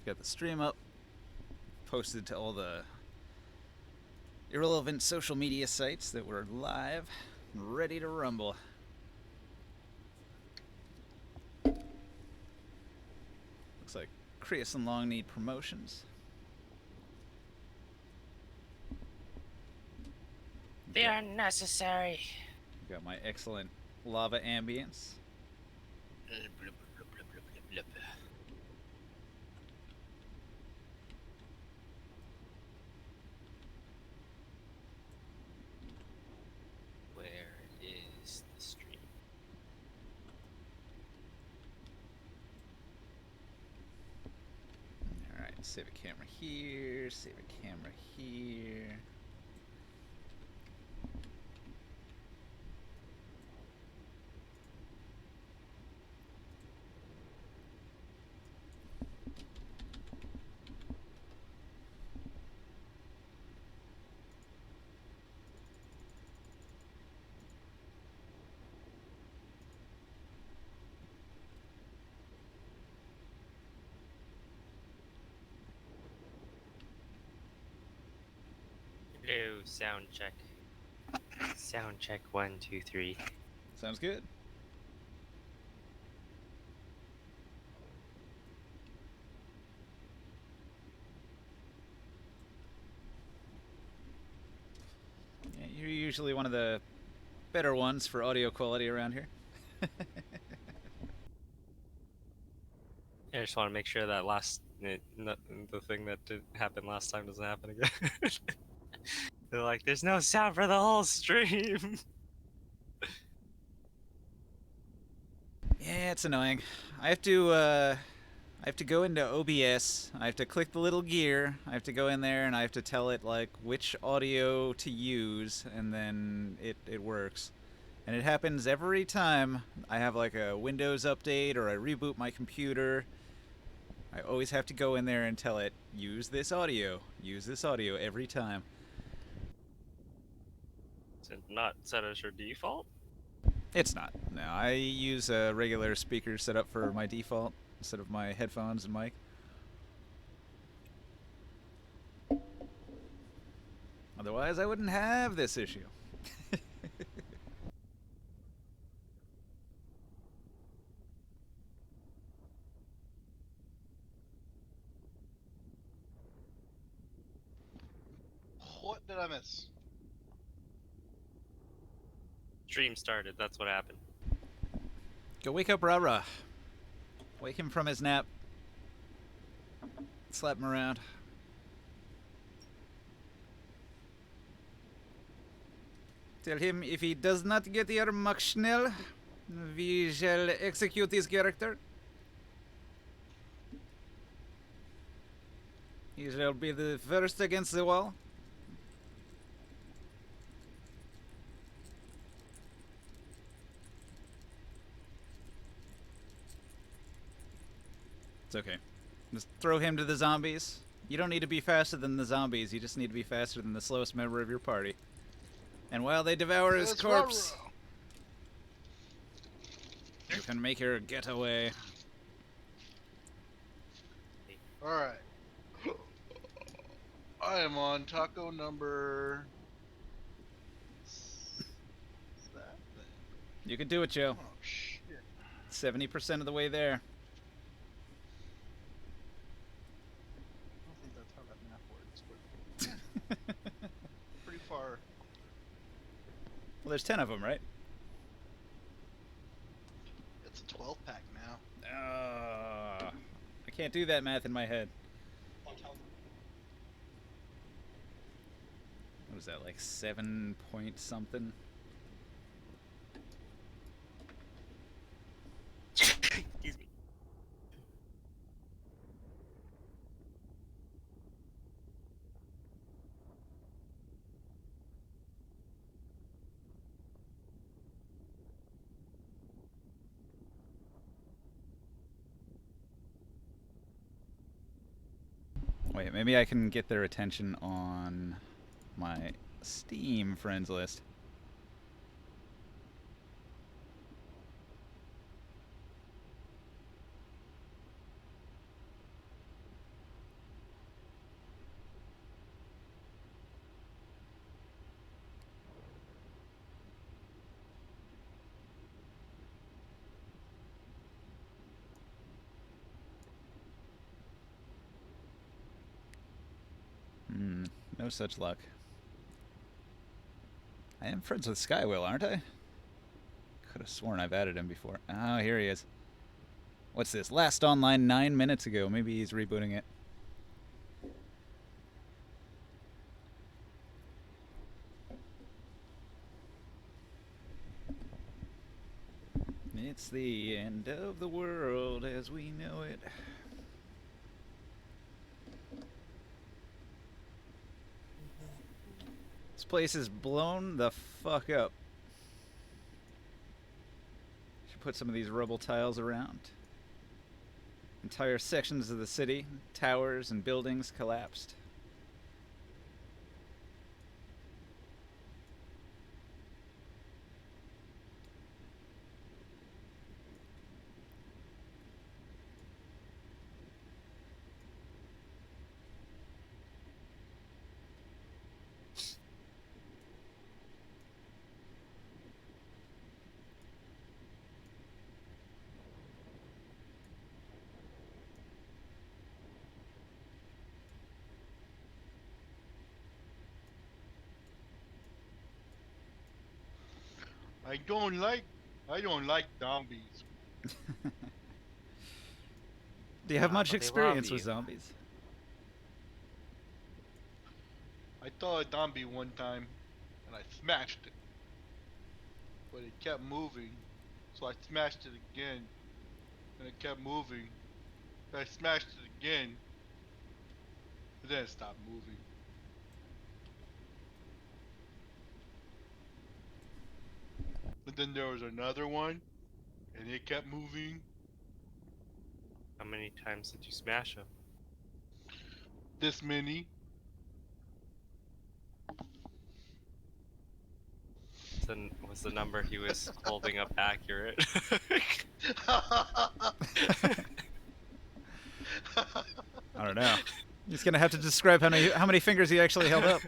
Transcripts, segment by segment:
got the stream up, posted to all the irrelevant social media sites that we're live, ready to rumble. Looks like Chris and Long need promotions. They are necessary. Got my excellent lava ambience. Where is the stream? Alright, save a camera here, save a camera here. Hello, sound check. Sound check 1, 2, 3. Sounds good. Yeah, you're usually one of the better ones for audio quality around here. I just want to make sure that the thing that did happen last time doesn't happen again. They're like, there's no sound for the whole stream. Yeah, it's annoying. I have to go into OBS. I have to click the little gear. I have to go in there and I have to tell it like which audio to use, and then it works. And it happens every time I have like a Windows update or I reboot my computer. I always have to go in there and tell it, use this audio every time. Is it not set as your default? It's not. No, I use a regular speaker set up for my default instead of my headphones and mic. Otherwise, I wouldn't have this issue. What did I miss? Stream started, that's what happened. Go wake up Rara. Wake him from his nap. Slap him around. Tell him if he does not get here much schnell, we shall execute his character. He shall be the first against the wall. It's okay. Just throw him to the zombies. You don't need to be faster than the zombies, you just need to be faster than the slowest member of your party. And while they devour his corpse, you can make your getaway. Alright. I am on taco number... What's that thing? You can do it, Joe. Oh, shit. 70% of the way there. I don't think that's how that map works, but... pretty far. Well, there's 10 of them, right? It's a 12-pack now. I can't do that math in my head. What was that, like 7 point something? Excuse me. Wait, maybe I can get their attention on my Steam friends list. No such luck. I am friends with Skywill, aren't I? Could have sworn I've added him before. Oh, here he is. What's this? Last online 9 minutes ago. Maybe he's rebooting it. It's the end of the world as we know it. This place is blown the fuck up. Should put some of these rubble tiles around. Entire sections of the city, towers and buildings collapsed. I don't like zombies. Do you have much but they love experience with you. zombies? I saw a zombie one time, and I smashed it. But it kept moving, so I smashed it again, and it kept moving. I smashed it again, but then it stopped moving. But then there was another one, and it kept moving. How many times did you smash him? This many. Was the number he was holding up accurate? I don't know. He's gonna have to describe how many fingers he actually held up.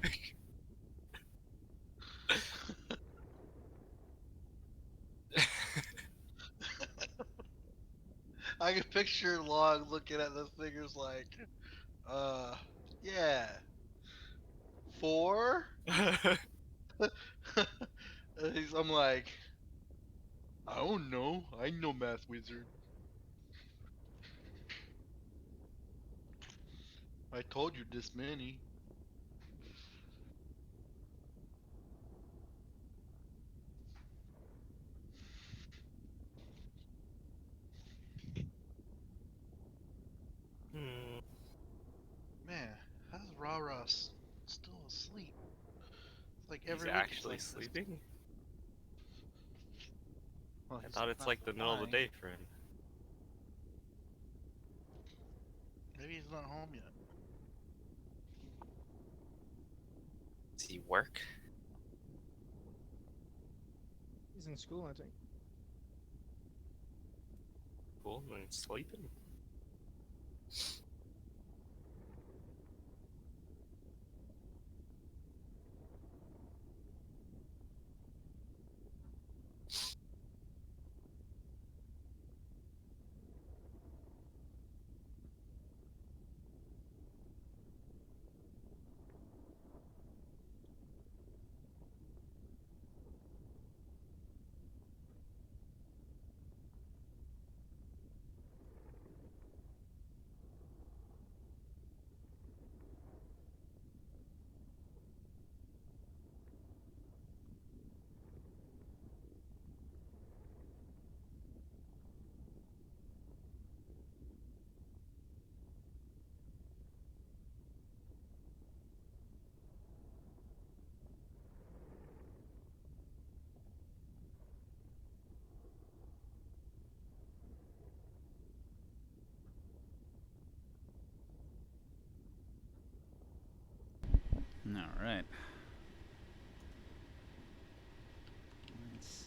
I can picture Long looking at the fingers like, yeah, 4? I'm like, I don't know. I'm no math wizard. I told you this many. Hmm. Man, how's Rara still asleep? It's like He's every week it's actually like this. sleeping? Well, I he's thought it's not like the middle of the flying. day for him. Maybe he's not home yet. Does he work? He's in school, I think. Cool, and sleeping. All right. Let's see.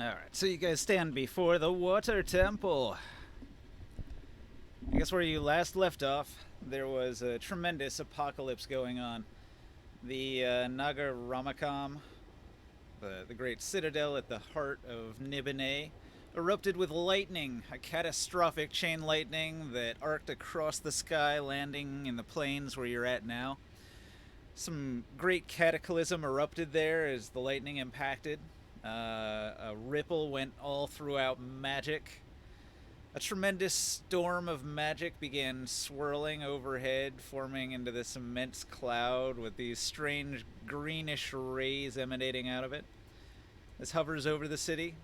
All right. So you guys stand before the water temple. I guess where you last left off, there was a tremendous apocalypse going on. The Nagar Ramakam the great citadel at the heart of Nibenay, erupted with lightning, a catastrophic chain lightning that arced across the sky, landing in the plains where you're at now. Some great cataclysm erupted there as the lightning impacted. A ripple went all throughout magic. A tremendous storm of magic began swirling overhead, forming into this immense cloud with these strange greenish rays emanating out of it. This hovers over the city.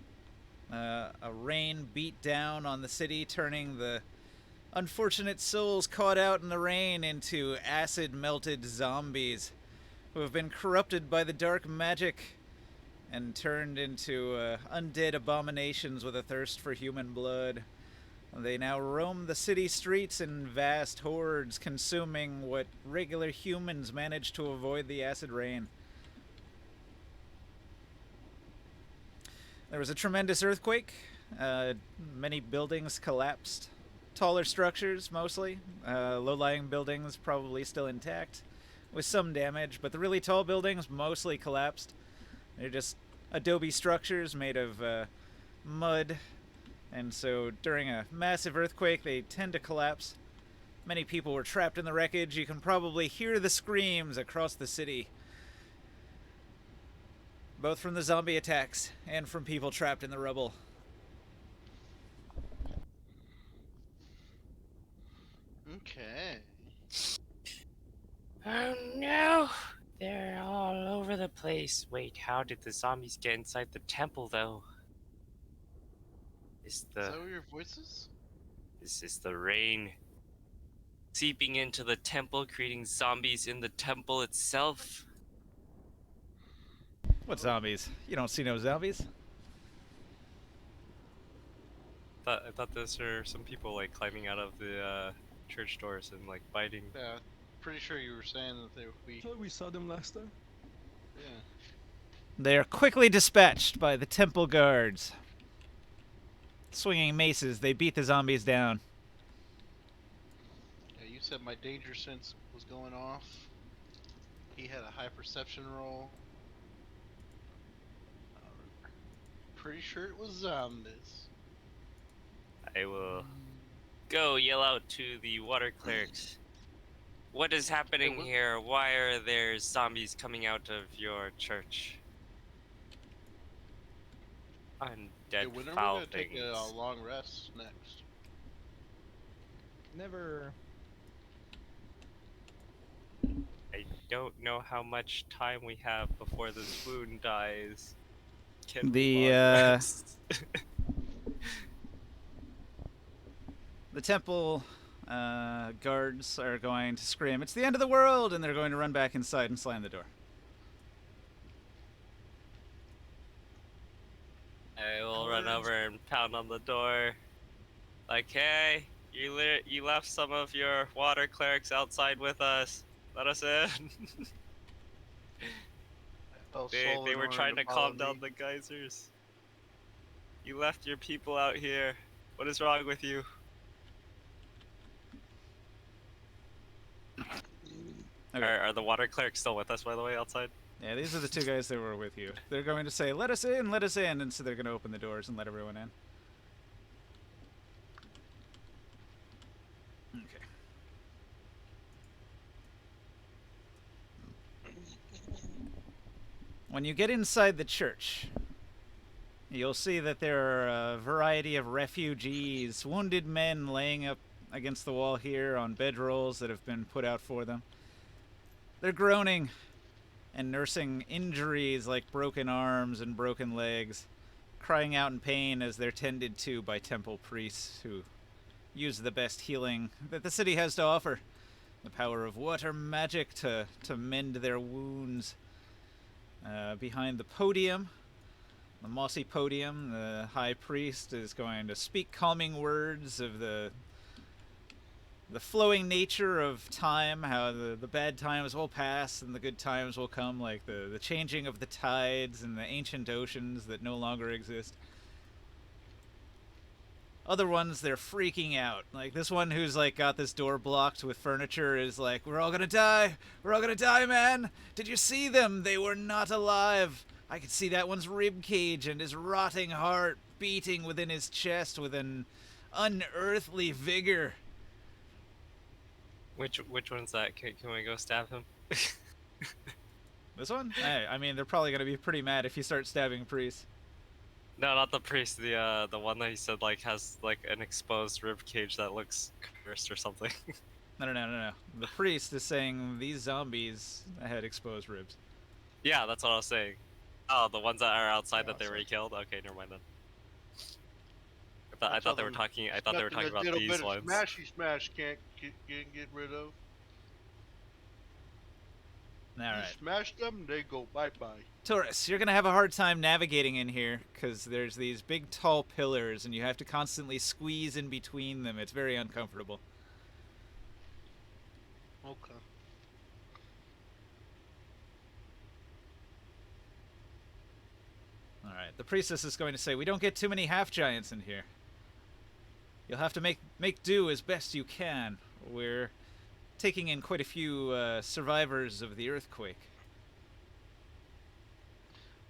A rain beat down on the city, turning the unfortunate souls caught out in the rain into acid-melted zombies who have been corrupted by the dark magic and turned into undead abominations with a thirst for human blood. They now roam the city streets in vast hordes, consuming what regular humans manage to avoid the acid rain. There was a tremendous earthquake. Many buildings collapsed. Taller structures, mostly. Low-lying buildings probably still intact, with some damage, but the really tall buildings mostly collapsed. They're just adobe structures made of mud. And so during a massive earthquake, they tend to collapse. Many people were trapped in the wreckage. You can probably hear the screams across the city, both from the zombie attacks and from people trapped in the rubble. Okay. Oh no! They're all over the place. Wait, how did the zombies get inside the temple, though? Is Is that what your voice is? this the rain seeping into the temple, creating zombies in the temple itself? What zombies? You don't see no zombies. I thought those were some people like climbing out of the church doors and like biting. Yeah, pretty sure you were saying that they would be. I thought we saw them last time. Yeah. They are quickly dispatched by the temple guards. Swinging maces, they beat the zombies down. Yeah, you said my danger sense was going off. He had a high perception roll. Pretty sure it was zombies. I will go yell out to the water clerics. What is happening what- here? Why are there zombies coming out of your church? Hey, Undead when are we foul gonna take things. a long rest next? Never. I don't know how much time we have before this wound dies. Can we The, long rest? The temple guards are going to scream, "It's the end of the world!" and they're going to run back inside and slam the door. I will run over and pound on the door. Like, hey, you left some of your water clerics outside with us. Let us in. They were trying to calm down the geysers. You left your people out here. What is wrong with you? Okay. Are the water clerics still with us, by the way, outside? Yeah, these are the two guys that were with you. They're going to say, let us in, and so they're going to open the doors and let everyone in. Okay. When you get inside the church, you'll see that there are a variety of refugees, wounded men laying up against the wall here on bedrolls that have been put out for them. They're groaning and nursing injuries like broken arms and broken legs, crying out in pain as they're tended to by temple priests who use the best healing that the city has to offer. The power of water magic to mend their wounds. Behind the podium, the mossy podium, the high priest is going to speak calming words of the flowing nature of time, how the bad times will pass and the good times will come, like the changing of the tides and the ancient oceans that no longer exist. Other ones, they're freaking out. Like this one who's like got this door blocked with furniture is like, we're all gonna die, man. Did you see them? They were not alive. I could see that one's rib cage and his rotting heart beating within his chest with an unearthly vigor. Which one's that? Can we go stab him? This one? Hey, I mean, they're probably going to be pretty mad if you start stabbing priests. No, not the priest. The one that he said like has like an exposed rib cage that looks cursed or something. No. The priest is saying these zombies had exposed ribs. Yeah, that's what I was saying. Oh, the ones that are outside that they Outside. re-killed? Okay, never mind then. I thought they were talking. I thought they were talking about little these bit ones. of smash can't get rid of. All You right. smash them, they go bye-bye. Taurus, you're going to have a hard time navigating in here because there's these big tall pillars and you have to constantly squeeze in between them. It's very uncomfortable. Okay. All right. The priestess is going to say, we don't get too many half-giants in here. You'll have to make do as best you can. We're taking in quite a few survivors of the earthquake.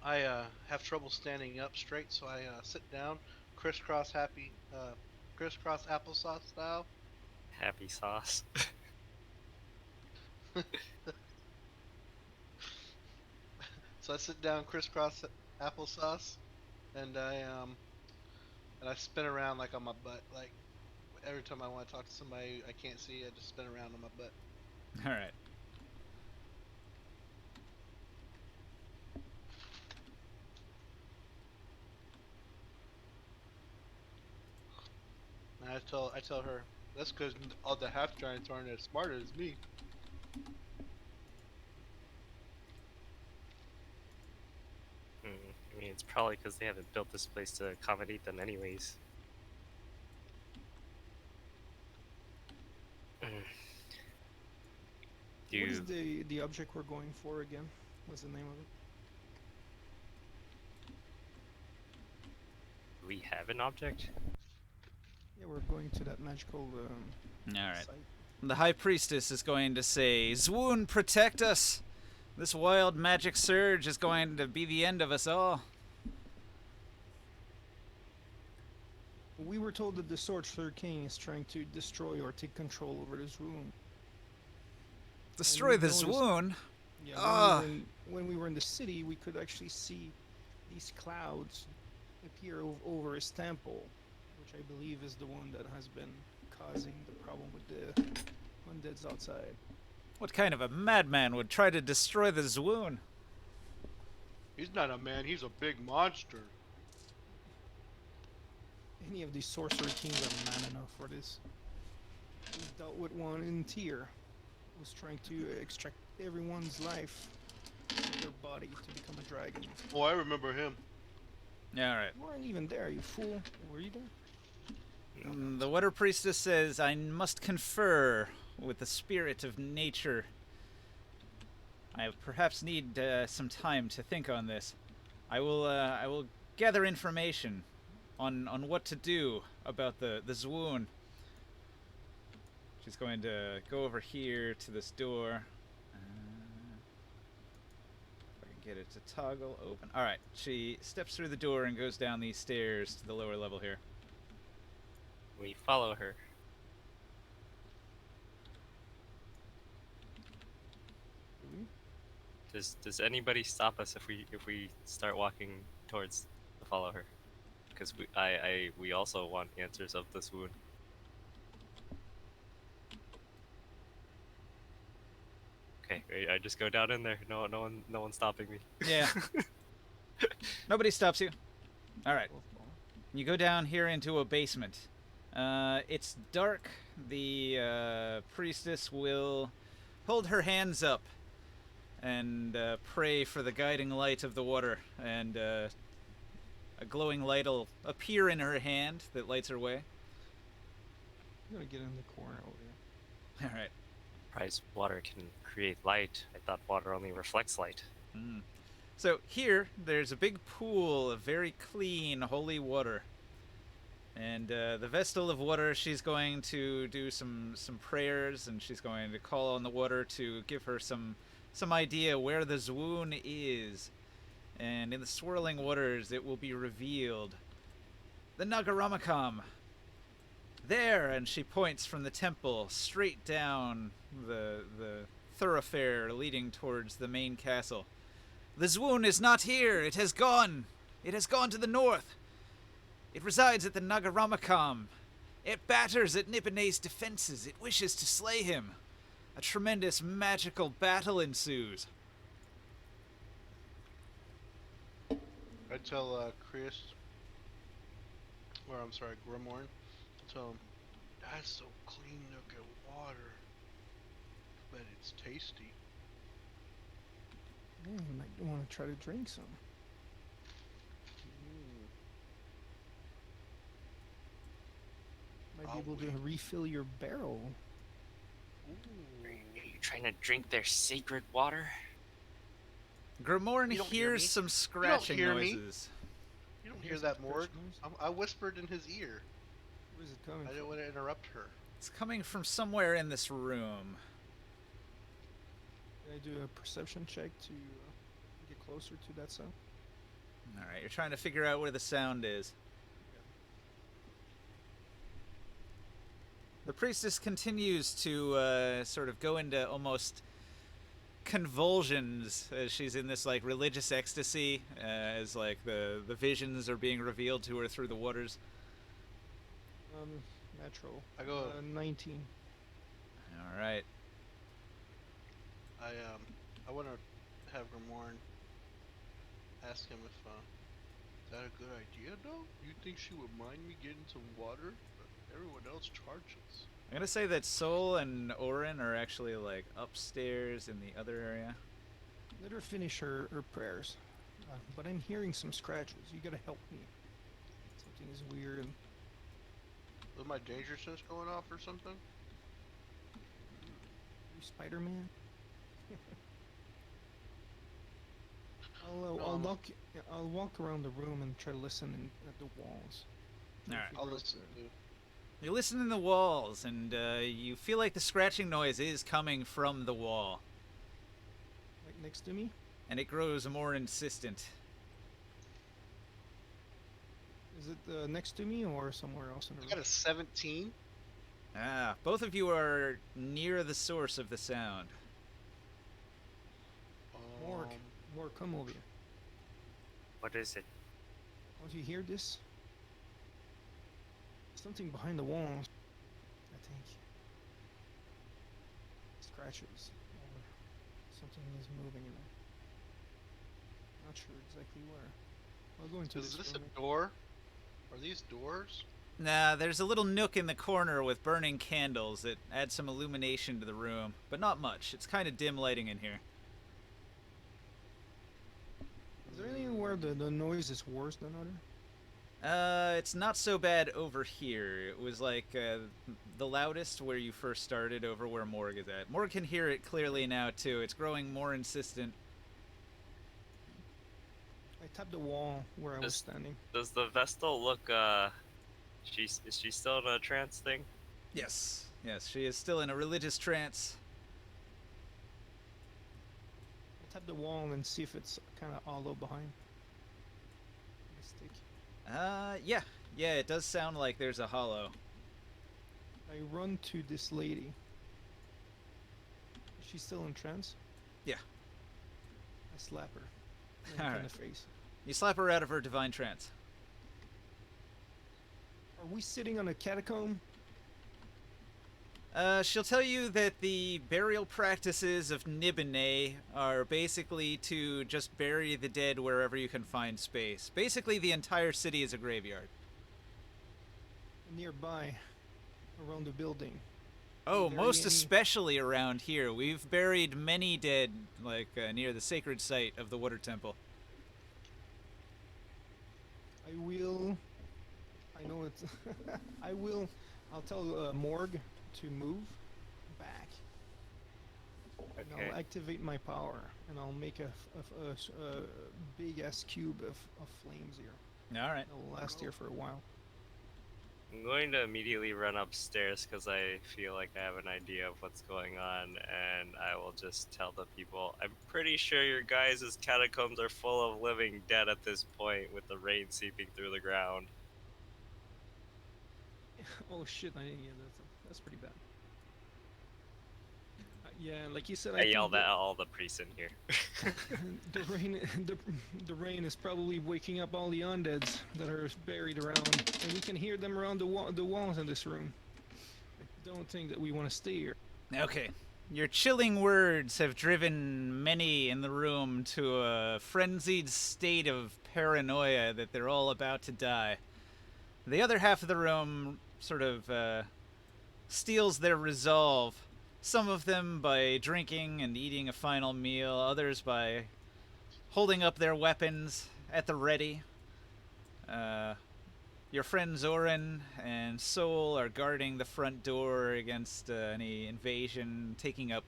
I have trouble standing up straight, so I sit down, crisscross applesauce style. Happy sauce. So I sit down, crisscross applesauce, and I spin around like on my butt. Like every time I want to talk to somebody I can't see, I just spin around on my butt. All right. And I tell her that's because all the half giants aren't as smart as me. I mean, it's probably because they haven't built this place to accommodate them anyways. What is Do the object we're going for again? What's the name of it? we have an object? Yeah, we're going to that magical All right. site. The High Priestess is going to say, Zwoon, protect us! This wild magic surge is going to be the end of us all. We were told that the Sorcerer King is trying to destroy or take control over this room. Destroy the noticed- Zwoon? Yeah, Ah. when we were in the city, we could actually see these clouds appear over his temple, which I believe is the one that has been causing the problem with the undeads outside. What kind of a madman would try to destroy the Zwoon? He's not a man, he's a big monster. Any of these Sorcerer Kings are man enough for this. We dealt with one in Tyr, who was trying to extract everyone's life from their body to become a dragon. Oh, I remember him. Yeah, all right. You weren't even there, you fool. Were you there? The Water Priestess says, I must confer with the spirit of nature. I perhaps need some time to think on this. I will gather information on what to do about the Zwoon. She's going to go over here to this door. If I can get it to toggle open. All right, she steps through the door and goes down these stairs to the lower level here. We follow her. Does anybody stop us if we start walking towards to follow her? Because we also want answers of this wound. Okay, I just go down in there. No one's stopping me. Yeah. Nobody stops you. All right. You go down here into a basement. It's dark. The priestess will hold her hands up and pray for the guiding light of the water, and a glowing light will appear in her hand that lights her way. I'm gonna get in the corner over here. All right. Surprised water can create light. I thought water only reflects light. Mm. So here, there's a big pool of very clean, holy water. And the Vestal of Water, she's going to do some prayers, and she's going to call on the water to give her some idea where the Zwoon is. and in the swirling waters it will be revealed. The Nagaramakam. There, and she points from the temple straight down the thoroughfare leading towards the main castle. The Zwoon is not here. It has gone. It has gone to the north. It resides at the Nagaramakam. It batters at Nibenay's defenses. It wishes to slay him. A tremendous magical battle ensues. I tell Chris, or I'm sorry, Grimorn, tell him, that's so clean looking water, but it's tasty. Yeah, you might want to try to drink some. Might be I'll able to wait. refill your barrel. Are you trying to drink their sacred water? Grimorn You don't hear hears me. some scratching hear me. noises. You don't Hear hear some that, Morg. scratch noise? I whispered in his ear. Where's it coming I from? didn't want to interrupt her. It's coming from somewhere in this room. Can I do a perception check to get closer to that sound? Alright, you're trying to figure out where the sound is. The priestess continues to sort of go into almost convulsions as she's in this like religious ecstasy, as like the visions are being revealed to her through the waters. Natural. I go. 19. Alright. I want to have Grimorn ask him if is that a good idea though? You think she would mind me getting some water? Everyone else charges. I'm gonna say that Sol and Orin are actually like upstairs in the other area. Let her finish her prayers. But I'm hearing some scratches. You gotta help me. Something is weird. And Was my danger sense going off or something? you Spider-Man? No, I'll walk around the room and try to listen at the walls. Try to Alright. figure I'll out listen the- too. You listen in the walls, and you feel like the scratching noise is coming from the wall, Like next to me? and it grows more insistent. Is it next to me or somewhere else in the I room? got a 17. Ah, both of you are near the source of the sound. Morg, Um, come over here. What is it? Don't you hear this? Something behind the walls, I think. Scratches. Or something is moving in there. Not sure exactly where. I'll go into Is this this room. a door? Are these doors? Nah, there's a little nook in the corner with burning candles that add some illumination to the room, but not much. It's kind of dim lighting in here. Is there anywhere the noise is worse than other? It's not so bad over here. It was like the loudest where you first started over where Morg is at. Morg can hear it clearly now too. It's growing more insistent. I tapped the wall where I was Just- standing. Does the Vestal look is she still in a trance thing? Yes, yes, she is still in a religious trance. I'll tap the wall and see if it's kind of hollow behind. Stick. Yeah, it does sound like there's a hollow. I run to this lady. Is she still in trance? Yeah. I slap her. In Alright. the face. You slap her out of her divine trance. Are we sitting on a catacomb? She'll tell you that the burial practices of Nibenay are basically to just bury the dead wherever you can find space. Basically, the entire city is a graveyard. Nearby, around the building. Oh, Bury most any- especially around here. We've buried many dead, like, near the sacred site of the Water Temple. I will. I know it's. I will. I'll tell Morg to move back. And Okay. I'll activate my power, and I'll make a big ass cube of flames here. Alright. It'll last here for a while. I'm going to immediately run upstairs because I feel like I have an idea of what's going on, and I will just tell the people, I'm pretty sure your guys' catacombs are full of living dead at this point with the rain seeping through the ground. Oh shit! Yeah, that's pretty bad. Yeah, like you said, I I think yelled at all the priests in here. the rain, the rain is probably waking up all the undeads that are buried around, and we can hear them around the walls in this room. I don't think that we want to stay here. Okay. Your chilling words have driven many in the room to a frenzied state of paranoia that they're all about to die. The other half of the room sort of steals their resolve. Some of them by drinking and eating a final meal, others by holding up their weapons at the ready. Your friends Orin and Soul are guarding the front door against any invasion, taking up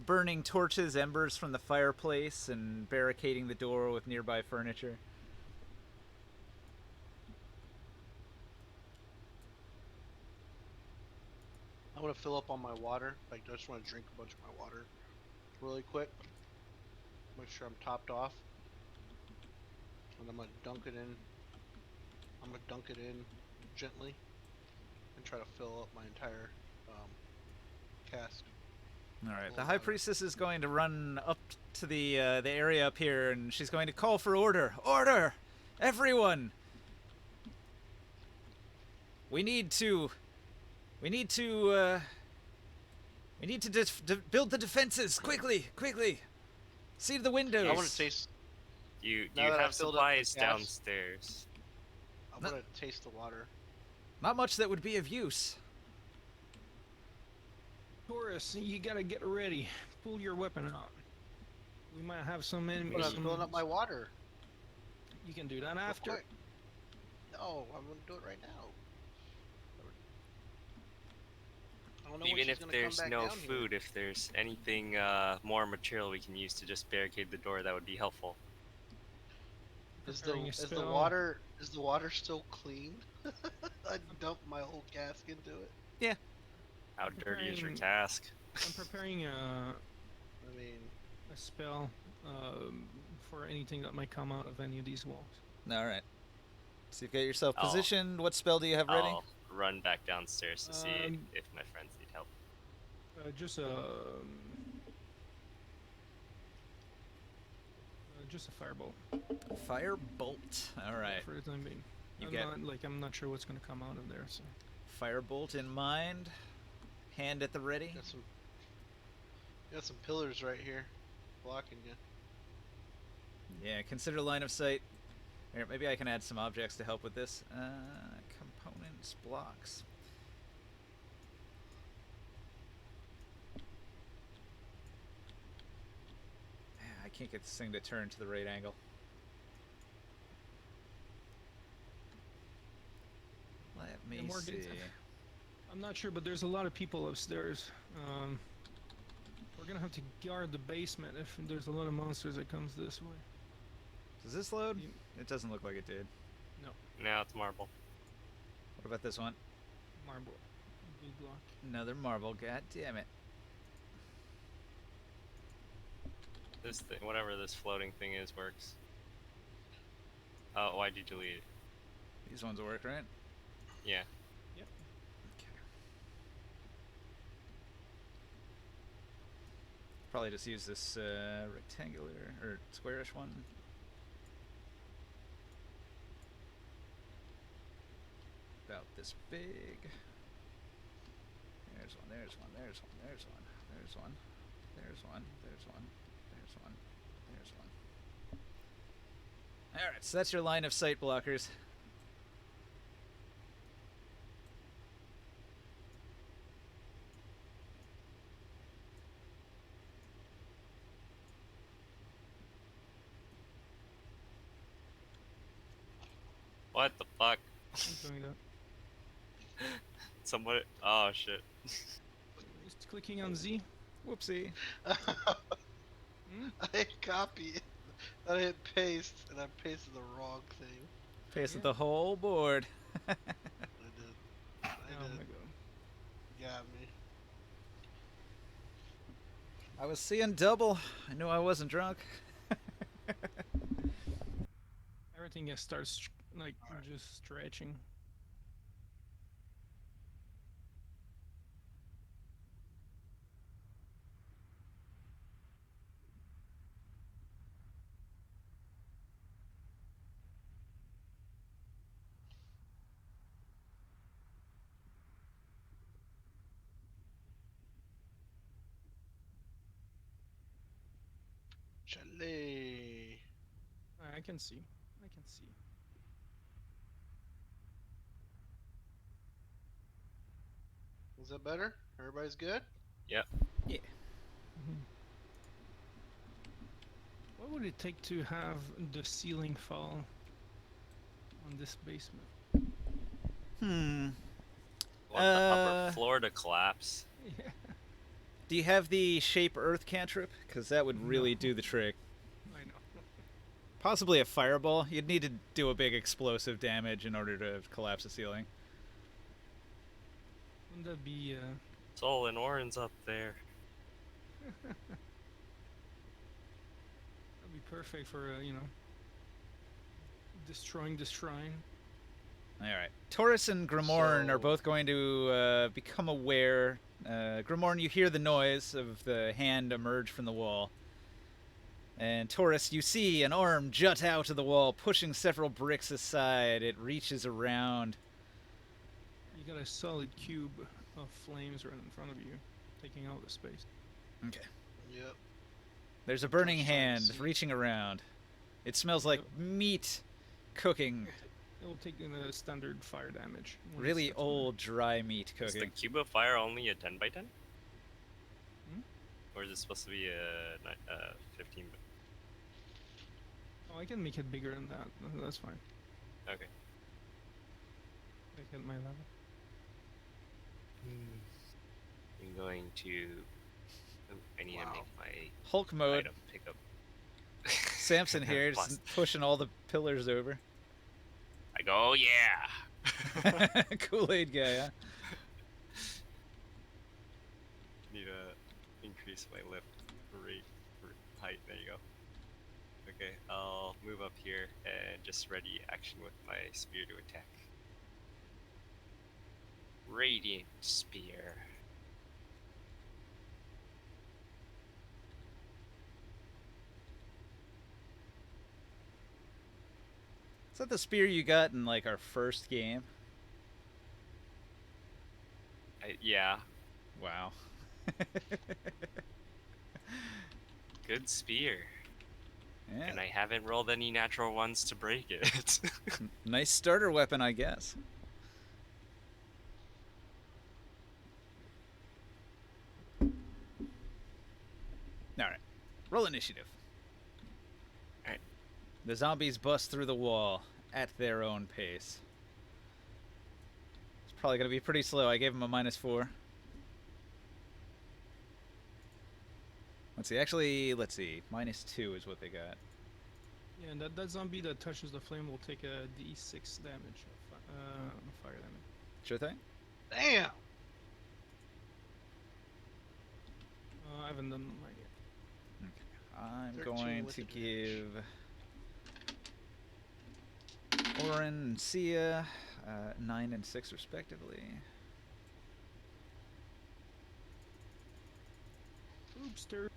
burning torches, embers from the fireplace, and barricading the door with nearby furniture. I'm gonna fill up on my water. Like, I just want to drink a bunch of my water really quick. Make sure I'm topped off. And I'm gonna dunk it in. I'm gonna dunk it in gently and try to fill up my entire cask. All right, the Full High water. Priestess is going to run up to the area up here, and she's going to call for order. Order, everyone! We need to build the defenses quickly. See to the windows. I want to taste. You Now that I have filled up the supplies gas- downstairs. I'm gonna taste the water. Not much that would be of use. Taurus, you gotta get ready. Pull your weapon out. We might have some enemies. But I'm filling up my water. You can do that real after. quick. No, I'm gonna do it right now. I don't know when Even she's if gonna there's come back no down here. food, if there's anything more material we can use to just barricade the door, that would be helpful. Is Preparing a the spell. water still clean? I dumped my whole cask into it. How dirty is your Preparing- cask? I'm preparing I mean, a spell for anything that might come out of any of these walls. All right. So you've got yourself Oh. positioned. What spell do you have ready? I'll run back downstairs to see Um, if my friends need help. Just a firebolt Firebolt. All right. for the time being. You get I'm not sure what's gonna come out of there. So firebolt in mind. Hand at the ready. got some pillars right here blocking you. Yeah, consider line of sight. Here, maybe I can add some objects to help with this. Components, blocks. I can't get this thing to turn to the right angle. Let me Yeah, Morgan, see. I'm not sure, but there's a lot of people upstairs. We're gonna have to guard the basement if there's a lot of monsters that comes this way. Does this load? You- It doesn't look like it did. Now it's marble. What about this one? Marble, big block. Another marble. God damn it. This thing, whatever this floating thing is, works. Oh, why'd you delete it? These ones work, right? Yeah. Yep. Okay. Probably just use this rectangular or squarish one. About this big. There's one, there's one, there's one, there's one, there's one, there's one, there's one, there's one, there's one. Alright, so that's your line of sight blockers. What the fuck? I'm doing that. Somebody. Oh shit. Just clicking on Z. Whoopsie. Hmm? I hit copy. I hit paste, and I pasted the wrong thing. Pasted Yeah. the whole board. I did. I was seeing double. I knew I wasn't drunk. Everything just starts like Alright. just stretching. Chalet. I can see. I can see. Is that better? Everybody's good? Yep. Yeah. What would it take to have the ceiling fall on this basement? Hmm. Want the upper floor to collapse. Yeah. Do you have the Shape Earth cantrip? Because that would really No. do the trick. I know. Possibly a fireball. You'd need to do a big explosive damage in order to collapse the ceiling. Wouldn't that be Sol and Orin's up there. that'd be perfect for destroying the shrine. Alright. Taurus and Grimorn are So- both going to become aware. Grimorn, you hear the noise of the hand emerge from the wall. And Taurus, you see an arm jut out of the wall, pushing several bricks aside. It reaches around. You got a solid cube of flames right in front of you, taking out the space. Okay. Yep. There's a burning Just trying to hand see. reaching around. It smells like meat cooking. It will take the standard fire damage. when it Really starts on old, dry meat Is the cooking. cube of fire only a 10 by 10? Hmm? Or is it supposed to be a 15? there. Oh, I can make it bigger than that. That's fine. Okay. Make it my level. I'm going to. I need to make my Hulk mode. item pickup. Samson here, Plus. just pushing all the pillars over. I go, oh yeah! Kool-Aid guy, huh? Need to increase my lift rate for height. There you go. Okay, I'll move up here and just ready action with my spear to attack. Radiant spear. Is that the spear you got in like our first game? Yeah, Wow. good spear. Yeah. And I haven't rolled any natural ones to break it. Nice starter weapon, I guess. Alright. Roll initiative. Alright. The zombies bust through the wall at their own pace. It's probably going to be pretty slow. I gave them a -4. Let's see. Actually, let's see. -2 is what they got. Yeah, and that zombie that touches the flame will take a D6 damage of fire damage. Sure thing. Damn! I haven't done mine yet. I'm 13 going with to advantage. give Orin and Sia 9 and 6 respectively. Oopster.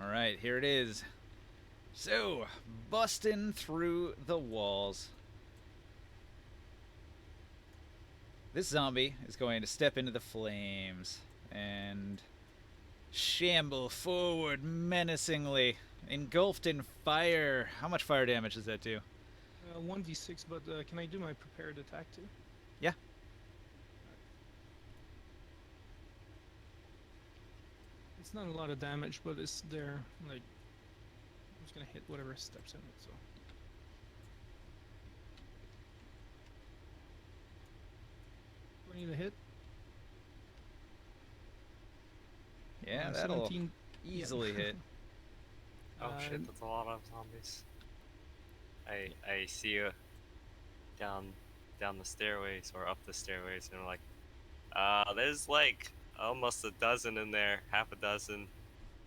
Alright, here it is. So, busting through the walls. This zombie is going to step into the flames and shamble forward menacingly, engulfed in fire. How much fire damage does that do? 1d6, but can I do my prepared attack too? Yeah. It's not a lot of damage, but it's there. Like, I'm just gonna hit whatever steps in it. So. Do I need a hit? Yeah, that'll 17. easily hit. Oh shit, And that's a lot of zombies. I see you down the stairways or up the stairways, and I'm like, there's like almost a dozen in there, half a dozen,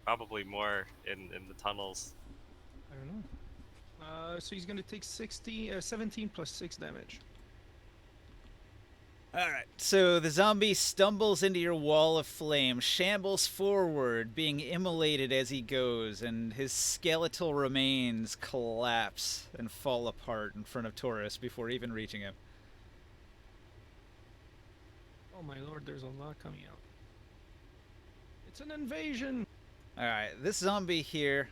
probably more in the tunnels. I don't know. So he's gonna take 17 plus 6 damage. Alright, so the zombie stumbles into your wall of flame, shambles forward, being immolated as he goes, and his skeletal remains collapse and fall apart in front of Taurus before even reaching him. Oh my lord, there's a lot coming out. It's an invasion! Alright, this zombie here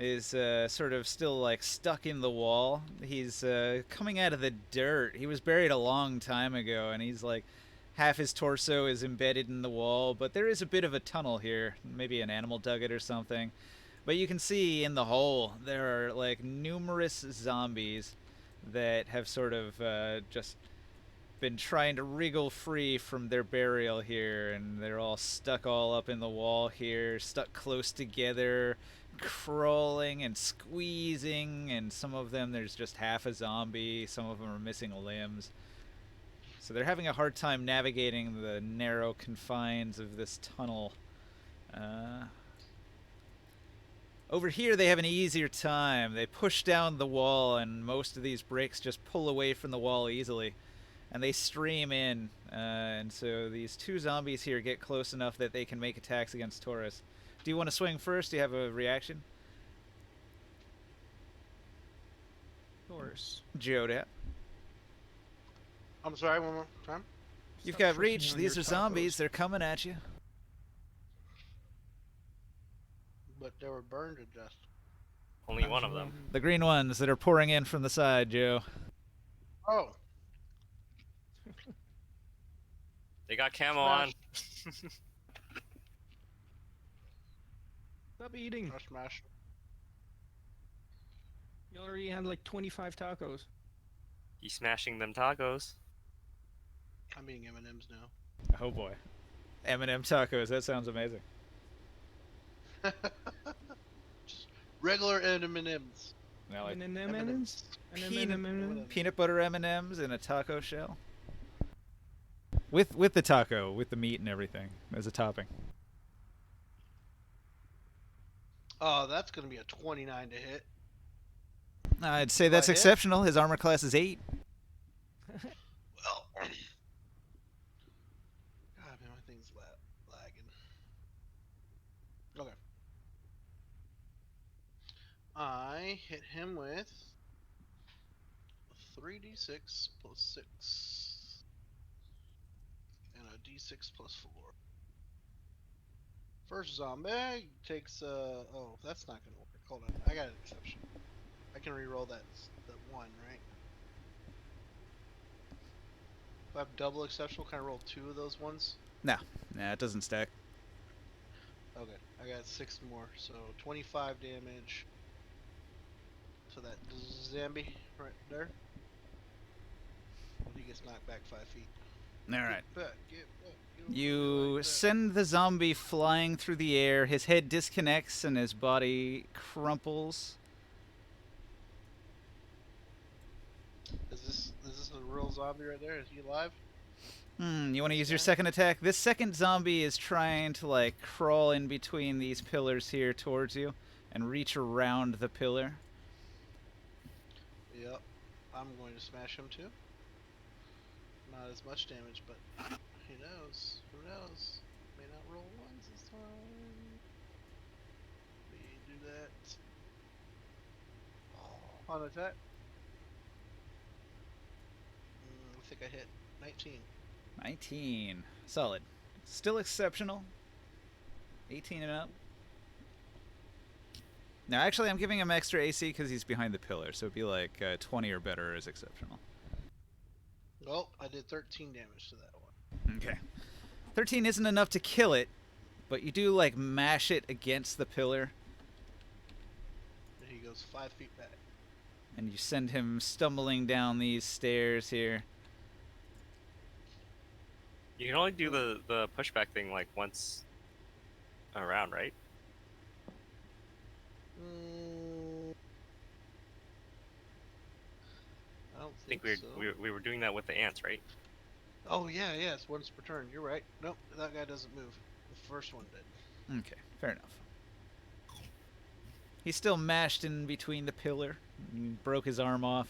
is sort of still like stuck in the wall. He's coming out of the dirt. He was buried a long time ago, and he's like half his torso is embedded in the wall, but there is a bit of a tunnel here. Maybe an animal dug it or something. But you can see in the hole there are like numerous zombies that have sort of just been trying to wriggle free from their burial here, and they're all stuck all up in the wall here, stuck close together, crawling and squeezing, and some of them there's just half a zombie, some of them are missing limbs. So they're having a hard time navigating the narrow confines of this tunnel. Over here they have an easier time. They push down the wall, and most of these bricks just pull away from the wall easily. And they stream in, and so these two zombies here get close enough that they can make attacks against Taurus. Do you want to swing first? Do you have a reaction? Taurus. Geodat. I'm sorry, one more time. You've Stop got tricking reach. on These your are zombies. tacos. They're coming at you. But they were burned to death. Only one of them. The green ones that are pouring in from the side, Joe. Oh, They got camo on. Stop eating. I smashed. You already had like 25 tacos. He's smashing them tacos. I'm eating M&Ms now. Oh boy. M&M tacos. That sounds amazing. Just regular M&Ms. Now, like And then M&Ms? peanut butter M&Ms in a taco shell. With the taco, with the meat and everything as a topping. Oh, that's gonna be a 29 to hit. I'd say that's Do I hit? exceptional. His armor class is 8. Well, God, man, my thing's lagging. Okay. I hit him with 3d6 plus 6 and a d6 plus 4. First zombie takes oh, that's not gonna work. Hold on, I got an exception. I can re-roll that one, right? If I have double exceptional, can I roll 2 of those ones? Nah, it doesn't stack. Okay, I got 6 more, so 25 damage to that zombie right there. When he gets knocked back 5 feet. All right. Get back, get over You like that. send the zombie flying through the air. His head disconnects and his body crumples. Is this a real zombie right there? Is he alive? You want to use your Yeah. second attack? This second zombie is trying to like crawl in between these pillars here towards you and reach around the pillar. Yep. I'm going to smash him too. Not as much damage, but who knows? Who knows? May not roll ones this time. We do that. On attack. I think I hit 19. 19. Solid. Still exceptional. 18 and up. Now, actually, I'm giving him extra AC because he's behind the pillar, so it'd be like 20 or better is exceptional. Well, I did 13 damage to that one. Okay. 13 isn't enough to kill it, but you do like mash it against the pillar, And he goes 5 feet back. and you send him stumbling down these stairs here. You can only do the pushback thing like once around, right? I don't I think think so. we were doing that with the ants, right? Oh yeah, it's once per turn. You're right. Nope, that guy doesn't move. The first one did. Okay, fair enough. He's still mashed in between the pillar. He broke his arm off.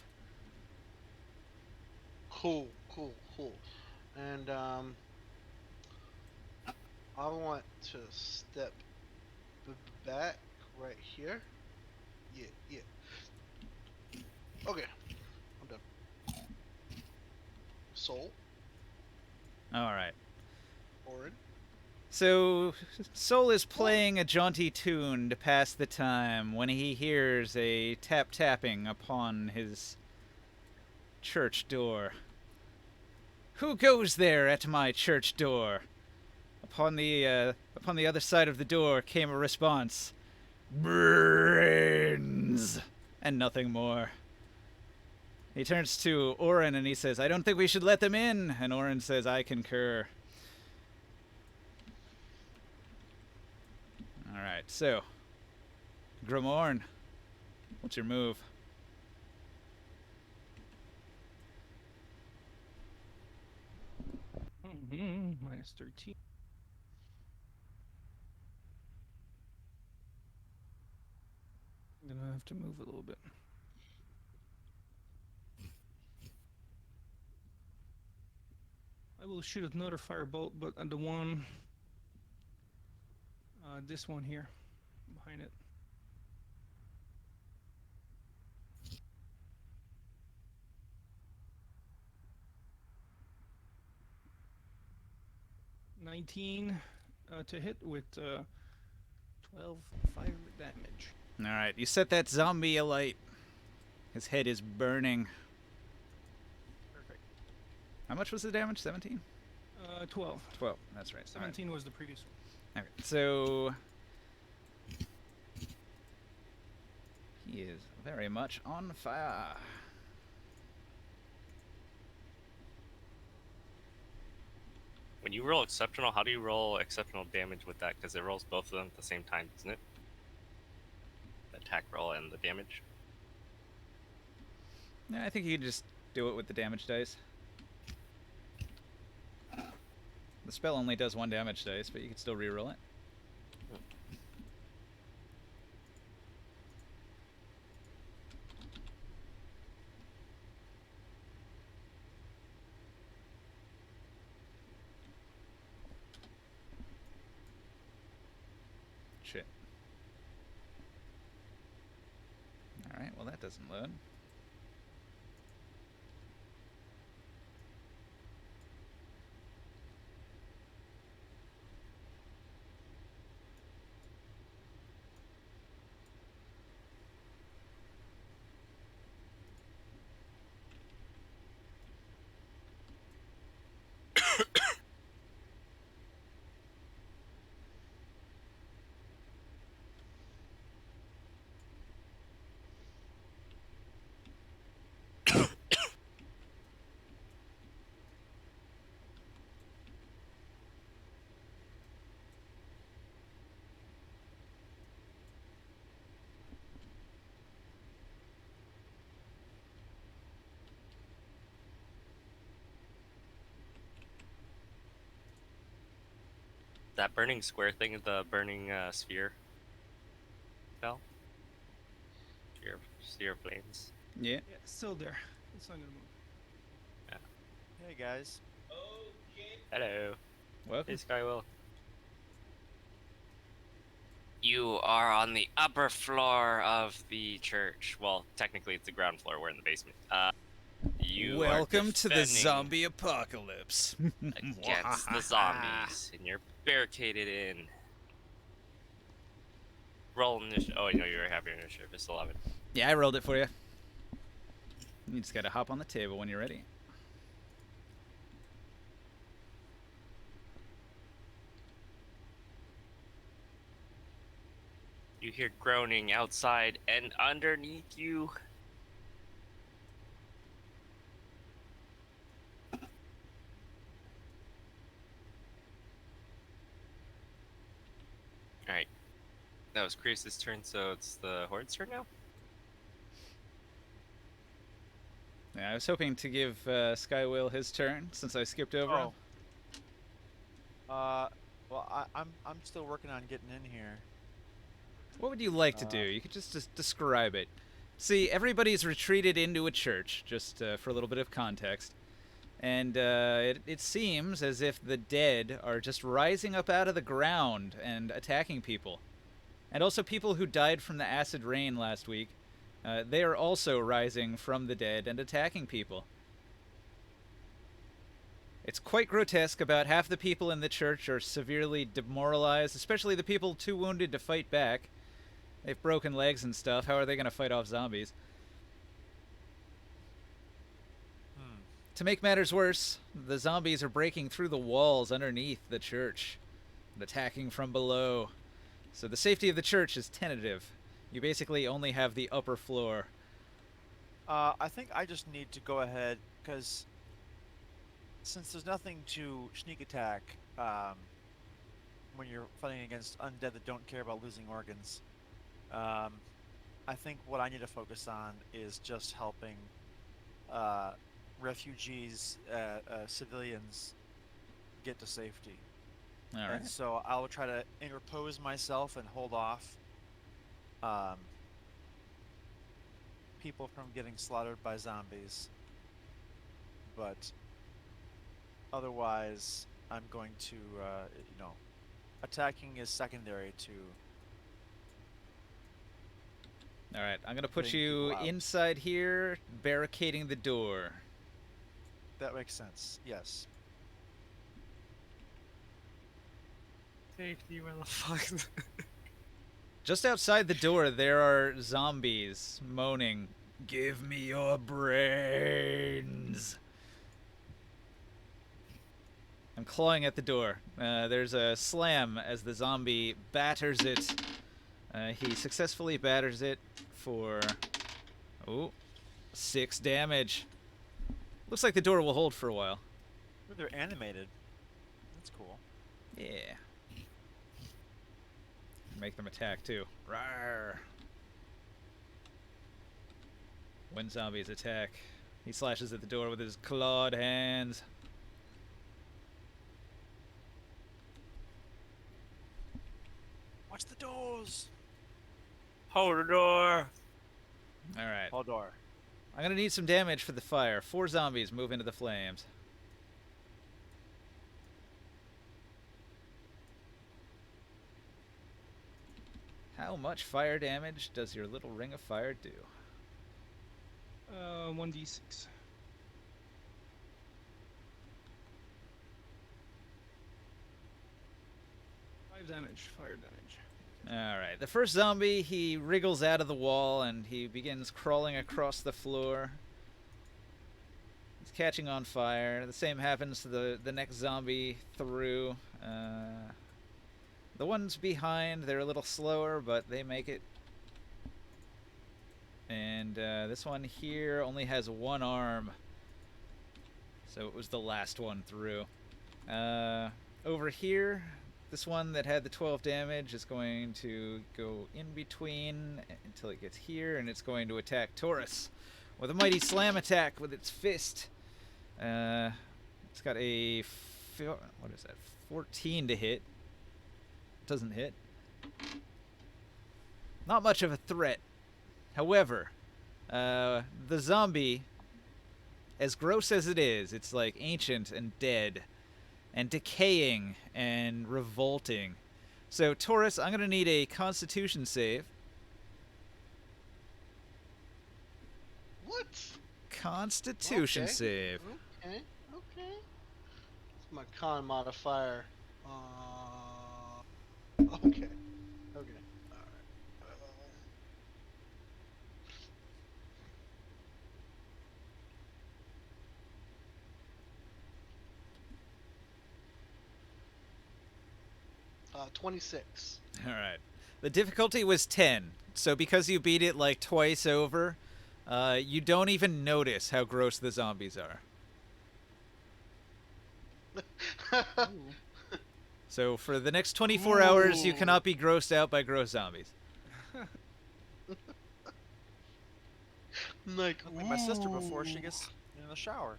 Cool. And I want to step back right here. Yeah. Okay, I'm done. Soul, All right. Orin. So, Sol is playing a jaunty tune to pass the time when he hears a tapping upon his church door. Who goes there at my church door? Upon the other side of the door came a response. Brains! And nothing more. He turns to Orin and he says, I don't think we should let them in. And Orin says, I concur. Alright, so. Grimorn, what's your move? Minus 13. I'm gonna have to move a little bit. I will shoot another firebolt, but on the one, this one here, behind it. $19 to hit with 12 fire damage. Alright, you set that zombie alight. His head is burning. Perfect. How much was the damage? 17? 12. 12, that's right. 17 was the previous one. Alright, so. He is very much on fire. When you roll exceptional, how do you roll exceptional damage with that? Because it rolls both of them at the same time, doesn't it? The attack roll and the damage. Yeah, I think you can just do it with the damage dice. The spell only does 1 damage dice, but you can still reroll it. Shit. Alright, well that doesn't load. That burning square thing, the burning sphere spell? Sphere of flames. Yeah. Yeah, still there. It's not gonna move. Hey guys. Hello. Welcome. Hey, Skywill. You are on the upper floor of the church. Well, technically it's the ground floor. We're in the basement. You Welcome are to the defending zombie apocalypse. against the zombies, and you're barricaded in. Roll initiative. Oh, you know you already have your initiative. It's 11. Yeah, I rolled it for you. You just gotta hop on the table when you're ready. You hear groaning outside and underneath you. Alright. That was Chris' turn, so it's the Horde's turn now? Yeah, I was hoping to give Skywhale his turn since I skipped over him. Well, I'm still working on getting in here. What would you like to do? You could just describe it. See, everybody's retreated into a church, just for a little bit of context. And it seems as if the dead are just rising up out of the ground and attacking people. And also people who died from the acid rain last week, they are also rising from the dead and attacking people. It's quite grotesque. About half the people in the church are severely demoralized, especially the people too wounded to fight back. They've broken legs and stuff. How are they going to fight off zombies? To make matters worse, the zombies are breaking through the walls underneath the church and attacking from below. So the safety of the church is tentative. You basically only have the upper floor. I think I just need to go ahead, because since there's nothing to sneak attack when you're fighting against undead that don't care about losing organs, I think what I need to focus on is just helping refugees, civilians get to safety. All And right. so I will try to interpose myself and hold off people from getting slaughtered by zombies. But otherwise, I'm going to, attacking is secondary to. All right. I'm going to put Getting you people out. inside here, barricading the door. That makes sense. Yes. Safety, motherfucker. Just outside the door, there are zombies moaning, "Give me your brains." I'm clawing at the door. There's a slam as the zombie batters it. He successfully batters it for 6 damage. Looks like the door will hold for a while. Ooh, they're animated. That's cool. Yeah. Make them attack too. Rawr. When zombies attack, he slashes at the door with his clawed hands. Watch the doors. Hold the door. All right. Hold door. I'm gonna need some damage for the fire. 4 zombies move into the flames. How much fire damage does your little ring of fire do? 1d6. Damage, fire damage. Alright, the first zombie, he wriggles out of the wall and he begins crawling across the floor. He's catching on fire. The same happens to the next zombie through. The ones behind, they're a little slower, but they make it. And this one here only has 1 arm. So it was the last one through. Over here, this one that had the 12 damage is going to go in between until it gets here, and it's going to attack Taurus with a mighty slam attack with its fist. It's got a 14 to hit. Doesn't hit. Not much of a threat. However, the zombie, as gross as it is, it's like ancient and dead and decaying and revolting. So, Taurus, I'm going to need a Constitution save. What? Constitution Okay. save. Okay. It's my con modifier. Okay. Alright. 26. All right. The difficulty was 10. So because you beat it like twice over, you don't even notice how gross the zombies are. So for the next 24 hours, you Ooh. cannot be grossed out by gross zombies. Like, Look like my sister before she ooh. gets in the shower.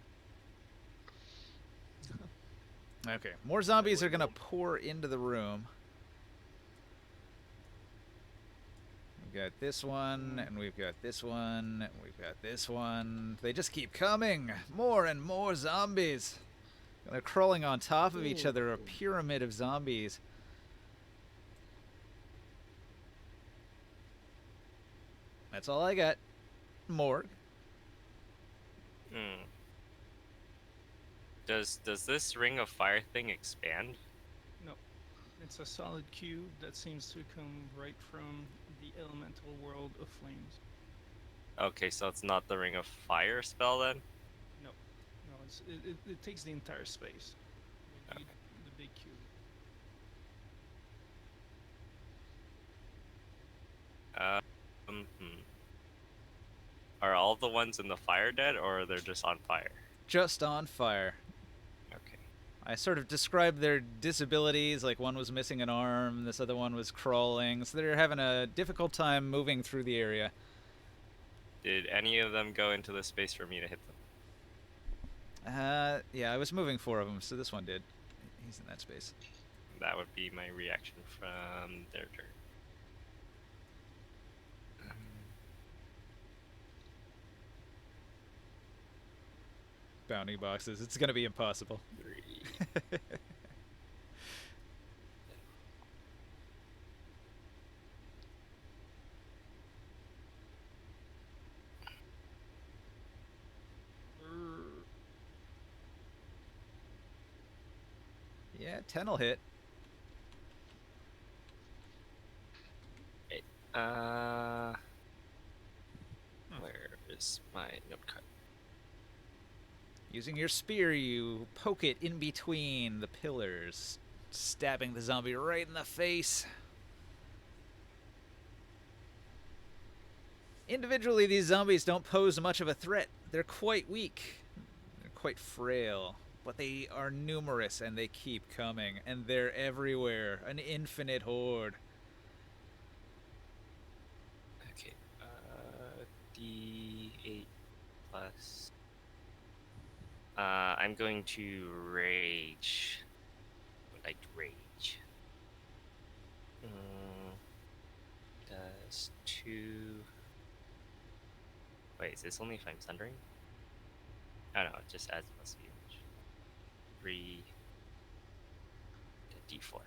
Okay, more zombies are wouldn't gonna know. pour into the room. We've got this one, and we've got this one, and we've got this one. They just keep coming! More and more zombies! They're crawling on top of each other, a pyramid of zombies. That's all I got. Morgue. Hmm. Does this ring of fire thing expand? No, it's a solid cube that seems to come right from the elemental world of flames. Okay, so it's not the ring of fire spell then? No, it takes the entire space. You need the big cube. Hmm. Are all the ones in the fire dead, or they're just on fire? Just on fire. Okay. I sort of described their disabilities, like one was missing an arm, this other one was crawling, so they're having a difficult time moving through the area. Did any of them go into the space for me to hit them? Yeah, I was moving 4 of them, so this one did. He's in that space. That would be my reaction from their turn. Bounty boxes, it's gonna be impossible. 3. Yeah, 10'll hit. Where is my note card? Using your spear, you poke it in between the pillars, stabbing the zombie right in the face. Individually, these zombies don't pose much of a threat. They're quite weak. They're quite frail. But they are numerous and they keep coming. And they're everywhere. An infinite horde. Okay, D8 plus. I'm going to rage. I would like to rage. Does 2. Wait, is this only if I'm sundering? Oh no, it just adds plus damage. 3. D4.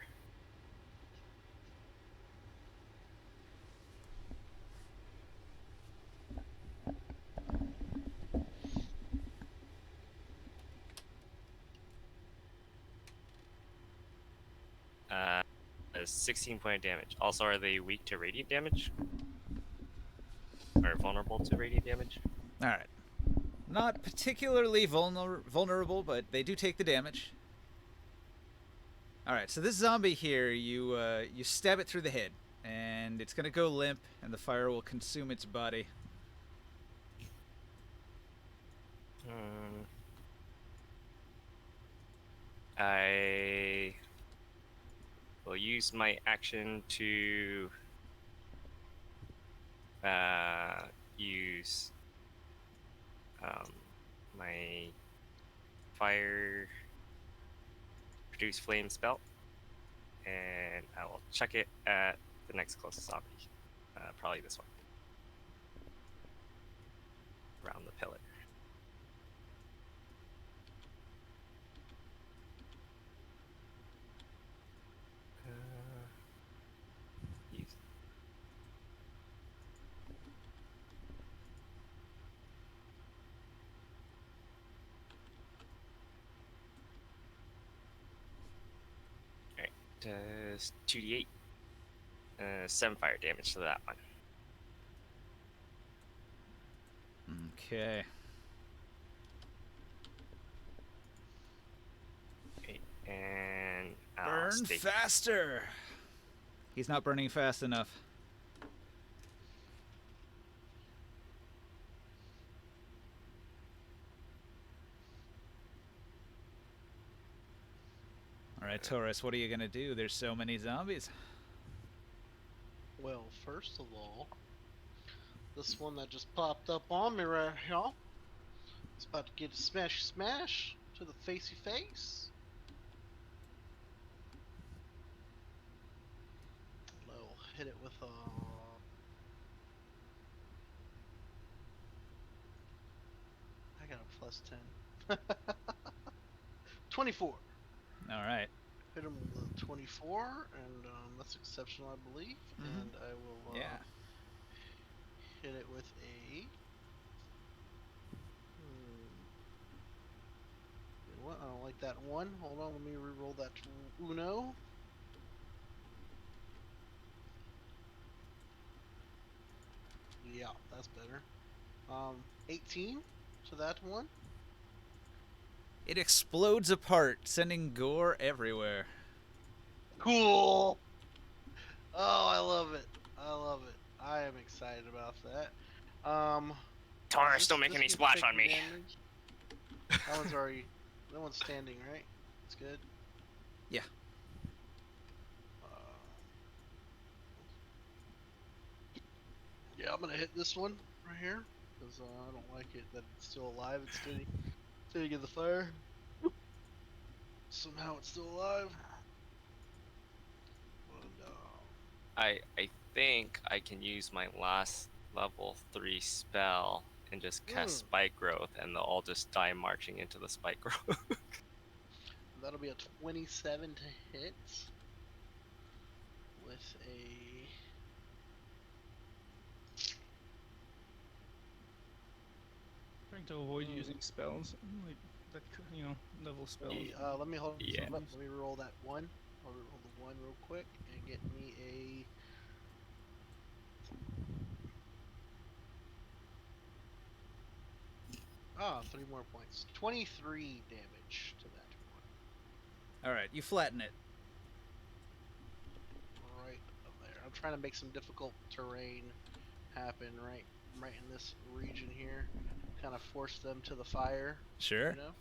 Uh, 16 point of damage. Also, are they weak to radiant damage? Or vulnerable to radiant damage? Alright. Not particularly vulnerable, but they do take the damage. Alright, so this zombie here, you stab it through the head. And it's gonna go limp, and the fire will consume its body. I will use my action to use my fire produce flame spell, and I will chuck it at the next closest zombie. Probably this one. Around the pillar. Use. Alright, does 2d8. 7 fire damage to that one. Okay. Okay, and I'll Burn stay. faster! He's not burning fast enough. All right, Taurus, what are you gonna do? There's so many zombies. Well, first of all, this one that just popped up on me right here is about to get a smash to the facey face. I'll hit it with a. I got a +10. 24. All right. Hit him with a 24, and that's exceptional, I believe. Mhm. And I will Yeah. hit it with a. You know what? I don't like that one. Hold on, let me re-roll that to Uno. Yeah, that's better. 18 to that one. It explodes apart, sending gore everywhere. Cool. Oh, I love it. I love it. I am excited about that. Taurus, this- don't make this any one's splash on taking me. damage. That one's already. That one's standing, right? It's good. Yeah. Yeah, I'm gonna hit this one right here because I don't like it that it's still alive. It's sitting in the fire. Somehow it's still alive. And, I think I can use my last level 3 spell and just cast Spike Growth, and they'll all just die marching into the Spike Growth. that'll be a 27 to hit with a. Trying to avoid using spells, like that, level spells. Let me hold. Yeah. Let me roll that one. I'll roll the one real quick and get me a. Ah, 3 more points. 23 damage to that one. All right, you flatten it. Right up there. I'm trying to make some difficult terrain happen right in this region here. Kind of force them to the fire. Sure. You know?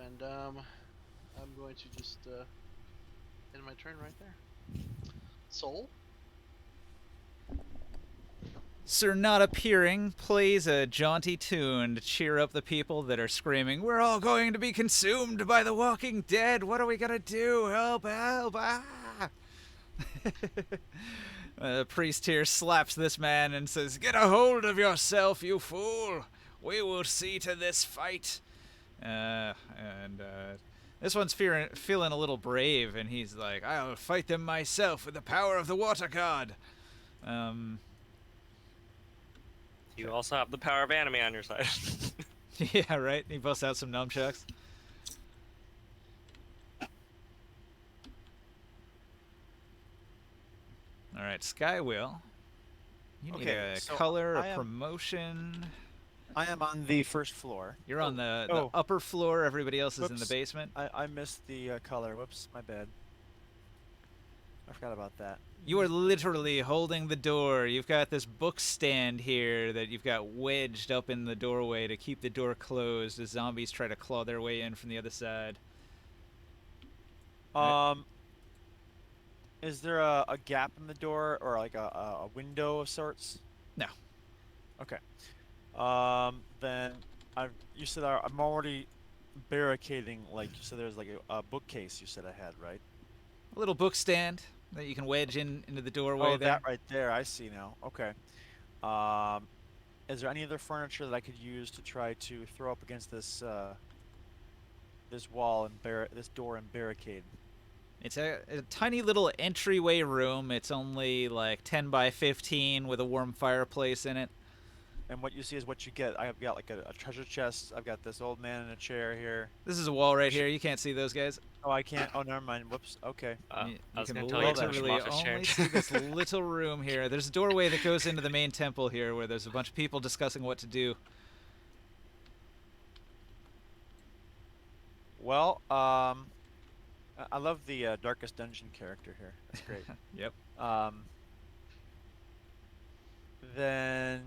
And I'm going to just end my turn right there. Soul. Sir Not Appearing plays a jaunty tune to cheer up the people that are screaming, "We're all going to be consumed by the walking dead! What are we gonna do? Help, help, ah!" The priest here slaps this man and says, "Get a hold of yourself, you fool! We will see to this fight." This one's feeling a little brave, and he's like, "I'll fight them myself with the power of the water god." You also have the power of anime on your side. Yeah, right? He busts out some nunchucks. All right, Skywheel. You need Okay, a so color, I a am- promotion. I am on the first floor. You're on the oh. upper floor. Everybody else is in the Whoops. basement. I missed the color. Whoops, my bad. I forgot about that. You are literally holding the door. You've got this book stand here that you've got wedged up in the doorway to keep the door closed as zombies try to claw their way in from the other side. Is there a gap in the door or like a window of sorts? No. Okay. Then you said I'm already barricading, like you said there's like a bookcase you said I had, right? A little book stand that you can wedge into the doorway Oh, there. that right there. I see now. Okay. Is there any other furniture that I could use to try to throw up against this this wall and this door and barricade? It's a tiny little entryway room. It's only like 10 by 15 with a warm fireplace in it. And what you see is what you get. I've got like a treasure chest. I've got this old man in a chair here. This is a wall right here. You can't see those guys. Oh, I can't. Oh, never mind. Whoops. Okay. You I was can gonna tell you to push him literally off his chair. only see this little room here. There's a doorway that goes into the main temple here where there's a bunch of people discussing what to do. Well, I love the Darkest Dungeon character here. That's great. Yep. Then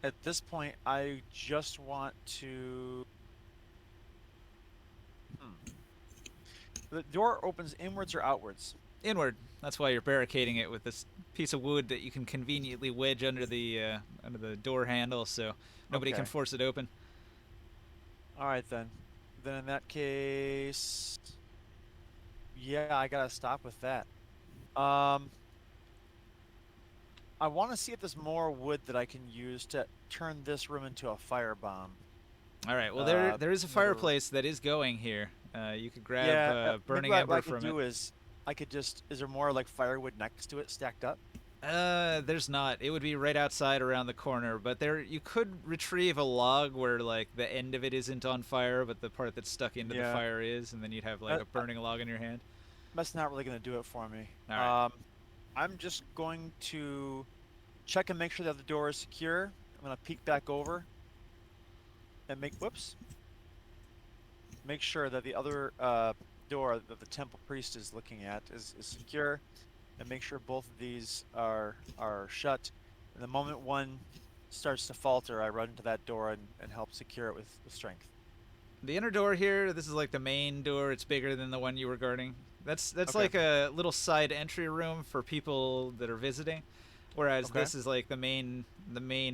at this point, I just want to The door opens inwards or outwards? Inward. That's why you're barricading it with this piece of wood that you can conveniently wedge under the door handle, so nobody can Okay. force it open. All right then. Then in that case, yeah, I gotta stop with that. I want to see if there's more wood that I can use to turn this room into a firebomb. All right. Well, Uh, there is a another- fireplace that is going here. You could grab Yeah, maybe burning what ember I could from do it. is I could just. Is there more like firewood next to it stacked up? There's not. It would be right outside around the corner, but there you could retrieve a log where like the end of it isn't on fire, but the part that's stuck into the Yeah. fire is, and then you'd have like Uh, a burning log in your hand. That's not really gonna do it for me. All right. I'm just going to check and make sure that the door is secure. I'm gonna peek back over and make sure that the other door that the temple priest is looking at is secure, and make sure both of these are shut. And the moment one starts to falter, I run to that door and help secure it with strength. The inner door here, this is like the main door. It's bigger than the one you were guarding. That's Okay. like a little side entry room for people that are visiting, whereas Okay. this is like the main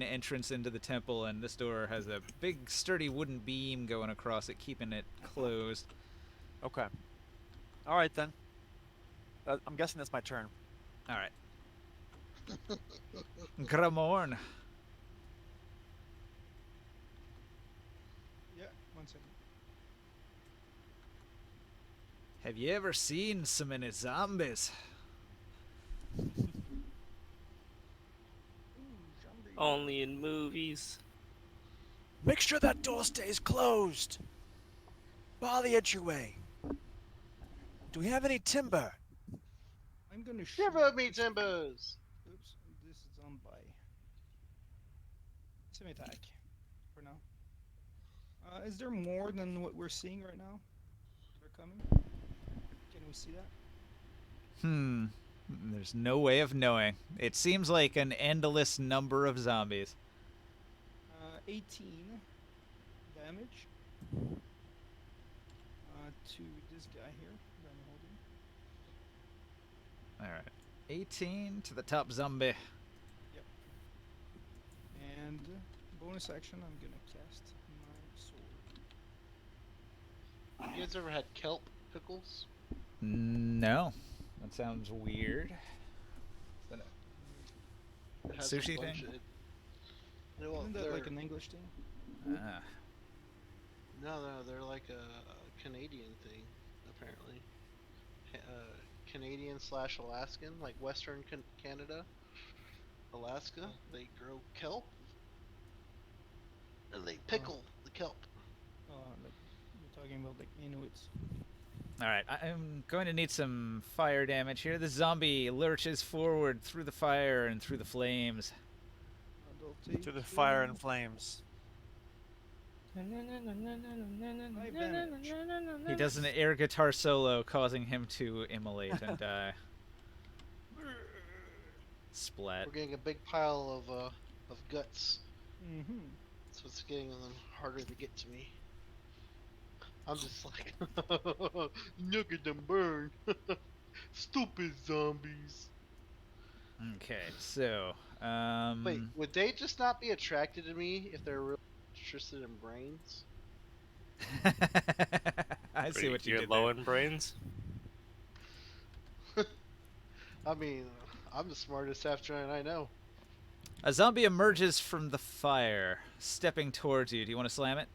entrance into the temple, and this door has a big sturdy wooden beam going across it, keeping it closed. Okay. All right then. I'm guessing that's my turn. All right. Gramorn. Yeah, 1 second. Have you ever seen so many zombies? Ooh, zombie. Only in movies. Make sure that door stays closed. Bar the entryway. Do we have any timber? I'm gonna shoot. Shiver me timbers! Oops, this is on by. Semi-attack for now. Is there more than what we're seeing right now? They're coming. Can we see that? There's no way of knowing. It seems like an endless number of zombies. 18 damage to this guy here that I'm holding. All right. 18 to the top zombie. And bonus action, I'm gonna cast my sword. You guys ever had kelp pickles? No. That sounds weird. Is that It has Sushi a bunch thing? of- well, Isn't that like they're- an English thing? No, they're like a Canadian thing, apparently. Canadian / Alaskan, like Western Canada, Alaska. They grow kelp, and they pickle the kelp. Like we're talking about like Inuits. All right. I'm going to need some fire damage here. The zombie lurches forward through the fire and through the flames. They'll take To the fire and flames. 5 damage. He does an air guitar solo, causing him to immolate and die. Splat. We're getting a big pile of guts, Mm-hmm. so it's getting them harder to get to me. I'm just like, look at them burn, stupid zombies. Okay, so Wait, would they just not be attracted to me if they're really interested in brains? I see what you You're did low there. in brains. I mean, I'm the smartest half giant I know. A zombie emerges from the fire, stepping towards you. Do you want to slam it?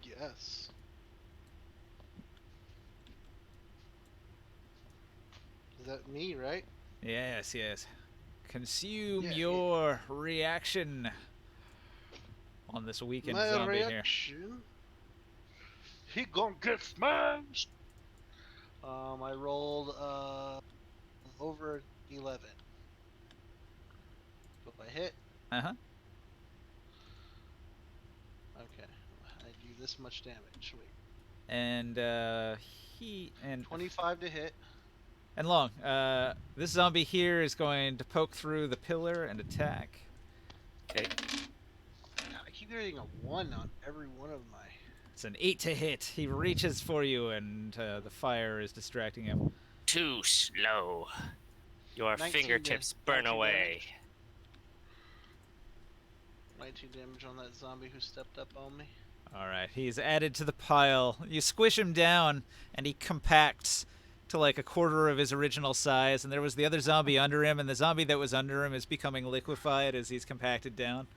Yes. Is that me, right? Yes, yes. Consume Yeah, yeah. your reaction on this weakened My zombie here. reaction. He gonna get smashed. I rolled over 11. If I hit, Uh-huh. okay, I do this much damage. Wait, And he and 25 to hit. and long. This zombie here is going to poke through the pillar and attack. Okay. God, I keep getting a 1 on every one of my. It's an 8 to hit. He reaches for you, and the fire is distracting him. Too slow. Your 19 fingertips da- burn 19 away. damage. 19 damage on that zombie who stepped up on me. All right, he's added to the pile. You squish him down, and he compacts to like a quarter of his original size. And there was the other zombie under him, and the zombie that was under him is becoming liquefied as he's compacted down.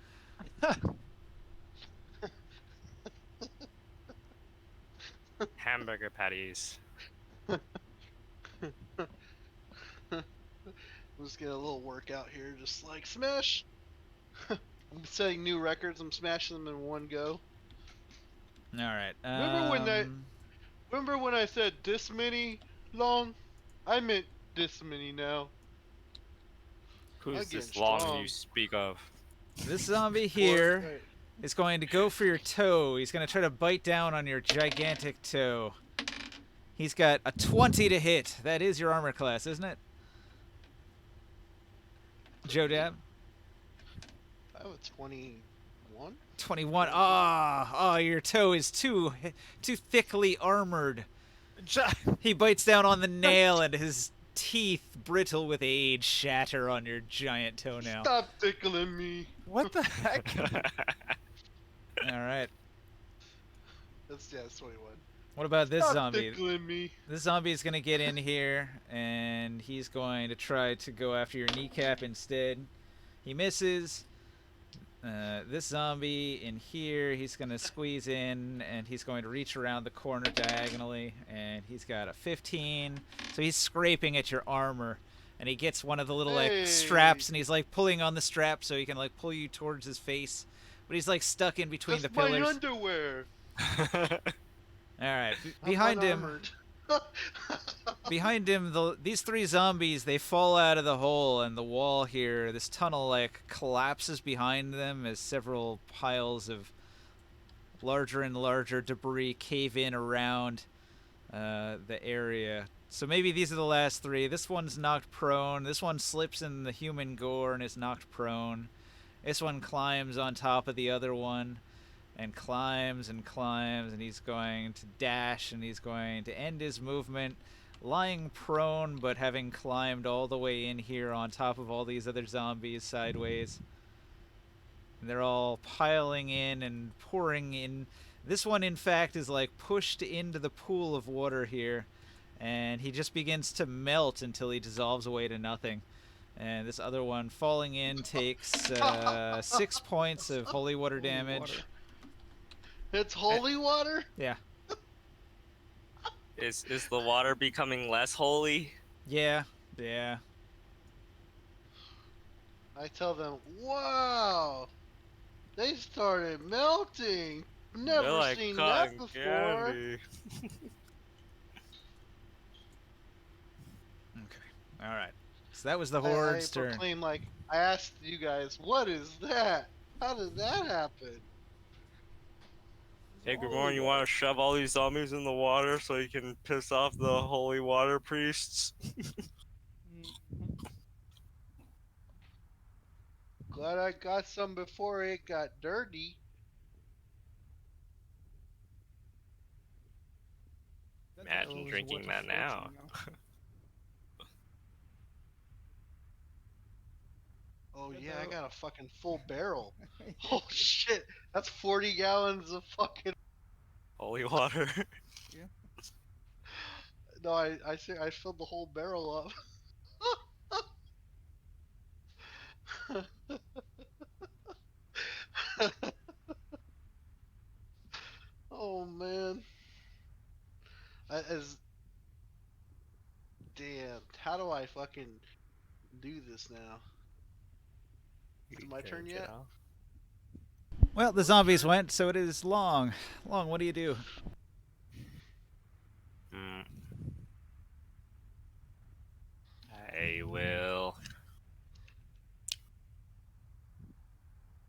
Hamburger patties. I'm just getting a little workout here, just like smash. I'm setting new records. I'm smashing them in one go. All right. Remember when I said this many long? I meant this many now. Who's I'm this getting long strong. you speak of? This zombie Well, here right. is going to go for your toe. He's going to try to bite down on your gigantic toe. He's got a 20 to hit. That is your armor class, isn't it? Joe Dab? I have a 21. 21. Ah, your toe is too thickly armored. He bites down on the nail, and his teeth, brittle with age, shatter on your giant toenail. Stop tickling me. What the heck? All right. That's 21. What about this Stop zombie? tickling me. This zombie is going to get in here, and he's going to try to go after your kneecap instead. He misses. This zombie in here, he's going to squeeze in, and he's going to reach around the corner diagonally, and he's got a 15. So he's scraping at your armor, and he gets one of the little like straps, and he's like pulling on the strap so he can like pull you towards his face. But he's like stuck in between That's the pillars. my underwear. All right, I'm behind him. unarmored. Behind him, these three zombies, they fall out of the hole, and the wall here, this tunnel, like, collapses behind them as several piles of larger and larger debris cave in around the area. So maybe these are the last three. This one's knocked prone. This one slips in the human gore and is knocked prone. This one climbs on top of the other one and climbs, and he's going to dash, and he's going to end his movement lying prone, but having climbed all the way in here on top of all these other zombies sideways. And they're all piling in and pouring in. This one, in fact, is like pushed into the pool of water here, and he just begins to melt until he dissolves away to nothing. And this other one falling in takes 6 points of holy water Holy damage. water. It's holy water? Yeah. Is the water becoming less holy? Yeah. I tell them, wow, they started melting. Never They're like seen that cotton before. candy. Okay. All right. So that was the I Horde's turn. proclaim, like, I asked you guys, what is that? How did that happen? Hey, good morning. You want to shove all these zombies in the water so you can piss off the holy water priests? Glad I got some before it got dirty. Imagine Those drinking water that floats, now. you know. Oh Get yeah, I out. got a fucking full barrel. Oh shit, that's 40 gallons of fucking. Holy water. No, I filled the whole barrel up. Oh man. Damn, how do I fucking do this now? Is it my turn yet? Well, the zombies went, so it is Long. Long, what do you do? I will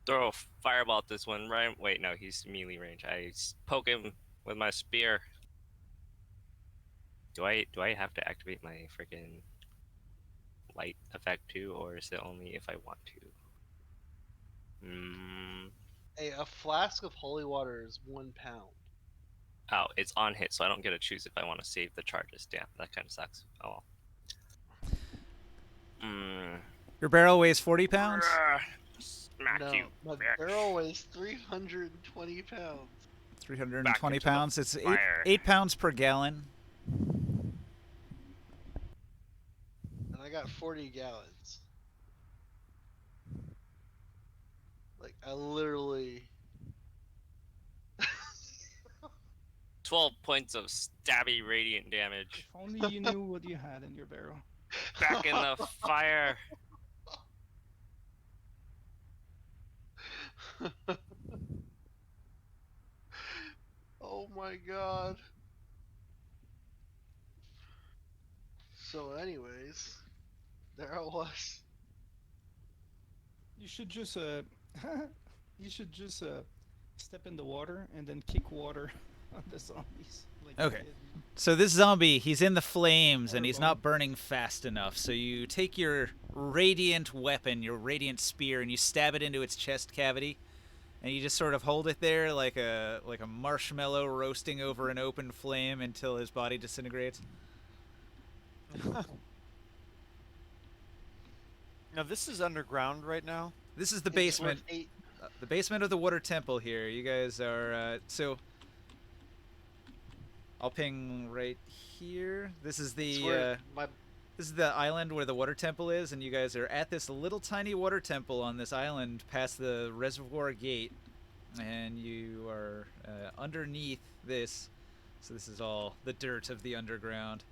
throw a fireball at this one, right? Wait, no, he's melee range. I poke him with my spear. Do I have to activate my freaking light effect too, or is it only if I want to? Hey, a flask of holy water is 1 pound. Oh, it's on hit, so I don't get to choose if I want to save the charges. Damn, that kind of sucks. Oh well. Your barrel weighs 40 pounds? Smack No, you, my bitch. barrel weighs 320 pounds. 320 into the pounds. It's fire. 8 pounds per gallon. And I got 40 gallons. Like, I literally. 12 points of stabby radiant damage. If only you knew what you had in your barrel. Back in the fire. Oh my god. So, anyways, there I was. You should just you should just step in the water and then kick water on the zombies. Like Okay. So this zombie, he's in the flames and he's Fireball. not burning fast enough. So you take your radiant weapon, your radiant spear, and you stab it into its chest cavity, and you just sort of hold it there like a marshmallow roasting over an open flame until his body disintegrates. Now this is underground right now. This is the It's basement. worth 8. The basement of the water temple here. You guys are so I'll ping right here. This is It's the where my this is the island where the water temple is, and you guys are at this little tiny water temple on this island past the reservoir gate, and you are underneath this. So this is all the dirt of the underground.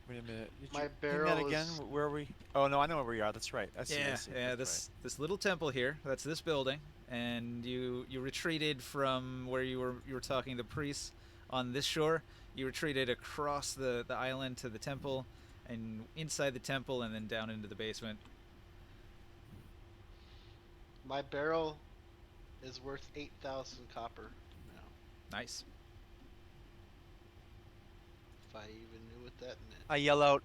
Wait a minute. Did My you ping that barrel again? is- Where are we? Oh no, I know where we are. That's right. I see. I Yeah, see. yeah. That's This little temple here. That's this building, and you retreated from where you were talking to the priests on this shore. You retreated across the island to the temple, and inside the temple, and then down into the basement. my barrel is worth 8,000 copper now. Nice. If I even knew what that meant. I yell out.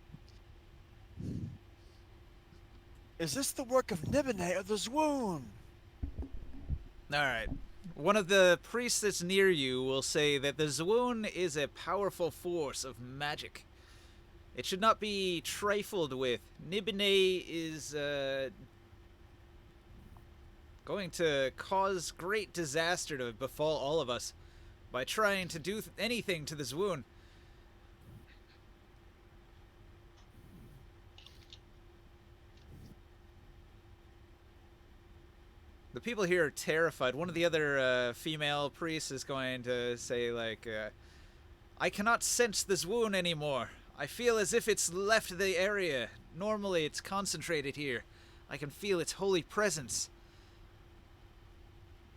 Is this the work of Nibenay or the Zwoon? All right. One of the priests that's near you will say that the Zwoon is a powerful force of magic. It should not be trifled with. Nibenay is going to cause great disaster to befall all of us by trying to do anything to the Zwoon. The people here are terrified. One of the other female priests is going to say, like, I cannot sense this wound anymore. I feel as if it's left the area. Normally it's concentrated here. I can feel its holy presence.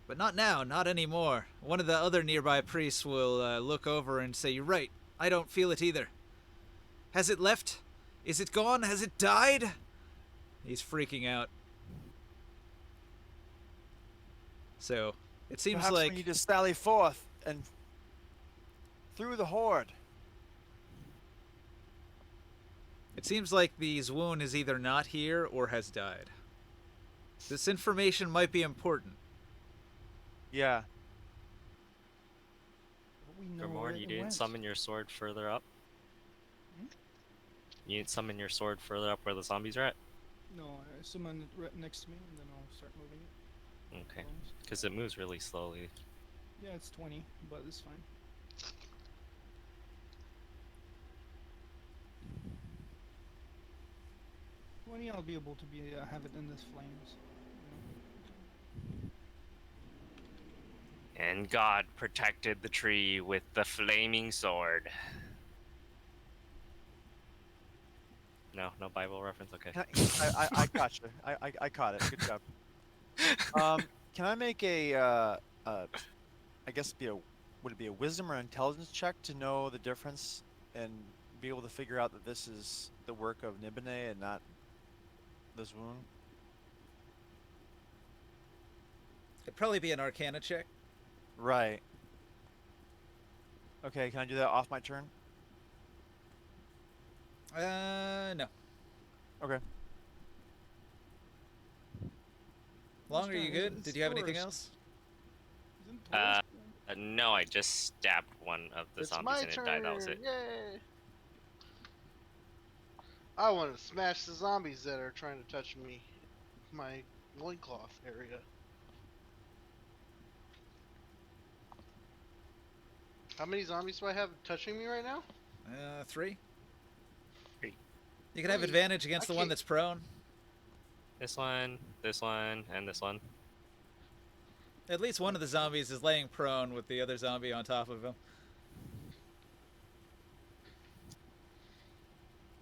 But not now, not anymore. One of the other nearby priests will look over and say, you're right, I don't feel it either. Has it left? Is it gone? Has it died? He's freaking out. So, it seems Perhaps like... we need to sally forth and through the horde. It seems like the Zwoon is either not here or has died. This information might be important. Yeah. We know Grimorn, where you it didn't went. summon your sword further up? Hmm? You didn't summon your sword further up where the zombies are at? No, I summon it right next to me, and then I'll start moving it. Okay. Bones. Because it moves really slowly. Yeah, it's 20, but it's fine. I'll be able to have it in the flames. And God protected the tree with the flaming sword. No Bible reference? Okay. I got you. I caught it. Good job. Can I make a, I guess would it be a wisdom or intelligence check to know the difference and be able to figure out that this is the work of Nibenay and not the Zwoon? It'd probably be an Arcana check. Right. Okay, can I do that off my turn? No. Okay. Long, are you It's good? Did you have anything Taurus. else? Isn't Taurus No, I just stabbed one of the It's zombies my and it turn. died. That was it. Yay! I want to smash the zombies that are trying to touch me. My loincloth area. How many zombies do I have touching me right now? 3. 3. You can have Three? advantage against I the one can't- that's prone. This one, and this one. At least one of the zombies is laying prone with the other zombie on top of him.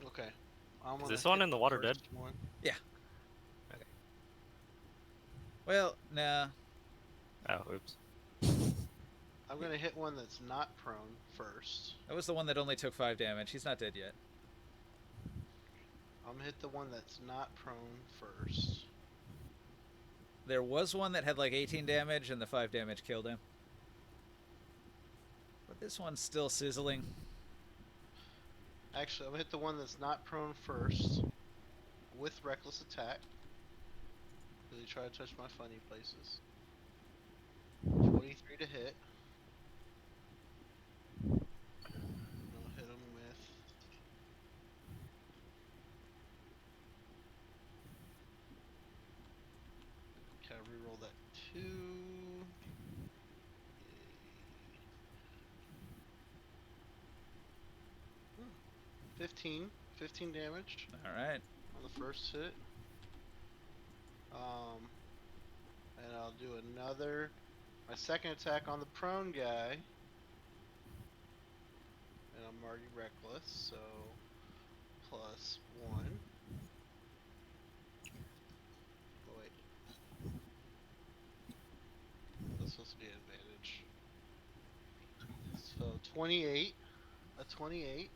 Okay. I'm Is gonna this one hit in the water dead? first one. Yeah. Okay. Well, nah. Oh, oops. I'm gonna hit one that's not prone first. That was the one that only took 5 damage. He's not dead yet. I'm gonna hit the one that's not prone first. There was one that had like 18 damage, and the 5 damage killed him. But this one's still sizzling. Actually, I'm gonna hit the one that's not prone first with reckless attack. Because he tried to touch my funny places. 23 to hit. I'll hit him with. Can I reroll that 2? 15 damage Alright. on the first hit. And I'll do my second attack on the prone guy. And I'm already reckless, so +1. Oh wait. That's supposed to be an advantage. So 28. A 28.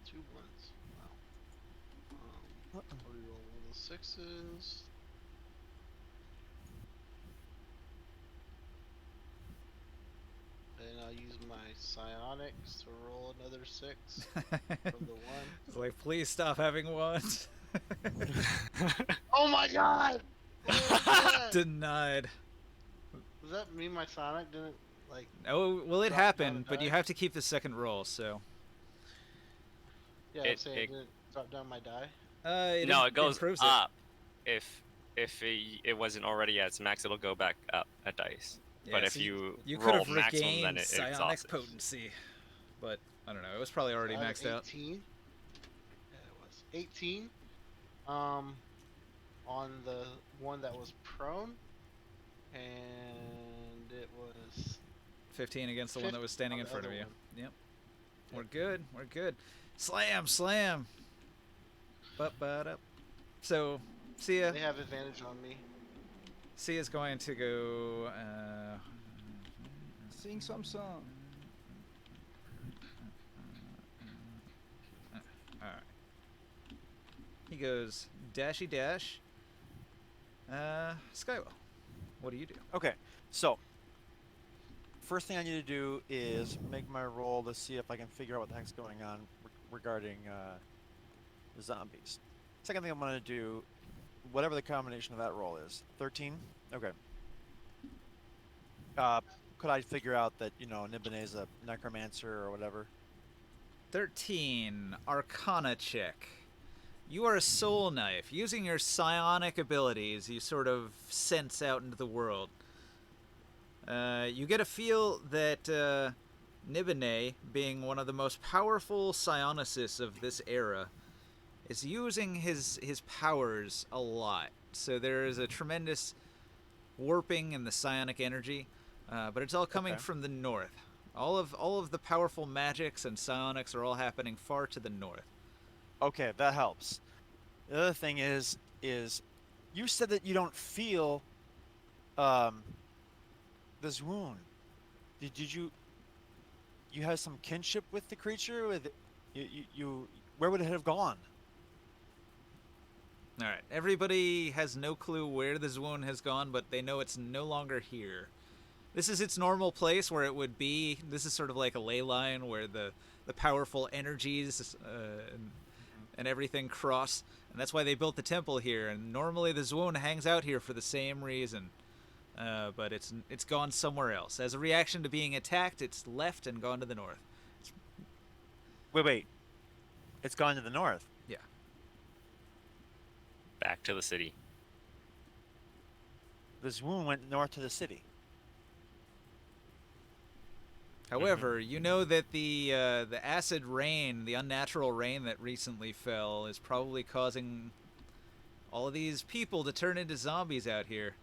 Two ones. Wow. I'll reroll one of the 6s. And I'll use my psionics to roll another 6 from the 1. It's like, please stop having ones. Oh my god! Denied. Does that mean my sonic didn't, like... Oh, well, it Drop down happened, a but you die? have to keep the second roll, so. Yeah, I'm saying it didn't drop down my die? No, it goes improves up. If it wasn't already at its max, it'll go back up at dice. Yeah, but if so you could roll have maximum, regained then it psionic exhausts it. potency. But, I don't know, it was probably already I have maxed out. 18. Yeah, it was. 18. On the one that was prone. And it was 15 against the one that was standing on in the front of other you. one. Yep. We're good. We're good. Slam, slam. Up. So, Sia. They have advantage on me. Sia's going to go. Sing some song. Alright. He goes dashy dash. Skywell, what do you do? Okay, so first thing I need to do is make my roll to see if I can figure out what the heck's going on regarding the zombies. Second thing I'm going to do, whatever the combination of that roll is, 13. Okay. Could I figure out that Nibenay is a necromancer or whatever? 13 Arcana check. You are a soul knife. Using your psionic abilities, you sort of sense out into the world. You get a feel that Nibenay, being one of the most powerful psionicists of this era, is using his powers a lot. So there is a tremendous warping in the psionic energy, but it's all coming from the north. All of the powerful magics and psionics are all happening far to the north. Okay, that helps. The other thing is you said that you don't feel this wound. Did you have some kinship with the creature? With you where would it have gone? All right, everybody has no clue where this wound has gone, but they know it's no longer here. This is its normal place where it would be. This is sort of like a ley line where the powerful energies and everything cross, and that's why they built the temple here. And normally the Zwoon hangs out here for the same reason, but it's gone somewhere else. As a reaction to being attacked, it's left and gone to the north. Wait. It's gone to the north. Yeah. Back to the city. The Zwoon went north to the city. However, you know that the acid rain, the unnatural rain that recently fell, is probably causing all of these people to turn into zombies out here.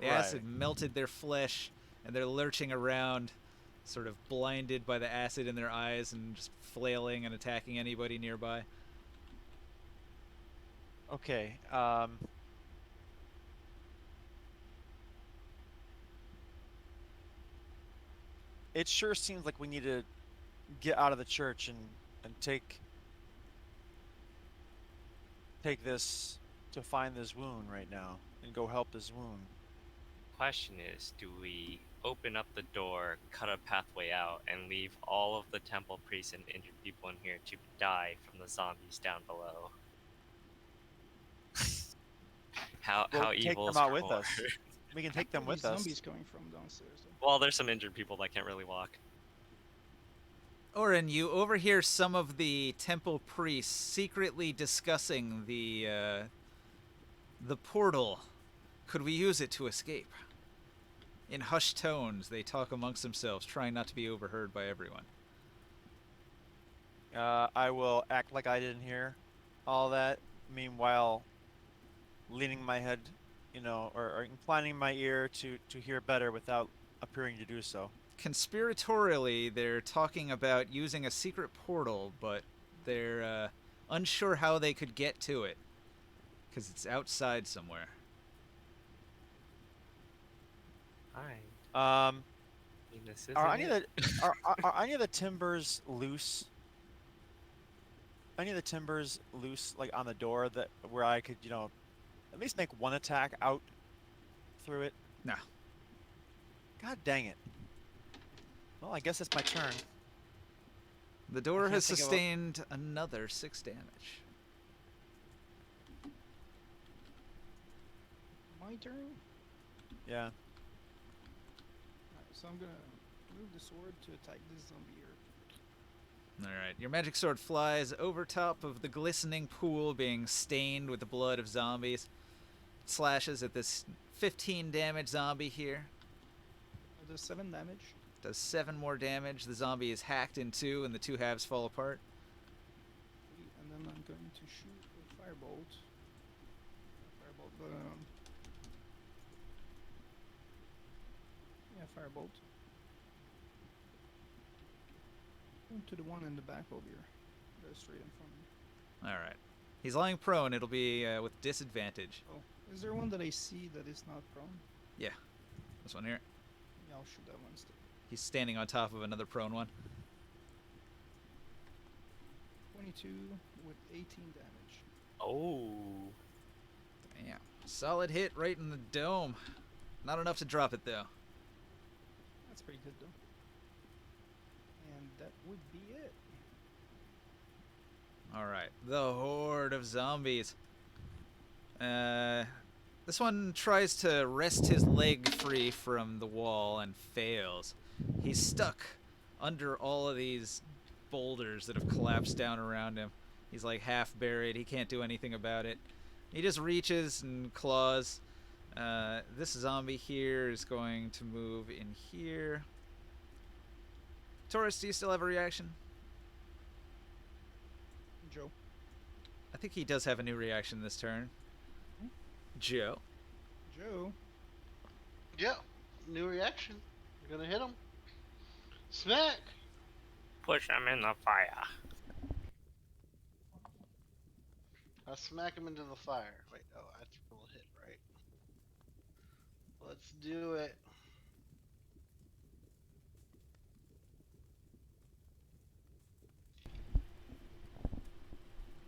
The acid melted their flesh, and they're lurching around, sort of blinded by the acid in their eyes and just flailing and attacking anybody nearby. Okay. It sure seems like we need to get out of the church and take this to find this wound right now and go help this wound. Question is, do we open up the door, cut a pathway out, and leave all of the temple priests and injured people in here to die from the zombies down below? How Take evil them is out with Core? us. We can take them Where are with these us. zombies coming from downstairs, though? Well, there's some injured people that can't really walk. Orin, you overhear some of the temple priests secretly discussing the portal. Could we use it to escape? In hushed tones, they talk amongst themselves, trying not to be overheard by everyone. I will act like I didn't hear all that. Meanwhile, leaning my head, or inclining my ear to hear better without appearing to do so. Conspiratorially, they're talking about using a secret portal, but they're unsure how they could get to it, because it's outside somewhere. Hi. This Are isn't any of it. the are any of the timbers loose? Any of the timbers loose, like on the door, that where I could, at least make one attack out through it? No. God dang it. Well, I guess it's my turn. The door can't has think of a- sustained another 6 damage. My turn? Yeah. Alright, so I'm gonna move the sword to attack this zombie here. Alright, your magic sword flies over top of the glistening pool being stained with the blood of zombies. Slashes at this 15 damage zombie here. It does 7 damage. Does 7 more damage. The zombie is hacked in 2 and the 2 halves fall apart. And then I'm going to shoot a firebolt. Firebolt. To the one in the back over here. Go straight in front of me. Alright. He's lying prone. It'll be with disadvantage. Oh, is there one that I see that is not prone? Yeah. This one here. Yeah, I'll shoot that one instead. He's standing on top of another prone one. 22 with 18 damage. Oh. Damn. Solid hit right in the dome. Not enough to drop it, though. That's pretty good, though. And that would be it. Alright. The horde of zombies. This one tries to wrest his leg free from the wall and fails. He's stuck under all of these boulders that have collapsed down around him. He's like half buried. He can't do anything about it. He just reaches and claws. This zombie here is going to move in here. Taurus, do you still have a reaction? Joe. I think he does have a new reaction this turn. Joe. Joe. Yeah, new reaction. You're gonna hit him. Smack! Push him in the fire. I smack him into the fire. Wait, oh, I have to roll a hit, right? Let's do it.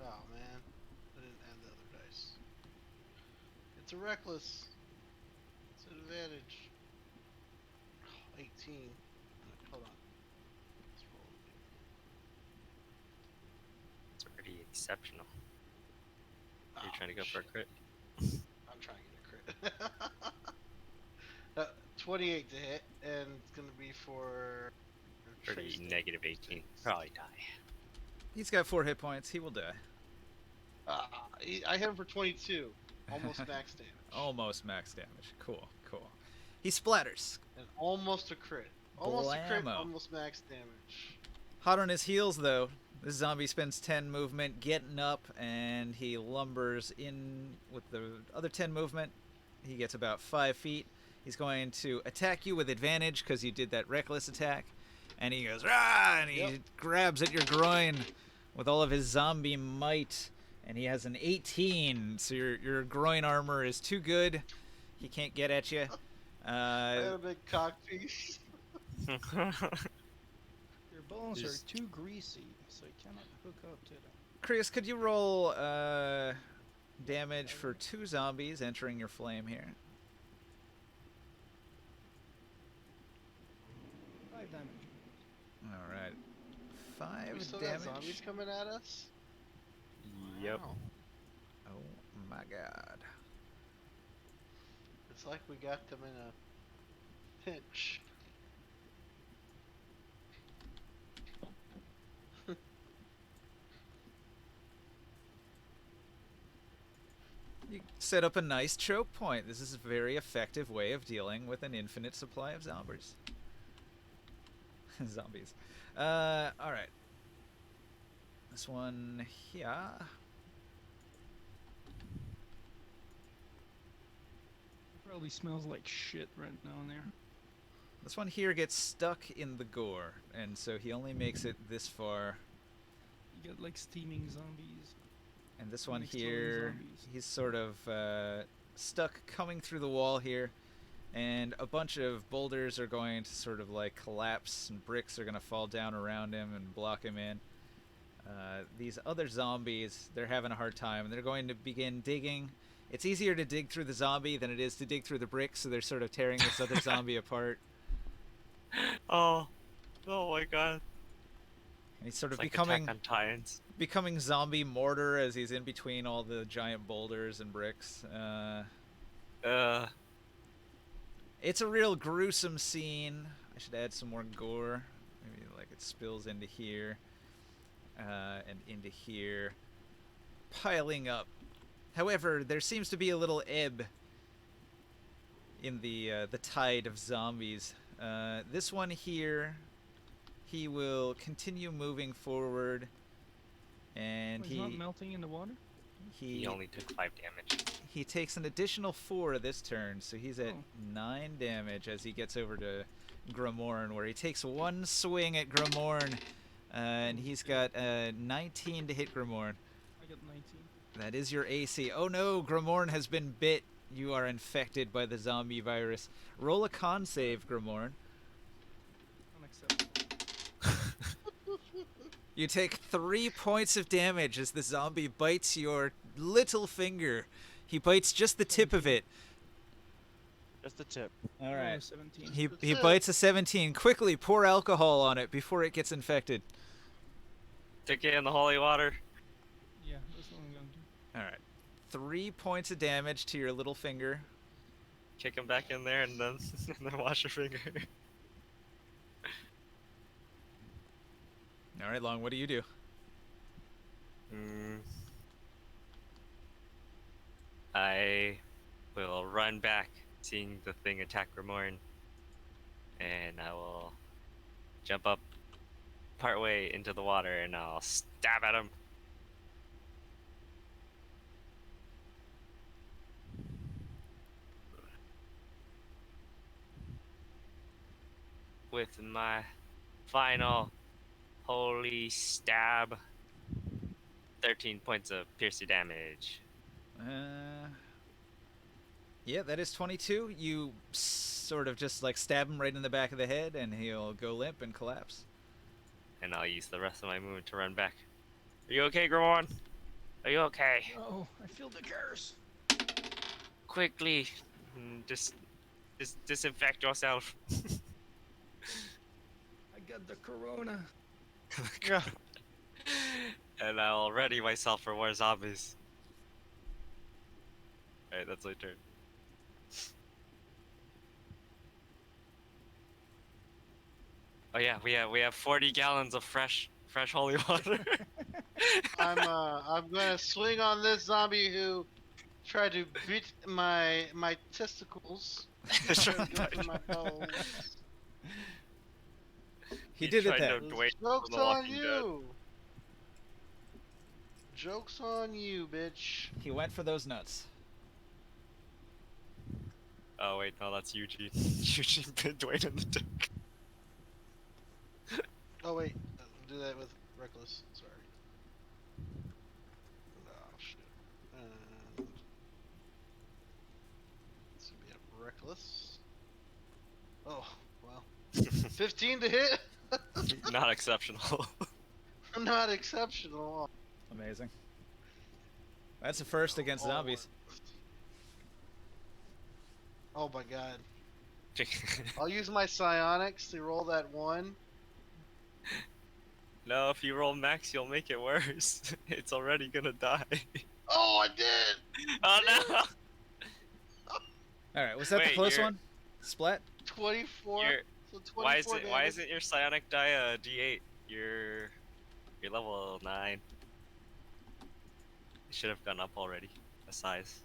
Oh man, I didn't add the other dice. It's a reckless. It's an advantage. 18. Hold on. Let's roll again. It's already exceptional. Are you trying to go for a shit. crit? I'm trying to get a crit. 28 to hit, and it's gonna be for Pretty trace negative 18. Probably die. He's got 4 hit points. He will die. I hit him for 22, almost max damage, Almost max damage. Cool, cool. He splatters. and almost a crit. Almost a crit, Blammo. almost max damage. Hot on his heels, though. This zombie spends 10 movement getting up, and he lumbers in with the other 10 movement. He gets about 5 feet. He's going to attack you with advantage because you did that reckless attack. And he goes, rah! And he Yep. grabs at your groin with all of his zombie might. And he has an 18, so your groin armor is too good. He can't get at you. I had a big cock piece. Your bones Just- are too greasy, so you cannot hook up to them. Chris, could you roll damage for 2 zombies entering your flame here? 5 damage. All right. We 5 still damage. got zombies coming at us. Yep. Wow. Oh my god. It's like we got them in a pinch. You set up a nice choke point. This is a very effective way of dealing with an infinite supply of zombies. Zombies. Alright. This one here. Probably smells like shit right now in there. This one here gets stuck in the gore, and so he only makes it this far. You get like steaming zombies. And this one Exploding here, zombies. he's sort of stuck coming through the wall here, and a bunch of boulders are going to sort of like collapse, and bricks are going to fall down around him and block him in. These other zombies, they're having a hard time, and they're going to begin digging. It's easier to dig through the zombie than it is to dig through the bricks, so they're sort of tearing this other zombie apart. Oh my god. And he's sort It's of like becoming Attack on Titans. zombie mortar as he's in between all the giant boulders and bricks. It's a real gruesome scene. I should add some more gore. Maybe like it spills into here and into here, piling up. However, there seems to be a little ebb in the tide of zombies. This one here, he will continue moving forward, and He's not melting in the water? He only took 5 damage. he takes an additional 4 this turn, so he's at Oh. 9 damage as he gets over to Grimorn, where he takes one swing at Grimorn, and he's got 19 to hit Grimorn. I got 19. That is your AC. Oh no, Grimorn has been bit. You are infected by the zombie virus. Roll a con save, Grimorn. Unacceptable. You take 3 points of damage as the zombie bites your little finger. He bites just the tip of it. Just the tip. All Oh, right. 17. He bites a 17. Quickly pour alcohol on it before it gets infected. Stick it in the holy water. Yeah, that's what I'm gonna do. All right. 3 points of damage to your little finger. Kick him back in there and then and then wash your finger. All right, Long, what do you do? I will run back, seeing the thing attack Grimorn, and I will jump up partway into the water and I'll stab at him. With my final holy stab. 13 points of piercing damage. Yeah, that is 22. You sort of just like stab him right in the back of the head, and he'll go limp and collapse. And I'll use the rest of my movement to run back. Are you okay, Grimorn? Are you okay? Oh, I feel the curse. Quickly, just disinfect yourself. I got the corona. Yeah. And I'll ready myself for more zombies. Alright, that's my turn. Oh yeah, we have 40 gallons of fresh holy water. I'm gonna swing on this zombie who tried to beat my testicles. Try to go through my balls. He did it tried there. to This Dwayne joke's from The on Walking Dead. you. Joke's on you, bitch. He went for those nuts. Oh wait, no, that's Eugene. Eugene bit Dwayne in the dick. Oh wait, do that with reckless. Sorry. Oh shit. And this would be a reckless. Oh well. 15 to hit. Not exceptional. Not exceptional. Amazing. That's a first against Oh, zombies. Oh my god. I'll use my psionics to roll that one. No, if you roll max, you'll make it worse. It's already gonna die. Oh, I did! Oh no! All right, was that the Wait, close you're- one? Splat? 24. You're- So 24 Why is it? damage. Why isn't your psionic die a D8? You're level 9. It should have gone up already. A size.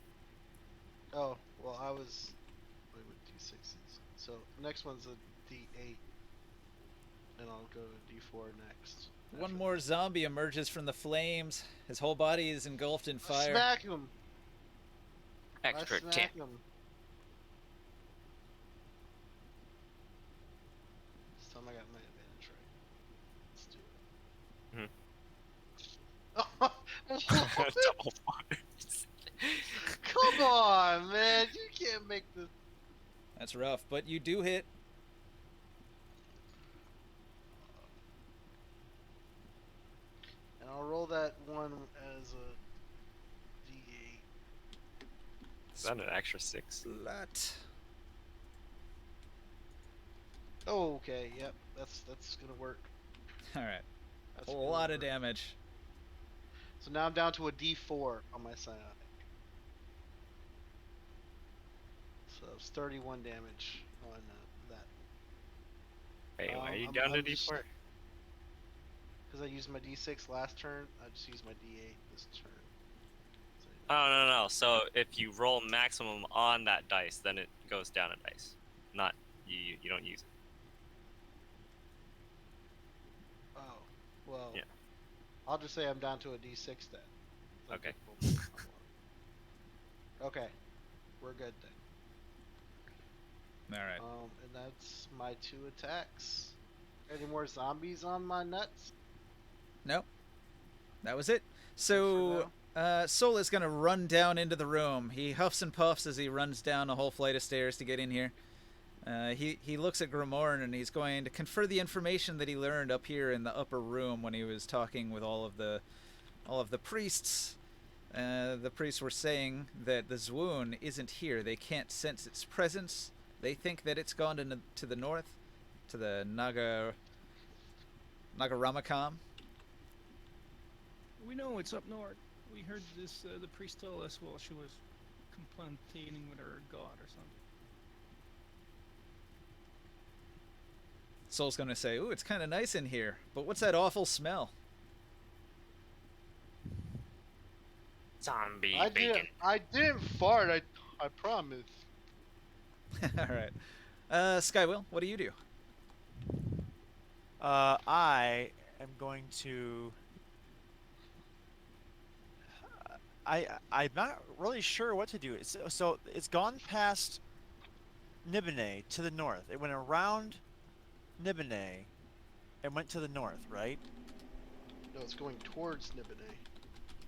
Oh, well, I was. Wait, with D6s. So, next one's a D8. And I'll go to D4 next. One after more that. zombie emerges from the flames. His whole body is engulfed in I fire. smack him! Extra I smack 10. him. This time I got my advantage right. Let's do it. Double fires. Come on, man! You can't make this. That's rough, but you do hit. And I'll roll that one as a D8. Is that an extra 6? Splat. Oh, okay. Yep, that's gonna work. All right, That's a gonna lot of work. damage. So now I'm down to a D4 on my psionic. So it's 31 damage on that. Wait, why are you I'm- down to I'm just- D4? Because I used my D6 last turn, I just used my D8 this turn. So, Oh, no. So if you roll maximum on that dice, then it goes down a dice. Not, you don't use it. oh, well. Yeah. I'll just say I'm down to a D6 then. Okay. Okay. We're good then. All right. And that's my 2 attacks. Any more zombies on my nuts? Nope. That was it. So, Sol is going to run down into the room. He huffs and puffs as he runs down a whole flight of stairs to get in here. He looks at Grimorn and he's going to confer the information that he learned up here in the upper room when he was talking with all of the priests. The priests were saying that the Zwoon isn't here. They can't sense its presence. They think that it's gone to the north, to the Nagaramakam. We know it's up north. We heard this, the priest tell us while she was complaining with her god or something. Sol's going to say, "Ooh, it's kind of nice in here, but what's that awful smell?" Zombie I didn't fart. I promise. All right. Skywill, what do you do? I am going to. I'm not really sure what to do. So it's gone past Nibenay to the north. It went around Nibenay and went to the north, right? No, it's going towards Nibenay.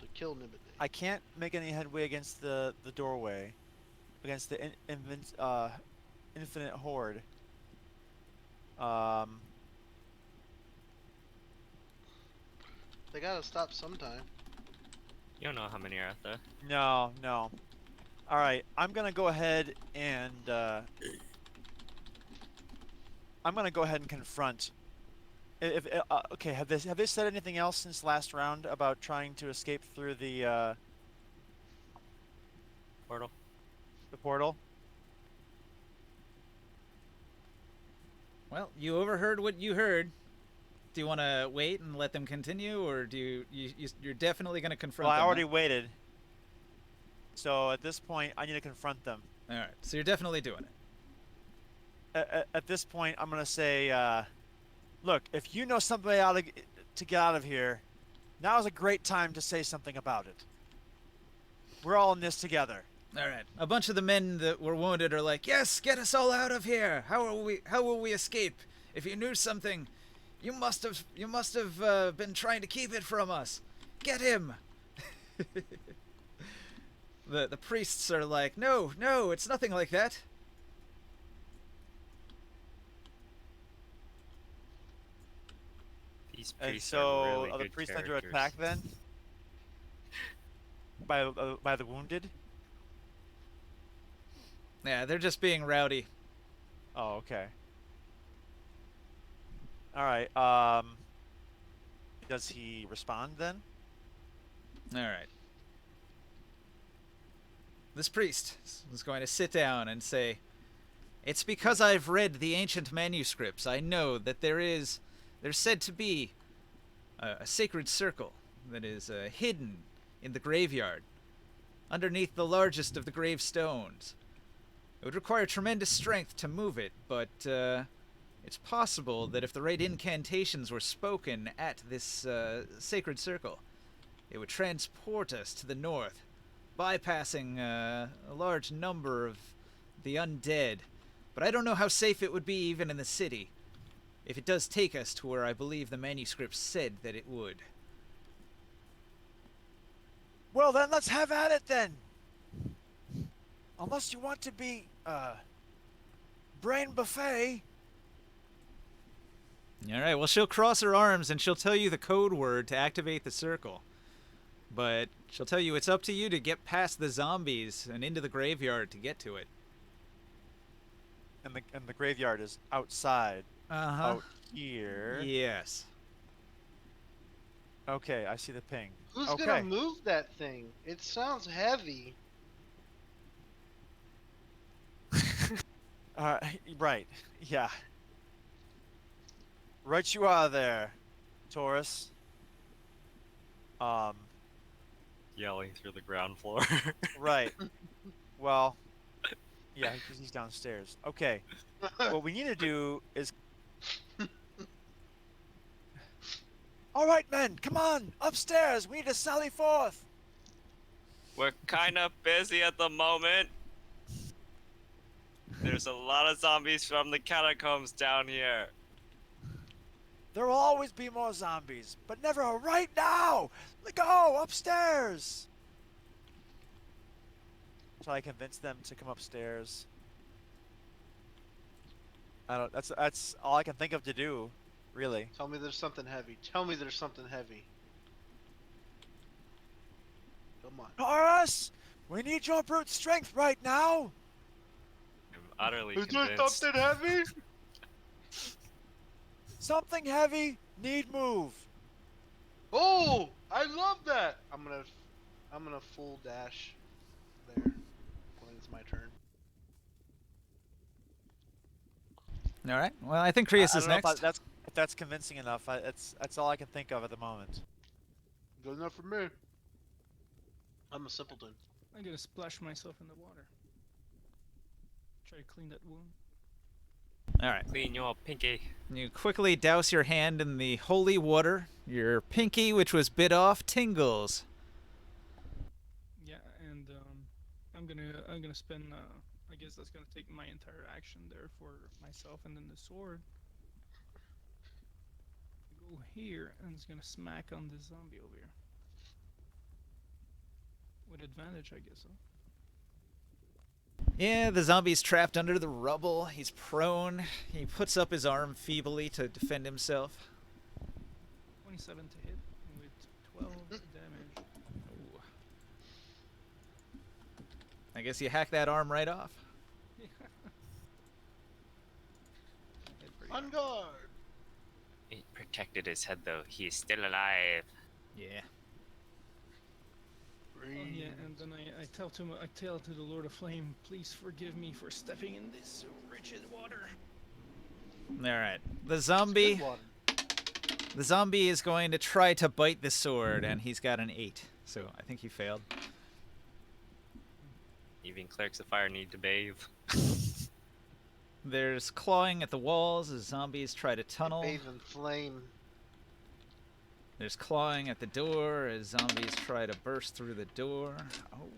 To kill Nibenay. I can't make any headway against the doorway, against the infinite horde. They gotta stop sometime. You don't know how many are out there. No. All right, I'm gonna go ahead and confront. If okay, have they said anything else since last round about trying to escape through the Portal. the portal? Well, you overheard what you heard. Do you want to wait and let them continue, or do you're definitely going to confront Well, I them? already waited. So at this point, I need to confront them. All right, so you're definitely doing it. At this point, I'm gonna say, look, if you know something to get out of here, now is a great time to say something about it. We're all in this together. All right. A bunch of the men that were wounded are like, "Yes, get us all out of here. How will we escape? If you knew something, you must have been trying to keep it from us. Get him." The priests are like, "No, it's nothing like that." These And priests so, are really are the good priests under characters. attack then? By the wounded? Yeah, they're just being rowdy. Oh, okay. All right. Does he respond then? All right. This priest is going to sit down and say, "It's because I've read the ancient manuscripts. I know that there's said to be a sacred circle that is hidden in the graveyard, underneath the largest of the gravestones. It would require tremendous strength to move it, but it's possible that if the right incantations were spoken at this sacred circle, it would transport us to the north, bypassing a large number of the undead. But I don't know how safe it would be even in the city, if it does take us to where I believe the manuscripts said that it would." Well, then let's have at it then. Unless you want to be, brain buffet. All right, well, she'll cross her arms and she'll tell you the code word to activate the circle. But she'll tell you it's up to you to get past the zombies and into the graveyard to get to it. And the graveyard is outside. Uh-huh. Out here. Yes. Okay, I see the ping. Who's Okay. gonna move that thing? It sounds heavy. Right. Yeah. Right you are there, Taurus. Yelling through the ground floor. Right. Well, yeah, because he's downstairs. Okay. What we need to do is... All right, men, come on, upstairs. We need to sally forth. We're kind of busy at the moment. There's a lot of zombies from the catacombs down here. There will always be more zombies, but never right now. Go upstairs. So I convince them to come upstairs. I don't. That's all I can think of to do, really. Tell me there's something heavy. Tell me there's something heavy. Come on. Taurus, we need your brute strength right now. I'm utterly Is there convinced. something heavy? Something heavy, need move. Oh, I love that. I'm gonna full dash there when it's my turn. All right. Well, I think Krius I is don't know next. if that's convincing enough. That's all I can think of at the moment. Good enough for me. I'm a simpleton. I'm gonna splash myself in the water. Try to clean that wound. All right. Clean your pinky. You quickly douse your hand in the holy water. Your pinky, which was bit off, tingles. Yeah, and I'm gonna spend. I guess that's gonna take my entire action there for myself, and then the sword. Go here, and it's gonna smack on this zombie over here. With advantage, I guess so. Yeah, the zombie's trapped under the rubble. He's prone. He puts up his arm feebly to defend himself. 27 to hit with 12 damage. Ooh. I guess you hack that arm right off. Hit pretty On hard. guard. He protected his head though. He is still alive. Yeah. yeah, and then I tell to the Lord of Flame, please forgive me for stepping in this wretched water. All right. The It's zombie. good water. The zombie is going to try to bite the sword, and he's got an 8, so I think he failed. Even clerics of fire need to bathe. There's clawing at the walls as zombies try to They tunnel. bathe in flame. There's clawing at the door as zombies try to burst through the door. Oh,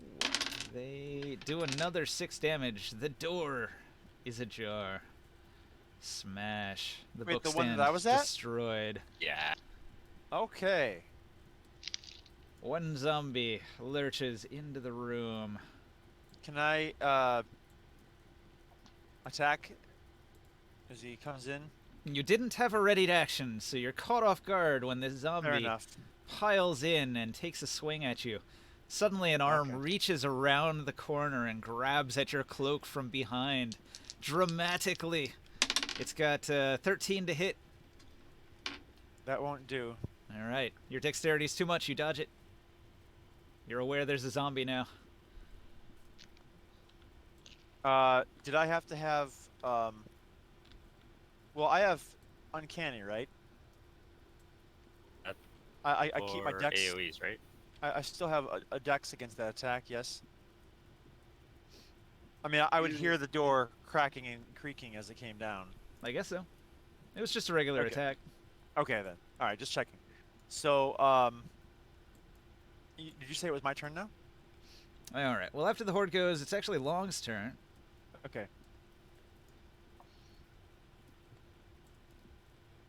they do another 6 damage. The door is ajar. Smash. The Wait, the bookstand one that I was at? destroyed. Yeah. Okay. One zombie lurches into the room. Can I attack as he comes in? You didn't have a ready action, so you're caught off guard when this Fair zombie enough. piles in and takes a swing at you. Suddenly an arm Okay. reaches around the corner and grabs at your cloak from behind. Dramatically. It's got 13 to hit. That won't do. Alright, your dexterity's too much, you dodge it. You're aware there's a zombie now. Did I have to have well, I have uncanny, right? That- I keep my Or dex. AoEs, right? I still have a dex against that attack, yes. I mean, I would hear the door cracking and creaking as it came down. I guess so. It was just a regular Okay. attack. Okay, then. All right, just checking. So, did you say it was my turn now? Alright, well after the horde goes, it's actually Long's turn. Okay.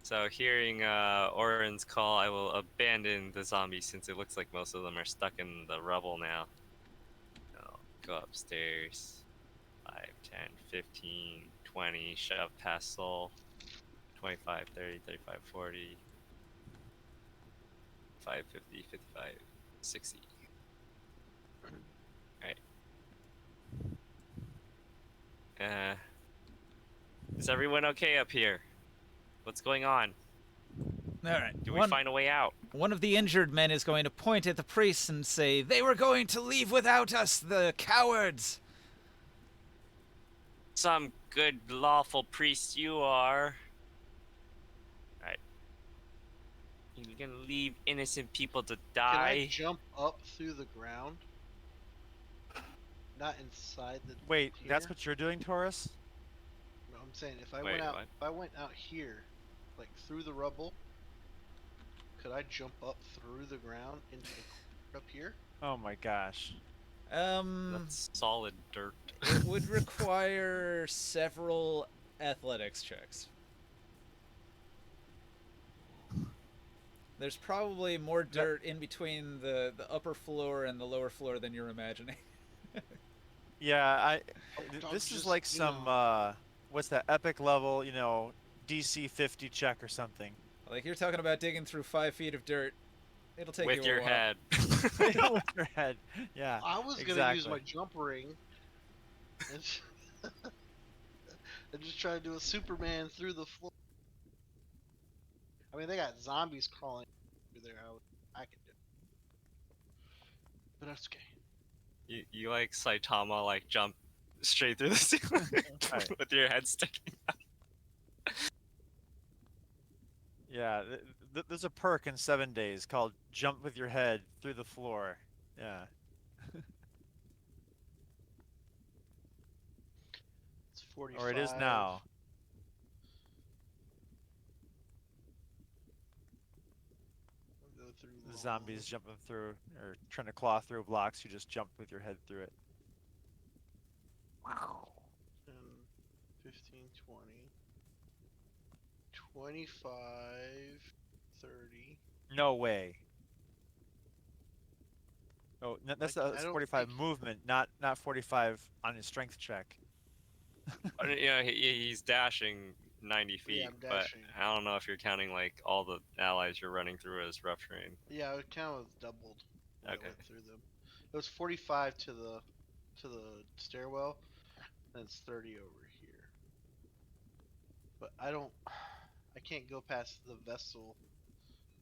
So hearing Oren's call, I will abandon the zombies since it looks like most of them are stuck in the rubble now. I'll go upstairs. 5, 10, 15, 20, shove past Soul. 25, 30, 35, 40. 5, 50, 55, 60. Alright. Is everyone okay up here? What's going on? Alright. Do we find a way out? One of the injured men is going to point at the priests and say, "They were going to leave without us, the cowards!" Some good lawful priest you are. Alright. You're gonna leave innocent people to Can I die? jump up through the ground? Not inside the. Wait, that's tier? what you're doing, Taurus? No, I'm saying if I Wait, went out, what? if I went out here, like through the rubble, could I jump up through the ground into the up here? Oh my gosh. That's solid dirt. It would require several athletics checks. There's probably more dirt in between the upper floor and the lower floor than you're imagining. Yeah, I'm this is just, like you some what's that epic level, DC 50 check or something. Like you're talking about digging through 5 feet of dirt. It'll take With you a your while. head. With your head. Yeah. I was gonna use exactly. my jump ring and, and just try to do a Superman through the floor. I mean, they got zombies crawling through there. I could do it. But that's okay. You like Saitama, like jump straight through the ceiling Right. with your head sticking out. Yeah, there's a perk in 7 days called jump with your head through the floor. Yeah. It's 45. Or it is now. I'll go through The long. zombies jumping through or trying to claw through blocks, you just jump with your head through it. 10, 15, 20, 25, 30. No way. Oh, that's I that's don't 45 think- movement, not 45 on his strength check. He's dashing 90 feet, I'm but dashing. I don't know if you're counting like all the allies you're running through as rough terrain. Yeah, it kind of doubled. when I Okay. went through them. It was 45 to the stairwell, and it's 30 over here. But I can't go past the vessel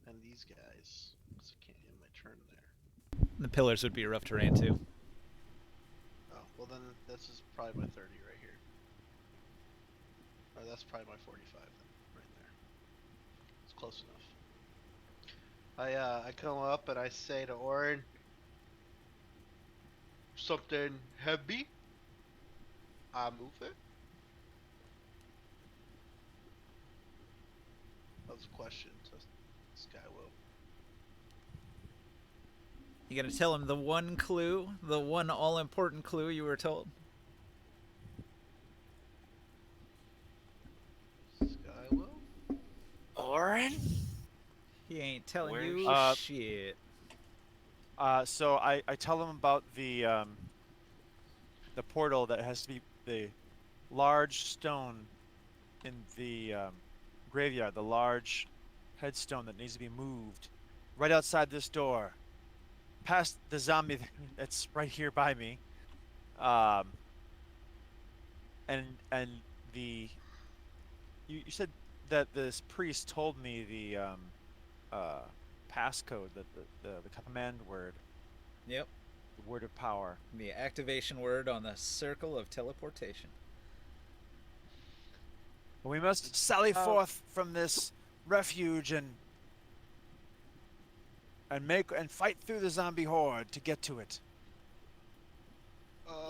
and these guys, 'cause I can't end my turn there. The pillars would be rough terrain too. Oh, well then this is probably my 30 right here. Or that's probably my 45 then, right there. It's close enough. I come up and I say to Orin, something heavy. I move it. That was a question, so this guy will. You gonna tell him the one clue, the one all-important clue you were told? This guy will. Orin? He ain't telling Where's- you shit. So I tell them about the portal that has to be the large stone in the graveyard, the large headstone that needs to be moved right outside this door, past the zombie that's right here by me. And the you said that this priest told me the passcode, the command word, Yep. the word of power. The activation word on the circle of teleportation. We must sally forth from this refuge and fight through the zombie horde to get to it.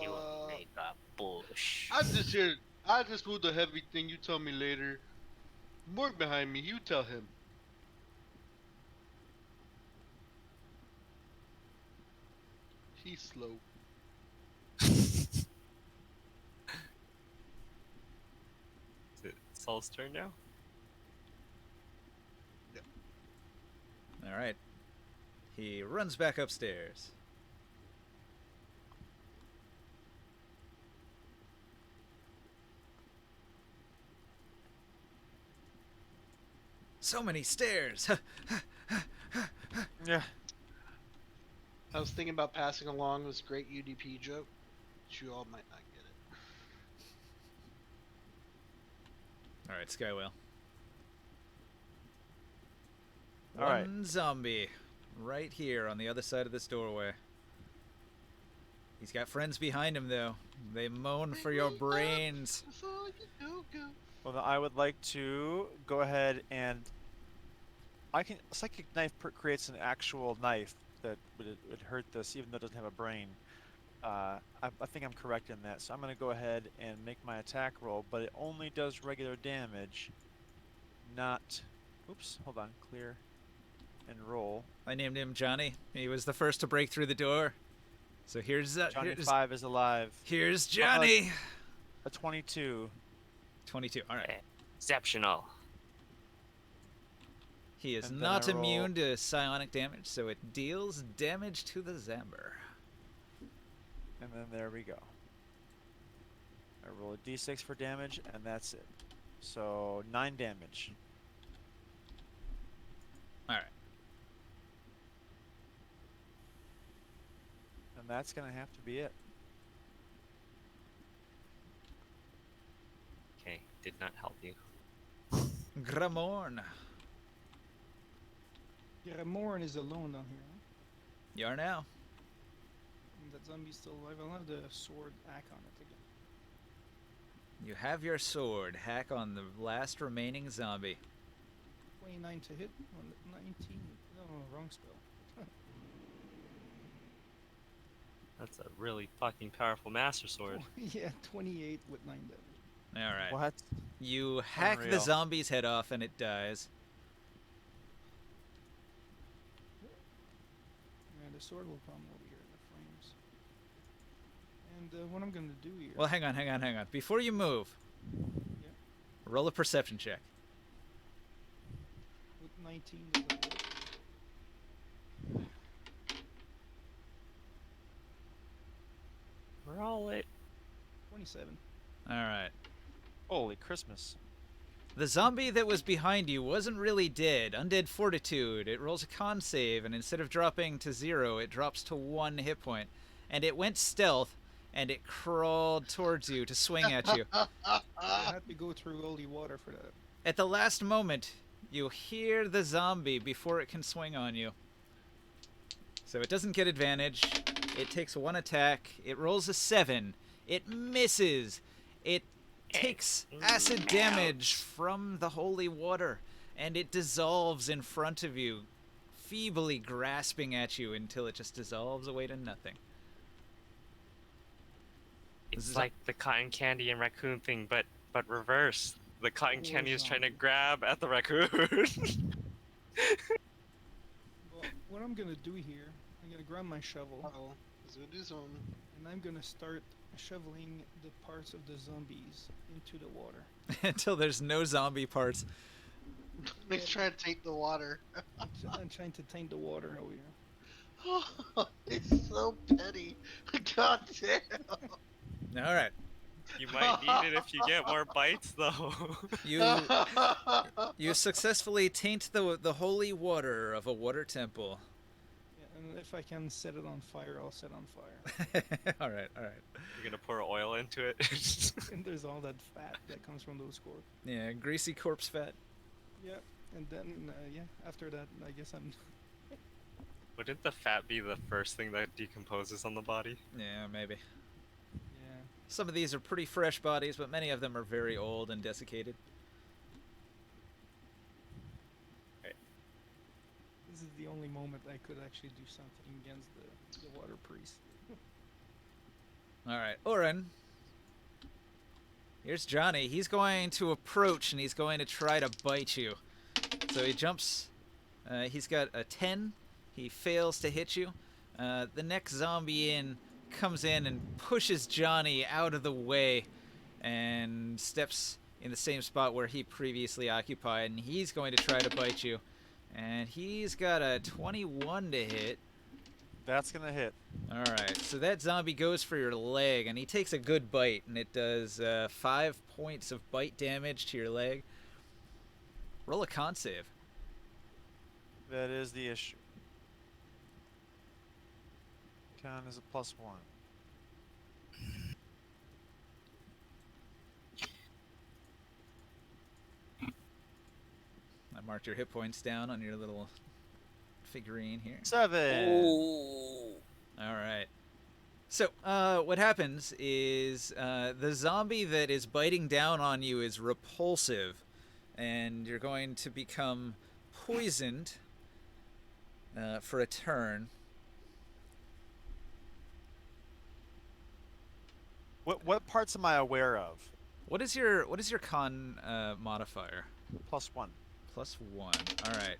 You will make a bush. I'm just here. I just moved the heavy thing. You tell me later. Morg behind me. You tell him. He's slow. Is it Saul's turn now? All right. He runs back upstairs. So many stairs. Yeah. I was thinking about passing along this great UDP joke, but you all might not get it. All right, Skywell. All right. One zombie right here on the other side of this doorway. He's got friends behind him, though. They moan for your brains. That's all you know, go. Well, then I would like to go ahead and psychic knife creates an actual knife that would hurt this, even though it doesn't have a brain. I think I'm correct in that, so I'm going to go ahead and make my attack roll, but it only does regular damage, not. Oops, hold on, clear and roll. I named him Johnny. He was the first to break through the door. So here's Johnny 5 is alive. Here's Johnny. A 22. 22. All right. Exceptional. He is And then not I roll- immune to psionic damage, so it deals damage to the Zamber. And then there we go. I roll a d6 for damage, and that's it. So 9 damage. All right. And that's going to have to be it. Okay, did not help you. Gramorn. Yeah, Morin is alone down here. Huh? You are now. And that zombie's still alive. I'll have the sword hack on it again. You have your sword. Hack on the last remaining zombie. 29 to hit. 19. No, wrong spell. That's a really fucking powerful Master Sword. Yeah, 28 with 9 damage. All right. What? You hack the Unreal. zombie's head off and it dies. And the sword will come over here in the frames. And what I'm gonna do here. Well, hang on. Before you move, Yeah. roll a perception check. With 19. does that work? Roll it. 27. All right. Holy Christmas. The zombie that was behind you wasn't really dead. Undead Fortitude. It rolls a con save, and instead of dropping to 0, it drops to 1 hit point. And it went stealth, and it crawled towards you to swing at you. I had to go through holy water for that. At the last moment, you hear the zombie before it can swing on you. So it doesn't get advantage. It takes 1 attack. It rolls a 7. It misses. It takes acid damage from the holy water, and it dissolves in front of you, feebly grasping at you until it just dissolves away to nothing. It's like the cotton candy and raccoon thing, but reverse. The cotton candy is trying to grab at the raccoon. Well, what I'm gonna do here, I'm gonna grab my shovel, Uh-oh. Zoom zoom. and I'm gonna start shoveling the parts of the zombies into the water. Until there's no zombie parts. He's trying to take the water. I'm trying to taint the water over here. It's so petty. God damn. All right. You might need it if you get more bites, though. You successfully taint the holy water of a water temple. Yeah, and if I can set it on fire, I'll set on fire. All right, all right. You're gonna pour oil into it. And there's all that fat that comes from those corpses. Yeah, greasy corpse fat. Yeah, and then after that, I guess I'm. Wouldn't the fat be the first thing that decomposes on the body? Yeah, maybe. Yeah. Some of these are pretty fresh bodies, but many of them are very old and desiccated. This is the only moment I could actually do something against the water priest. All right, Oren. Here's Johnny. He's going to approach and he's going to try to bite you. So he jumps. He's got a 10. He fails to hit you. The next zombie comes in and pushes Johnny out of the way and steps in the same spot where he previously occupied, and he's going to try to bite you. And he's got a 21 to hit. That's gonna hit. All right, so that zombie goes for your leg, and he takes a good bite, and it does 5 points of bite damage to your leg. Roll a con save. That is the issue. Con is a +1. I marked your hit points down on your little figurine here. 7. All right. So, what happens is the zombie that is biting down on you is repulsive, and you're going to become poisoned for a turn. What parts am I aware of? What is your con modifier? +1. +1. All right.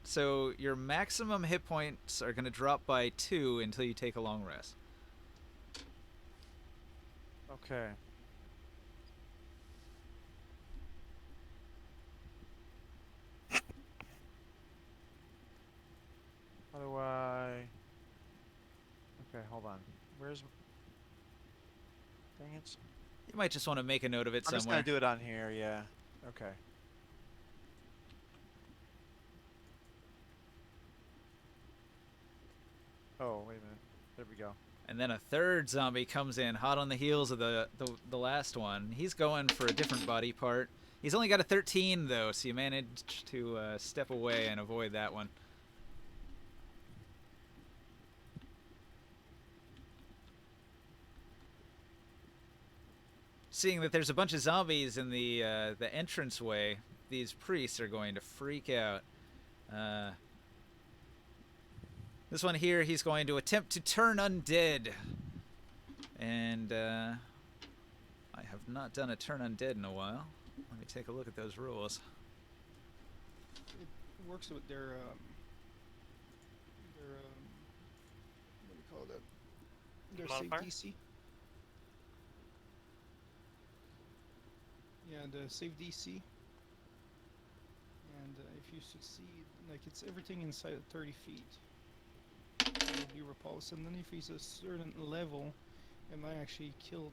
So your maximum hit points are going to drop by 2 until you take a long rest. Okay. How do I... Okay, hold on. Where's... Dang it. You might just want to make a note of it I'm just somewhere. gonna do it on here, yeah. Okay. Oh, wait a minute. There we go. And then a third zombie comes in, hot on the heels of the last one. He's going for a different body part. He's only got a 13, though, so you managed to step away and avoid that one. Seeing that there's a bunch of zombies in the entranceway, these priests are going to freak out. This one here, he's going to attempt to turn undead. And I have not done a turn undead in a while. Let me take a look at those rules. It works with their what do you call that? Their Modifier? save DC. Yeah, the save DC. And if you succeed, like it's everything inside of 30 feet. Will be repulsed, and then if he's a certain level, it might actually kill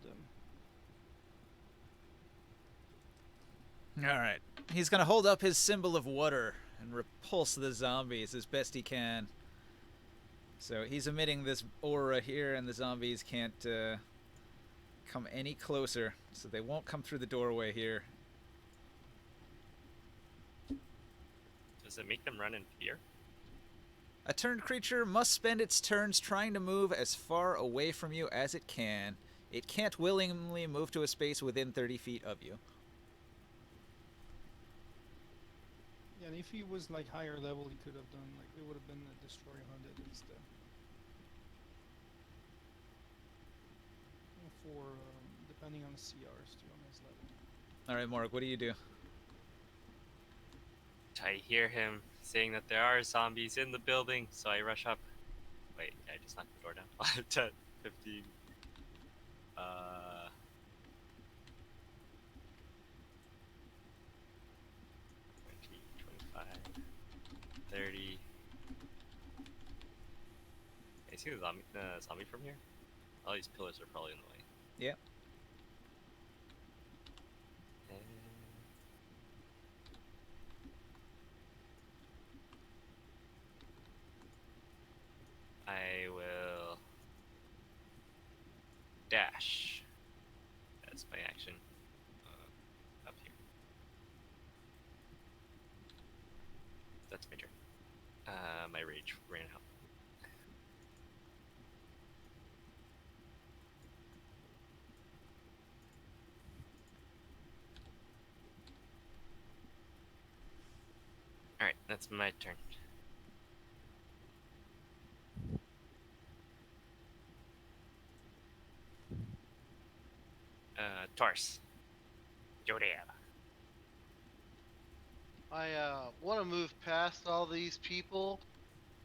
them. Alright. He's going to hold up his symbol of water and repulse the zombies as best he can. So he's emitting this aura here, and the zombies can't come any closer, so they won't come through the doorway here. Does it make them run in fear? A turned creature must spend its turns trying to move as far away from you as it can. It can't willingly move to a space within 30 feet of you. Yeah, and if he was like higher level, he could have done like it would have been a destroy 100 instead. For depending on the CRs too on his level. All right, Morg, what do you do? I hear him saying that there are zombies in the building, so I rush up. Wait, I just knocked the door down. 10, 15. 20, 25, 30. I see the zombie from here. All these pillars are probably in the way. Yeah. And I will dash. That's my action. Up here. That's my turn. My rage ran out. Alright, that's my turn. Taurus. Go there. I want to move past all these people,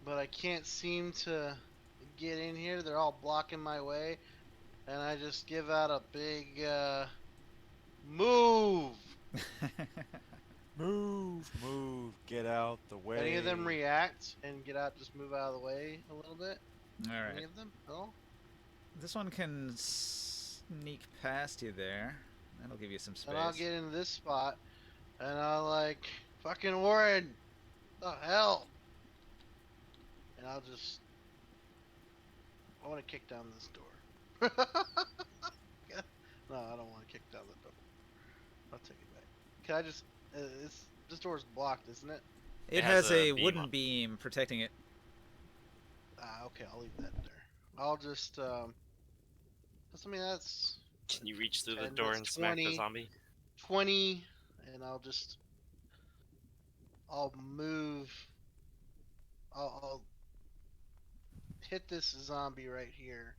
but I can't seem to get in here. They're all blocking my way, and I just give out a big move. Move, get out the way. Any of them react and get out, just move out of the way a little bit? All right. Any of them? No? This one can sneak past you there. That'll give you some space. And I'll get into this spot, and I'll like, fucking Warren, the hell? And I'll just, I want to kick down this door. No, I don't want to kick down the door. I'll take it back. Can I just, this door's blocked, isn't it? It It has has a a beam wooden on- beam protecting it. Okay, I'll leave that there. I'll just, I mean, that's Can you reach through the 10, door that's and smack the 20. zombie? 20, and I'll move, I'll hit this zombie right here.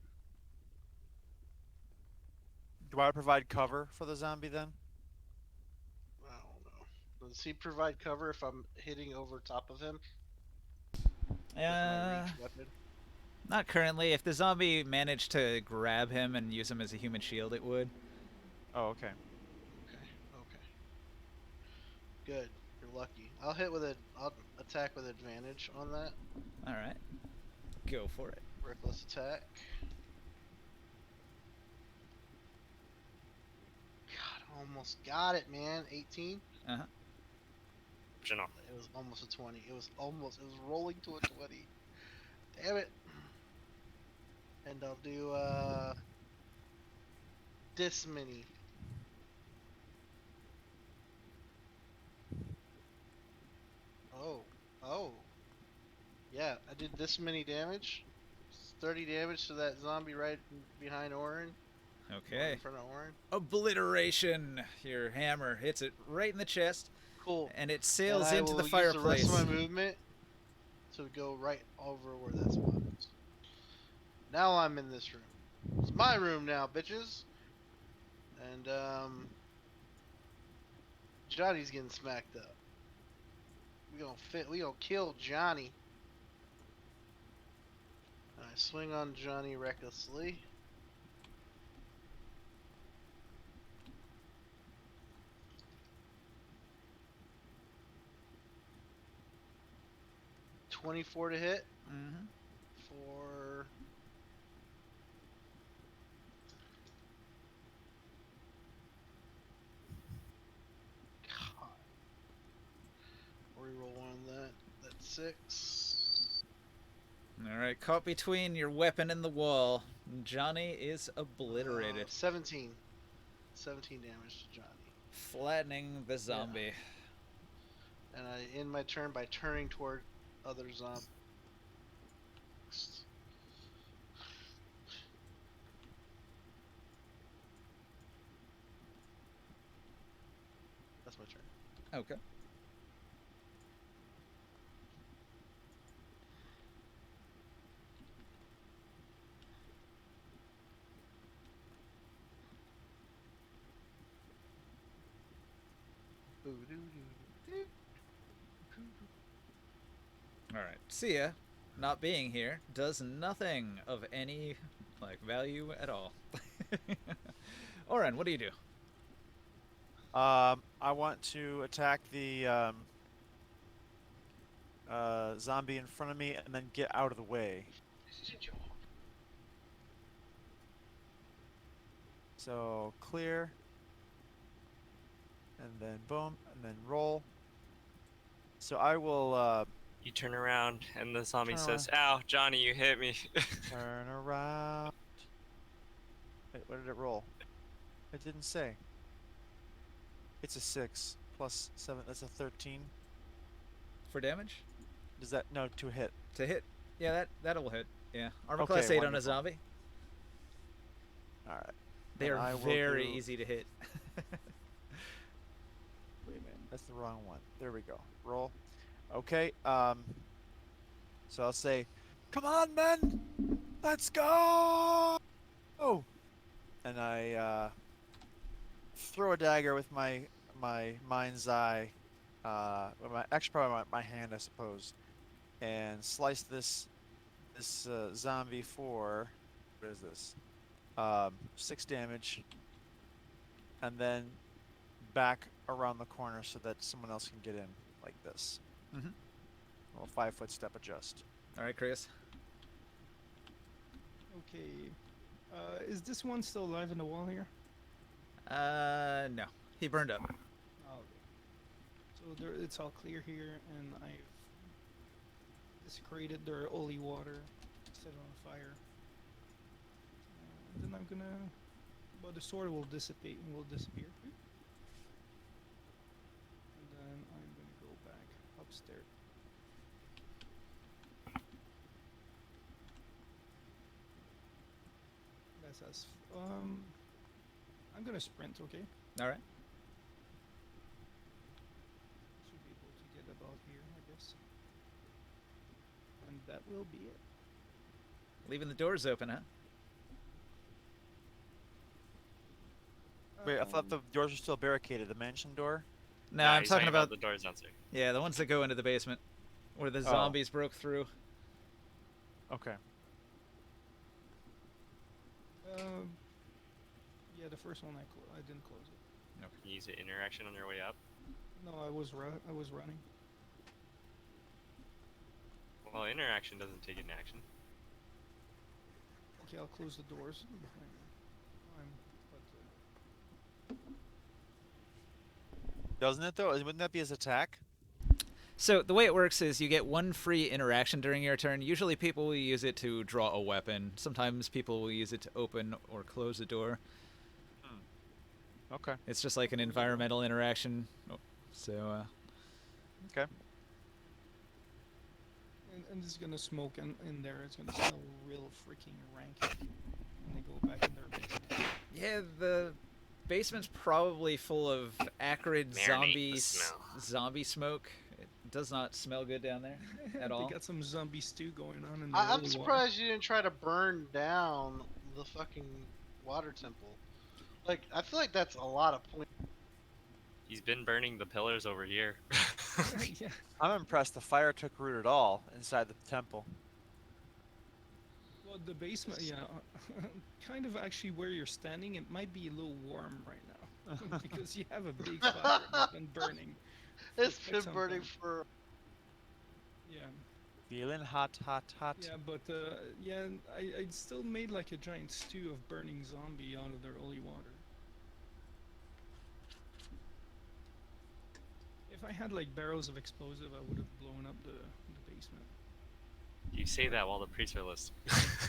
Do I provide cover for the zombie then? I don't know. Does he provide cover if I'm hitting over top of him with my reach weapon? Not currently. If the zombie managed to grab him and use him as a human shield, it would. Oh, okay. Okay. Good. You're lucky. I'll attack with advantage on that. All right. Go for it. Reckless attack. God, almost got it, man. 18. Uh-huh. Optional. It was almost a 20. It was rolling to a 20. Damn it. And I'll do this many. Oh. Yeah, I did this many damage. 30 damage to that zombie right behind Orin. Okay. In front of Orin. Obliteration. Your hammer hits it right in the chest, Cool. and it sails And I into will the use fireplace. the rest of my movement to go right over where that spot is. Now I'm in this room. It's my room now, bitches. And Johnny's getting smacked up. We gonna kill Johnny. I swing on Johnny recklessly. .24 to hit Mm-hmm. for God. Reroll on that. That's 6. All right. Caught between your weapon and the wall. Johnny is obliterated, 17. 17 damage to Johnny. flattening the zombie. And I end my turn by turning toward other zombie. That's my turn. Okay. All right. Sia, not being here, does nothing of any like value at all. Oren, what do you do? I want to attack the zombie in front of me and then get out of the way. So clear, and then boom, and then roll. So I will You turn around, and the zombie Turn says, "Ow, Johnny, you hit me." turn around. Wait, what did it roll? It didn't say. It's a 6 plus 7. That's a 13. For damage? Does that no to hit? To hit? Yeah, that'll hit. Yeah. Armor Okay, class 8 on a wonderful. zombie. All right. They And are I will very do- easy to hit. Wait a minute. That's the wrong one. There we go. Roll. Okay. So I'll say, "Come on, men, let's go!" Oh, and I throw a dagger with my mind's eye, with actually probably my hand, I suppose, and slice this zombie for what is this? 6 damage, and then back around the corner so that someone else can get in like this. Mhm. A little 5-foot step adjust. All right, Chris. Okay. Is this one still alive in the wall here? No. He burned up. Oh, okay. So there, it's all clear here, and I've desecrated their holy water, set it on fire. Then I'm gonna. Well, the sword will dissipate and will disappear. And then I'm gonna go back upstairs. That's us. I'm gonna sprint, okay? All right. Should be able to get about here, I guess. And that will be it. Leaving the doors open, huh? Wait, I thought Um, the doors were still barricaded. The mansion door? No, Nah, I'm he's talking about the doors downstairs. yeah, the ones that go into the basement, where the zombies broke through. Okay. Yeah, the first one I didn't close it. You use an interaction on your way up. No, I was running. Well, interaction doesn't take an action. Okay, I'll close the doors behind me. Doesn't it though? Wouldn't that be his attack? So the way it works is you get one free interaction during your turn. Usually people will use it to draw a weapon. Sometimes people will use it to open or close a door. Okay. It's just like an environmental interaction. So, Okay. And it's gonna smoke in there. It's gonna smell real freaking rank. And they go back in their basement. yeah, the basement's probably full of acrid Marinate the smell. zombie smoke. It does not smell good down there at all. They got some zombie stew going on in the I'm holy water. surprised you didn't try to burn down the fucking water temple. Like, I feel like that's a lot of points. He's been burning the pillars over here. Yeah. I'm impressed the fire took root at all inside the temple. Well, the basement, yeah, kind of actually where you're standing, it might be a little warm right now because you have a big fire that's been burning. for It's quite been some burning time. for. Yeah, Feeling hot, hot, hot. yeah, but yeah, I still made like a giant stew of burning zombie out of their holy water. If I had like barrels of explosive, I would have blown up the basement. You say that while the priests are listening.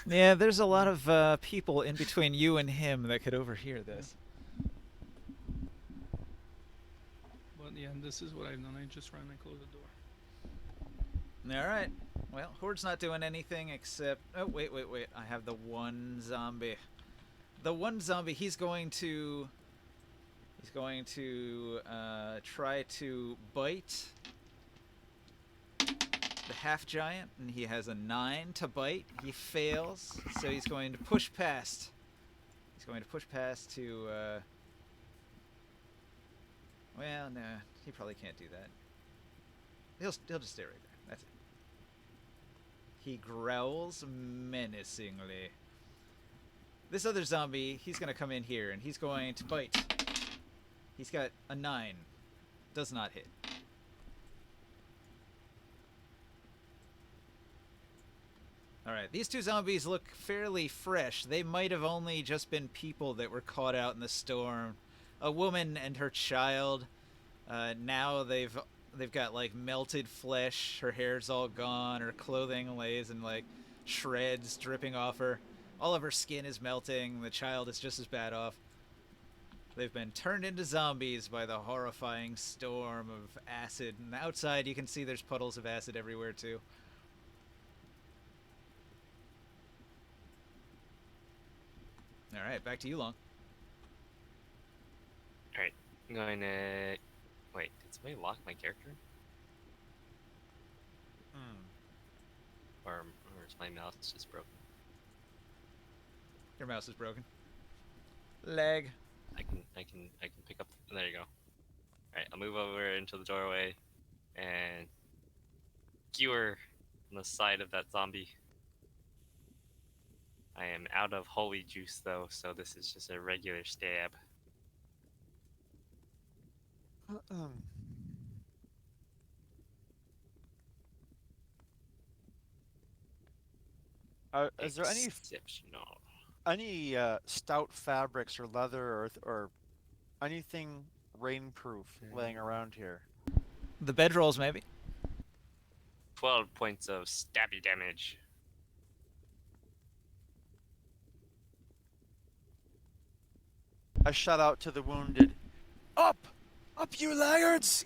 Yeah, there's a lot of people in between you and him that could overhear this. But yeah, this is what I've done. I just ran and closed the door. All right. Well, Horde's not doing anything except... Oh, wait. I have the one zombie. The one zombie, he's going to He's going to try to bite the half giant, and he has a 9 to bite. He fails, so he's going to push past. He's going to push past to. Well, no, he probably can't do that. He'll just stay right there. That's it. He growls menacingly. This other zombie, he's going to come in here, and he's going to bite. He's got a 9. Does not hit. Alright, these two zombies look fairly fresh. They might have only just been people that were caught out in the storm. A woman and her child. Now they've got like melted flesh. Her hair's all gone. Her clothing lays in like shreds dripping off her. All of her skin is melting. The child is just as bad off. They've been turned into zombies by the horrifying storm of acid. And outside you can see there's puddles of acid everywhere too. Alright, back to you, Long. Alright, I'm going to... Wait, did somebody lock my character? Or is my mouse just broken? Your mouse is broken. Leg. I can pick up... There you go. Alright, I'll move over into the doorway and skewer on the side of that zombie. I am out of holy juice though, so this is just a regular stab. Is there Exceptional. any stout fabrics or leather or anything rainproof laying around here? The bedrolls, maybe. 12 points of stabby damage. I shout out to the wounded. Up! Up, you laggards!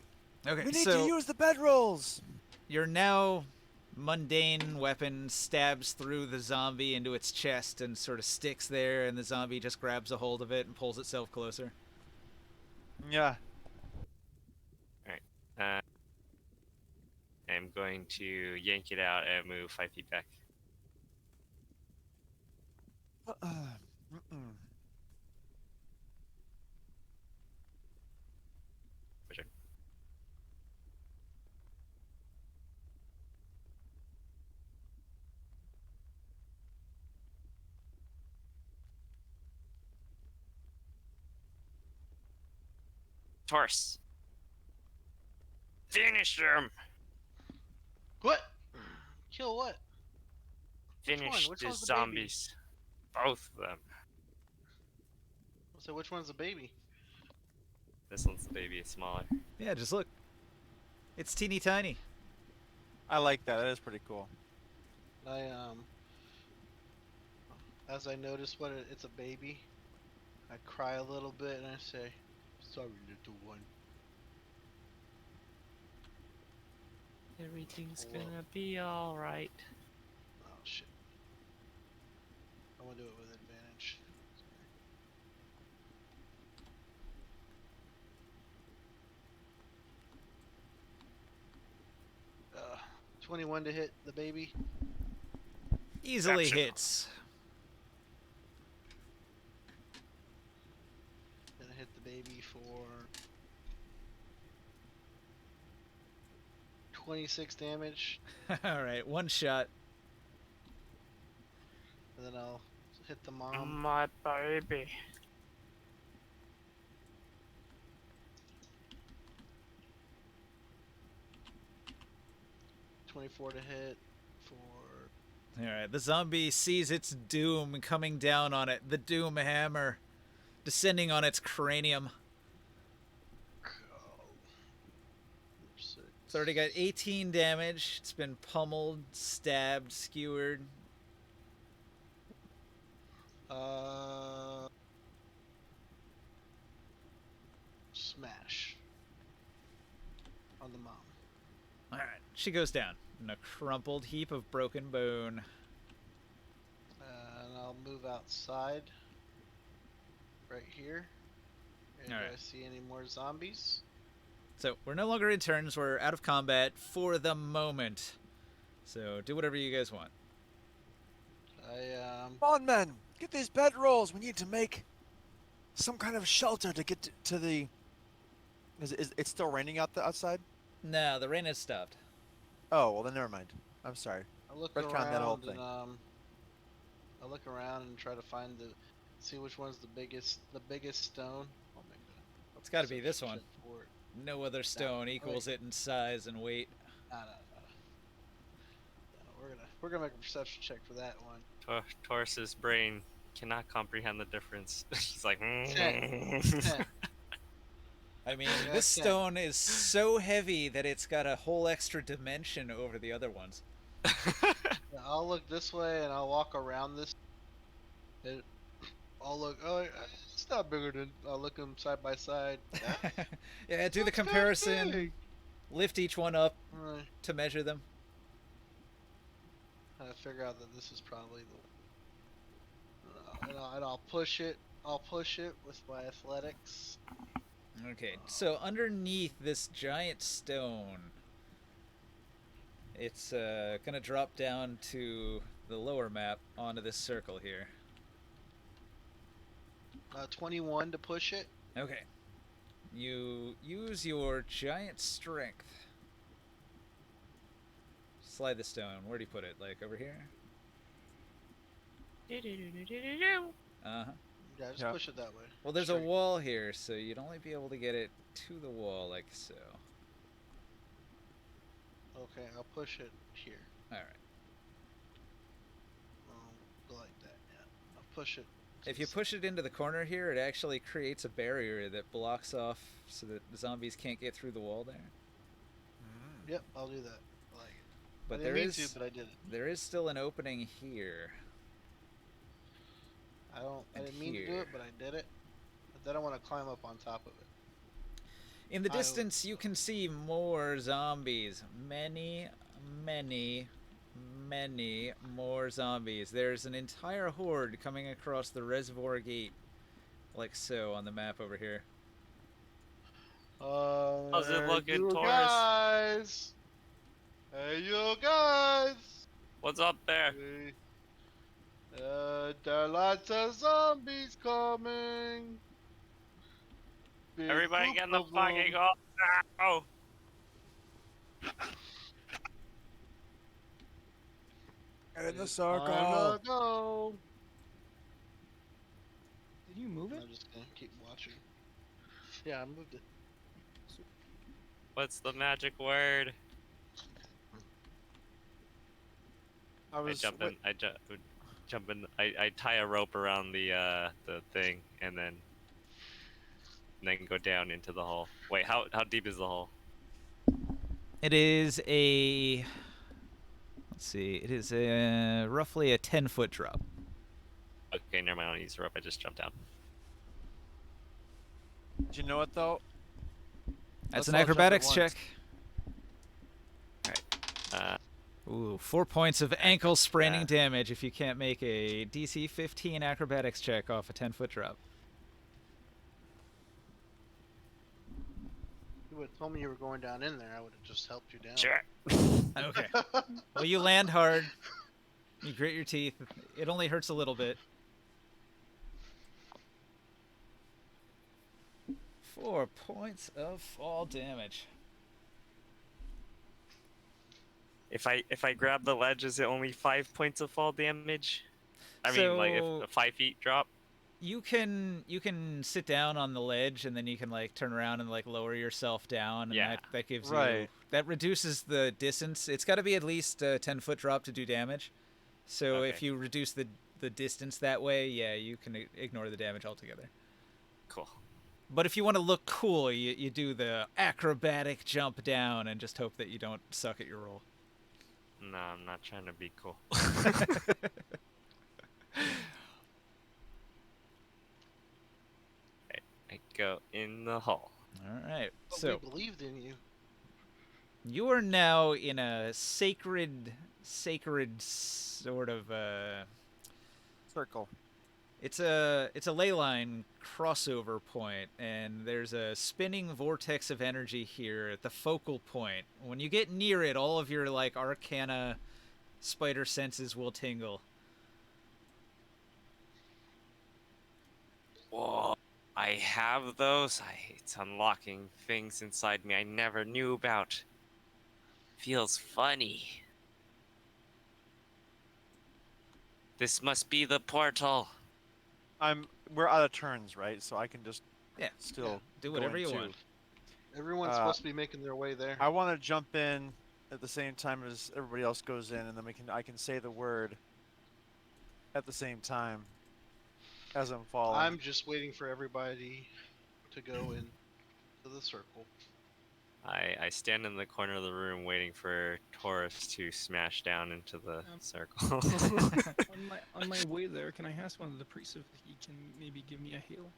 Okay, We need so to use the bedrolls! your now mundane weapon stabs through the zombie into its chest and sort of sticks there, and the zombie just grabs a hold of it and pulls itself closer. Yeah. I'm going to yank it out and move 5 feet back. Sure. Taurus. Finish them! What? Kill what? Finish Which the one's the baby? zombies. Both of them. So which one's the baby? This one's the baby, it's smaller. Yeah, just look. It's teeny tiny. I like that. That is pretty cool. As I notice it's a baby, I cry a little bit and I say, "Sorry, little one." Everything's Whoa. gonna be alright. Oh shit! I want to do it with advantage. 21 to hit the baby. Easily Gotcha. hits. Gonna hit the baby for 26 damage, Alright, one shot. and then I'll hit the mom. My baby. 24 to hit for Alright, the zombie sees its doom coming down on it. The doom hammer descending on its cranium. six. It's already got 18 damage. It's been pummeled, stabbed, skewered. Smash on the mom. Alright, she goes down in a crumpled heap of broken bone. And I'll move outside right here And Alright. do I see any more zombies? So we're no longer in turns. We're out of combat for the moment. So do whatever you guys want. I Come on, men! Get these bedrolls! We need to make some kind of shelter to get to the... Is it still raining outside? No, the rain has stopped. Oh, well then never mind. I'm sorry. I look Retcon that whole around and thing. I look around and try to see which one's the biggest stone. I'll make It's got to be this perception one. check for it. No other stone equals it in size and weight. No. We're gonna make a perception check for that one. Taurus's brain cannot comprehend the difference. He's like, 10. I mean, Yeah, this 10. stone is so heavy that it's got a whole extra dimension over the other ones. Yeah, I'll look this way and I'll walk around this. I'll look. Oh, it's not bigger than. I'll look them side by side. Yeah, do the That's kinda comparison. big. Lift each one up Right. to measure them. I figure out that this is probably the. And I'll push it. I'll push it with my athletics. Okay, so underneath this giant stone, it's gonna drop down to the lower map onto this circle here. 21 to push it. Okay. You use your giant strength. Slide the stone. Where do you put it? Like over here? Uh-huh. Yeah, just Yeah. push it that way. Well, there's a Straight. wall here, so you'd only be able to get it to the wall like so. Okay, I'll push it here. Alright. Go like that. Yeah, I'll push it. to If the you side. push it into the corner here, it actually creates a barrier that blocks off so that the zombies can't get through the wall there. Yep, I'll do that. I like it. But I there didn't mean is to, but I did it. there is still an opening here. I And didn't mean to do here. it, but I did it. But then I want to climb up on top of it. In the I- distance, you can see more zombies. Many, many, many more zombies. There's an entire horde coming across the reservoir gate, like so, on the map over here. How's it looking, you Taurus? guys? Hey, you guys! What's up there? Hey. There are lots of zombies coming. Big Everybody group get in the of fucking them. hole now! Get in the Time circle! to go. Did you move it? I'm just gonna keep watching. Yeah, I moved it. What's the magic word? I was Jump in. I tie a rope around the thing and then go down into the hole. Wait, how deep is the hole? It is a. Let's see. It is a roughly a 10-foot drop. Okay, never mind. I don't use the rope. I just jumped down. Do you know what though? That's Let's an all jump at acrobatics once. check. Uh, Ooh, 4 points of ankle spraining Yeah. damage if you can't make a DC 15 acrobatics check off a 10-foot drop. You would have told me you were going down in there. I would have just helped you down. sure. Okay. Well, you land hard. You grit your teeth. It only hurts a little bit. 4 points of fall damage. If I grab the ledge, is it only 5 points of fall damage? I mean, like if So- a 5 feet drop. You can sit down on the ledge and then you can like turn around and like lower yourself down and Yeah. that gives you Right. that reduces the distance. It's got to be at least a 10-foot drop to do damage. So if Okay. you reduce the distance that way, yeah, you can ignore the damage altogether. Cool. But if you want to look cool, you do the acrobatic jump down and just hope that you don't suck at your roll. No, I'm not trying to be cool. I go in the hole. All right. But So we believed in you. you are now in a sacred sort of Circle. It's a ley line crossover point, and there's a spinning vortex of energy here at the focal point. When you get near it, all of your like arcana spider senses will tingle. Whoa. I have those. It's unlocking things inside me I never knew about. Feels funny. This must be the portal. We're out of turns, right? So I can just Yeah, still do go whatever in you too. want. Everyone's supposed to be making their way there. I want to jump in at the same time as everybody else goes in, and then I can say the word at the same time as I'm falling. I'm just waiting for everybody to go in to the circle. I stand in the corner of the room waiting for Taurus to smash down into the circle. On my way there, can I ask one of the priests if he can maybe give me a heal?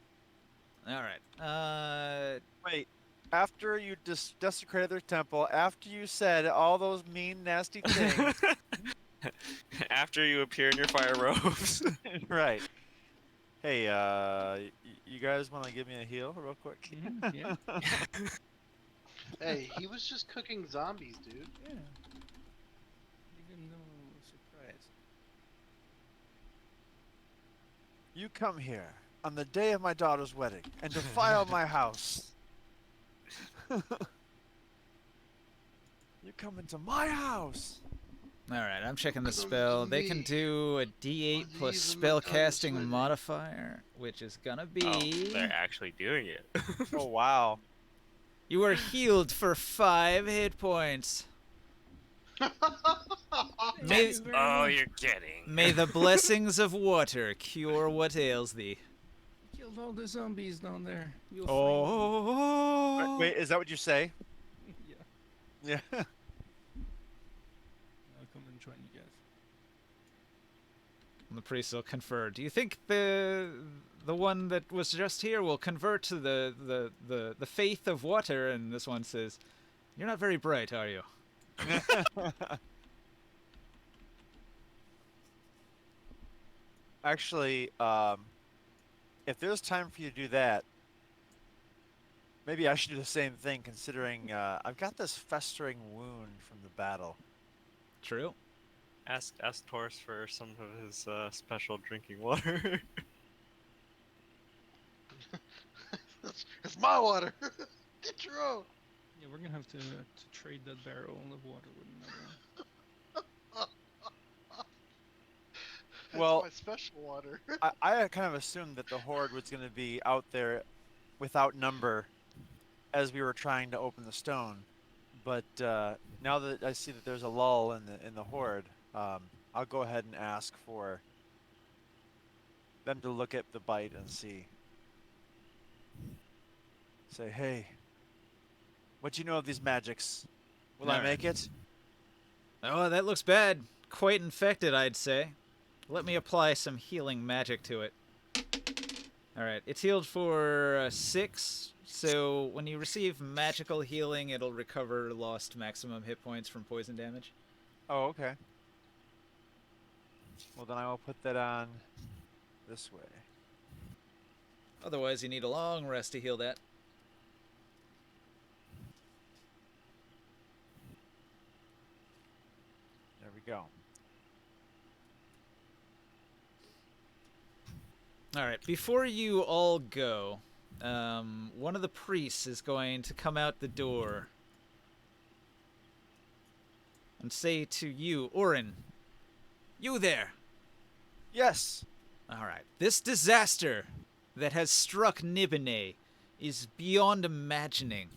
All right. Wait, after you desecrated their temple, after you said all those mean, nasty things, After you appear in your fire robes. right? Hey, you guys want to give me a heal real quick? Yeah. Hey, he was just cooking zombies, dude. Yeah. Even no surprise. You come here on the day of my daughter's wedding and defile my house. You come into my house. All right, I'm checking the Come spell. to They can me. do a D8 On plus these are my daughter's spellcasting wedding. modifier, which is gonna be. Oh, they're actually doing it. Oh wow. You are healed for 5 hit points. May, Thank you very Oh, much. you're kidding. may the blessings of water cure what ails thee. Killed all the zombies down there. You'll Oh. Wait, is that what you say? find them. Yeah. Yeah. I'll come and join you guys. The priest will confer. Do you think the one that was just here will convert to the faith of water? And this one says, "You're not very bright, are you?" Actually, if there's time for you to do that, maybe I should do the same thing, considering I've got this festering wound from the battle. True. Ask Taurus for some of his special drinking water. It's my water. Get your own. Yeah, we're gonna have to trade that barrel of water with another one. Well, It's my special water. I kind of assumed that the horde was going to be out there without number as we were trying to open the stone, but now that I see that there's a lull in the horde, I'll go ahead and ask for them to look at the bite and see. Say, hey, what do you know of these magics? Will I Alright. make it? Oh, that looks bad. Quite infected, I'd say. Let me apply some healing magic to it. Alright, it's healed for 6, so when you receive magical healing, it'll recover lost maximum hit points from poison damage. Oh, okay. Well, then I will put that on this way. Otherwise, you need a long rest to heal that. There we go. Alright, before you all go, one of the priests is going to come out the door and say to you, Orin, you there. Yes. Alright, this disaster that has struck Nibenay is beyond imagining.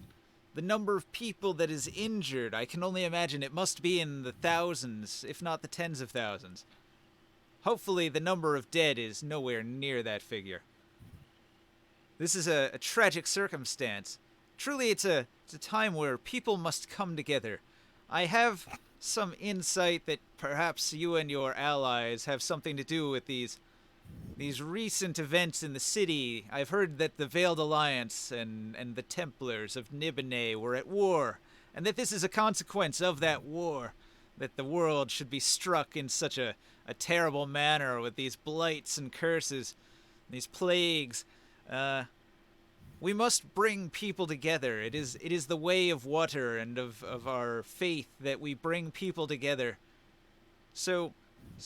The number of people that is injured, I can only imagine it must be in the thousands, if not the tens of thousands. Hopefully the number of dead is nowhere near that figure. This is a tragic circumstance. Truly, it's a time where people must come together. I have some insight that perhaps you and your allies have something to do with these recent events in the city. I've heard that the Veiled Alliance and the Templars of Nibenay were at war, and that this is a consequence of that war, that the world should be struck in such a terrible manner with these blights and curses. these plagues. We must bring people together. It is the way of water and of our faith that we bring people together. So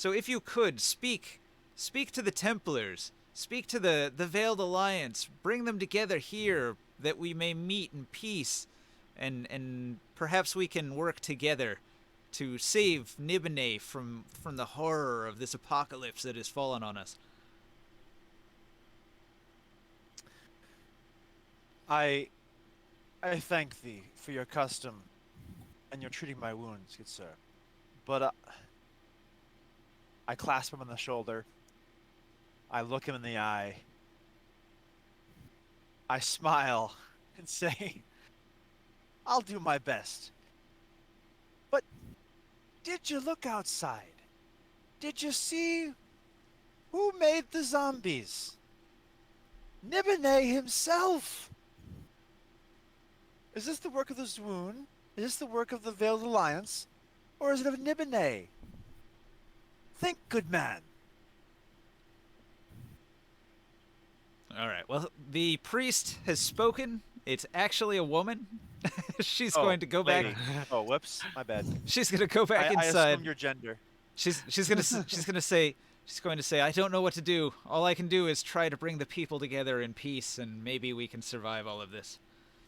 if you could speak to the Templars, speak to the Veiled Alliance, bring them together here that we may meet in peace, and perhaps we can work together to save Nibenay from the horror of this apocalypse that has fallen on us. I thank thee for your custom and your treating my wounds, good sir. But I clasp him on the shoulder. I look him in the eye. I smile and say, I'll do my best. But did you look outside? Did you see who made the zombies? Nibenay himself! Is this the work of the Zwoon? Is this the work of the Veiled Alliance? Or is it of Nibenay? Think, good man. All right. Well, the priest has spoken. It's actually a woman. She's Oh, going to go lady. back. Oh, whoops, my bad. She's going to go back I inside. assumed your gender. She's going to say, I don't know what to do. All I can do is try to bring the people together in peace, and maybe we can survive all of this.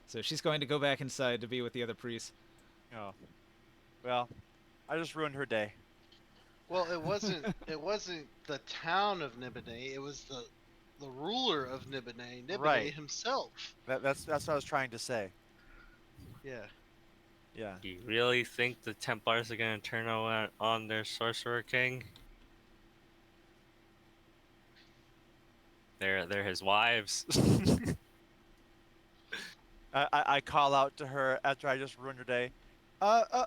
So she's going to go back inside to be with the other priests. Oh, well, I just ruined her day. Well, it wasn't the town of Nibenay. It was the ruler of Nibenay, Right. himself. That's what I was trying to say. Yeah. Yeah. Do you really think the Templars are gonna turn on their Sorcerer King? They're his wives. I call out to her after I just ruined her day.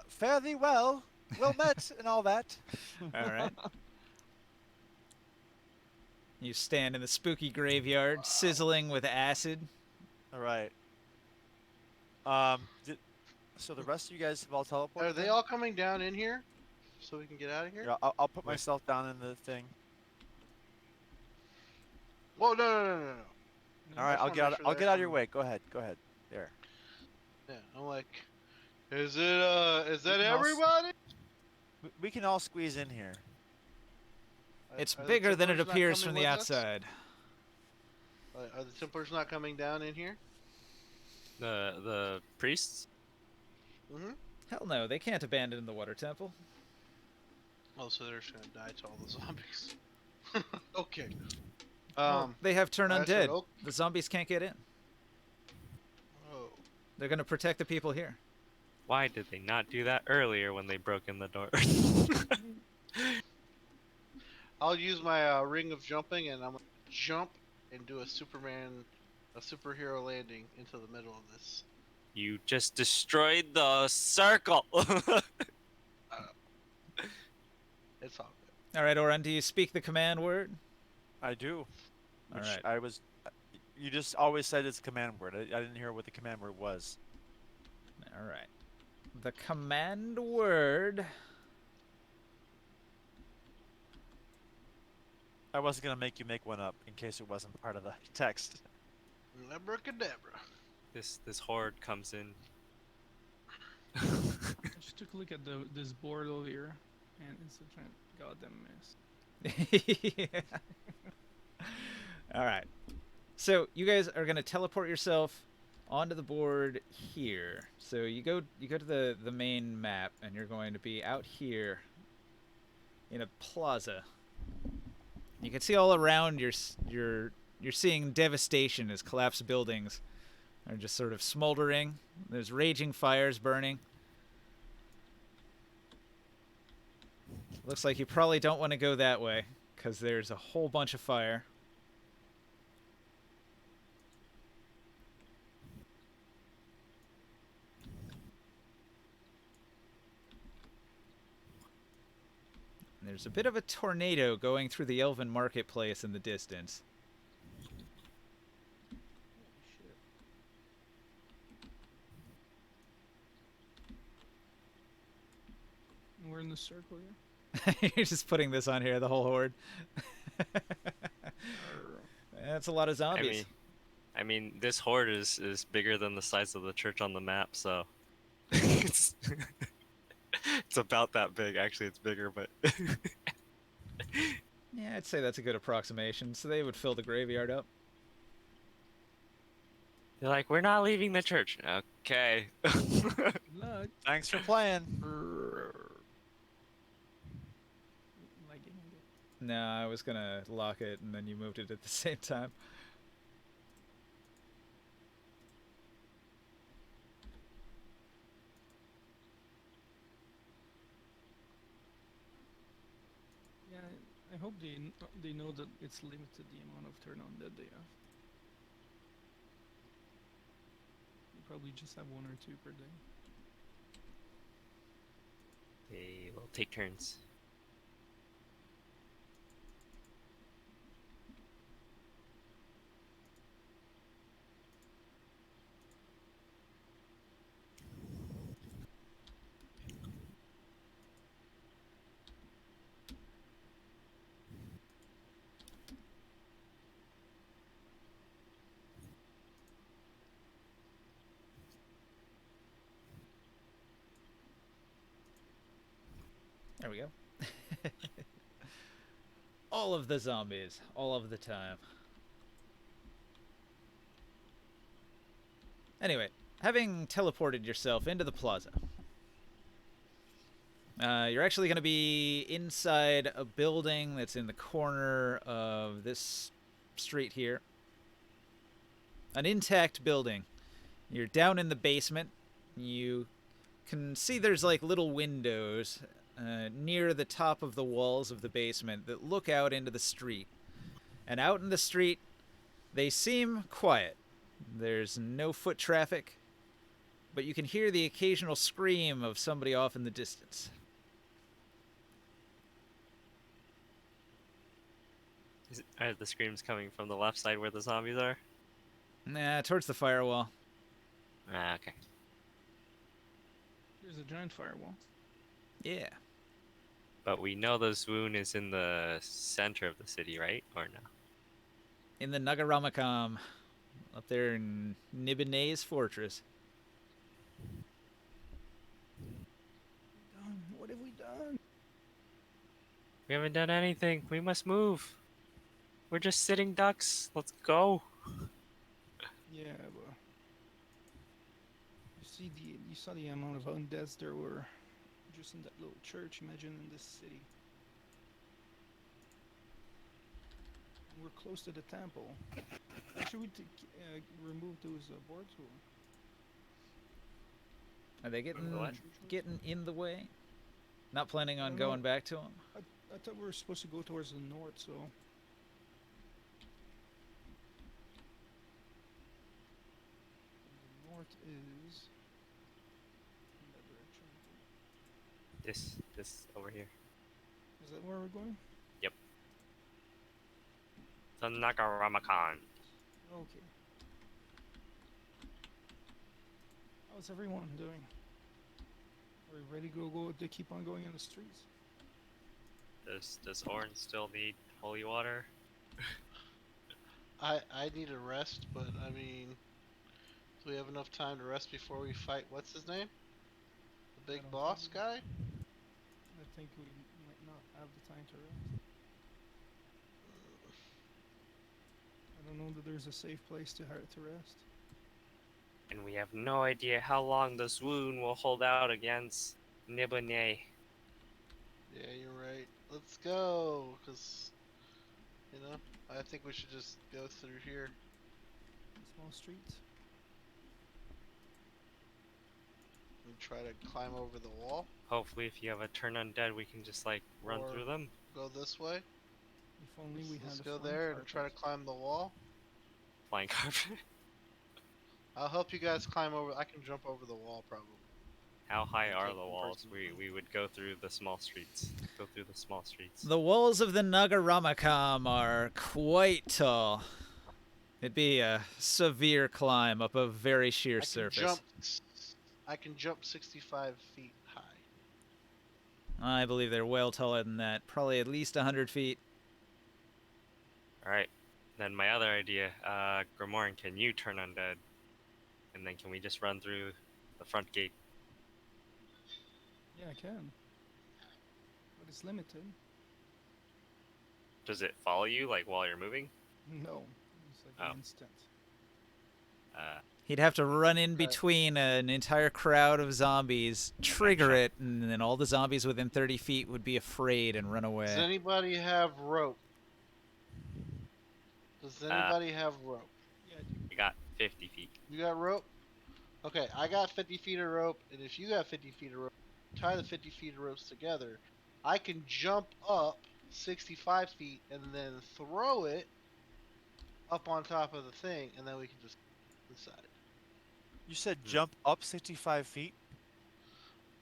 Fare thee well. Well met and all that. All right. You stand in the spooky graveyard, sizzling with acid. All right. So the rest of you guys have all teleported? Are they then? all coming down in here, so we can get out of here? Yeah, I'll put myself down in the thing. Whoa, no. All right, just I'll wanna get out. make sure I'll they're get out of your coming. way. Go ahead. There. Yeah, I'm like, is that We can all everybody? We can all squeeze in here. It's Are the bigger than it Templars not appears from coming the with us? outside. Are the Templars not coming down in here? The priests? Mm-hmm. Hell no, they can't abandon the water temple. Oh, so they're just gonna die to all the zombies. Okay. Well, they have turn I said, undead. "Oh." The zombies can't get in. Oh. They're going to protect the people here. Why did they not do that earlier when they broke in the door? I'll use my ring of jumping, and I'm gonna jump and do a superhero landing into the middle of this. You just destroyed the circle. It's all good. All right, Oren, do you speak the command word? I do. All Which right. I was. You just always said it's a command word. I didn't hear what the command word was. All right. The command word. I wasn't gonna make you make one up in case it wasn't part of the text. Abracadabra. This horde comes in. I just took a look at this board over here, and it's a goddamn mess. Yeah. All right. So you guys are gonna teleport yourself onto the board here. So you go to the main map, and you're going to be out here in a plaza. You can see all around you're seeing devastation as collapsed buildings are just sort of smoldering. There's raging fires burning. Looks like you probably don't want to go that way, because there's a whole bunch of fire. And there's a bit of a tornado going through the Elven Marketplace in the distance. We're in the circle here. You're just putting this on here, the whole horde. That's a lot of zombies. I mean, this horde is bigger than the size of the church on the map, so it's it's about that big. Actually, it's bigger, but Yeah, I'd say that's a good approximation. So they would fill the graveyard up. they're like, we're not leaving the church. Okay. Good luck. Thanks for playing. Lagging a bit. No, I was gonna lock it, and then you moved it at the same time. Yeah, I hope they know that it's limited the amount of turn on that they have. They probably just have 1 or 2 per day. They will take turns. There we go. All of the zombies, all of the time. Anyway, having teleported yourself into the plaza, you're actually going to be inside a building that's in the corner of this street here. An intact building. You're down in the basement. You can see there's like little windows near the top of the walls of the basement that look out into the street. And out in the street, they seem quiet. There's no foot traffic, but you can hear the occasional scream of somebody off in the distance. Are the screams coming from the left side where the zombies are? Nah, towards the firewall. Okay. There's a giant firewall. Yeah. But we know the swoon is in the center of the city, right? Or no? In the Nagaramakam, up there in Nibenay's fortress. What have we done? We haven't done anything. We must move. We're just sitting ducks. Let's go. Yeah, but you saw the amount of undeads there were just in that little church. Imagine in this city. We're close to the temple. Should we remove those boards? Or? Are they getting What? in the way? Not planning on don't going know. back to them? I thought we were supposed to go towards the north, so. The north is in that direction. This over here. Is that where we're going? The Nagaramakan. Okay. How's everyone doing? Are we ready to go to keep on going in the streets? Does Orin still need holy water? I need a rest, but I mean, do we have enough time to rest before we fight? What's his name? The big don't boss think guy? I think we might not have the time to rest. I don't know that there's a safe place to rest. And we have no idea how long the swoon will hold out against Nibenay. Yeah, you're right. Let's go, cause you know I think we should just go through here. Small streets. And try to climb over the wall. Hopefully, if you have a turn undead, we can just like run Or- through them. Go this way. If only we Let's had a go flying there and try to carpet. climb the wall. Flying carpet. I'll help you guys climb over. I can jump over the wall probably. How high are Take the one walls? person. We would go through the small streets. Go through the small streets. The walls of the Nagaramakam are quite tall. It'd be a severe climb up a very sheer surface. I can jump 65 feet high. I believe they're well taller than that. Probably at least 100 feet. All right, Then my other idea, Grimoire, can you turn undead? And then can we just run through the front gate? Yeah, I can. But it's limited. Does it follow you like while you're moving? No. It's like Oh. an instant. He'd have to run in between an entire crowd of zombies, trigger it, and then all the zombies within 30 feet would be afraid and run Does away. anybody have rope? Does anybody have rope? Yeah, I do. You got 50 feet. You got rope? Okay, I got 50 feet of rope, and if you got 50 feet of rope, tie the 50 feet of ropes together. I can jump up 65 feet and then throw it up on top of the thing, and then we can just decide. You said jump up 65 feet?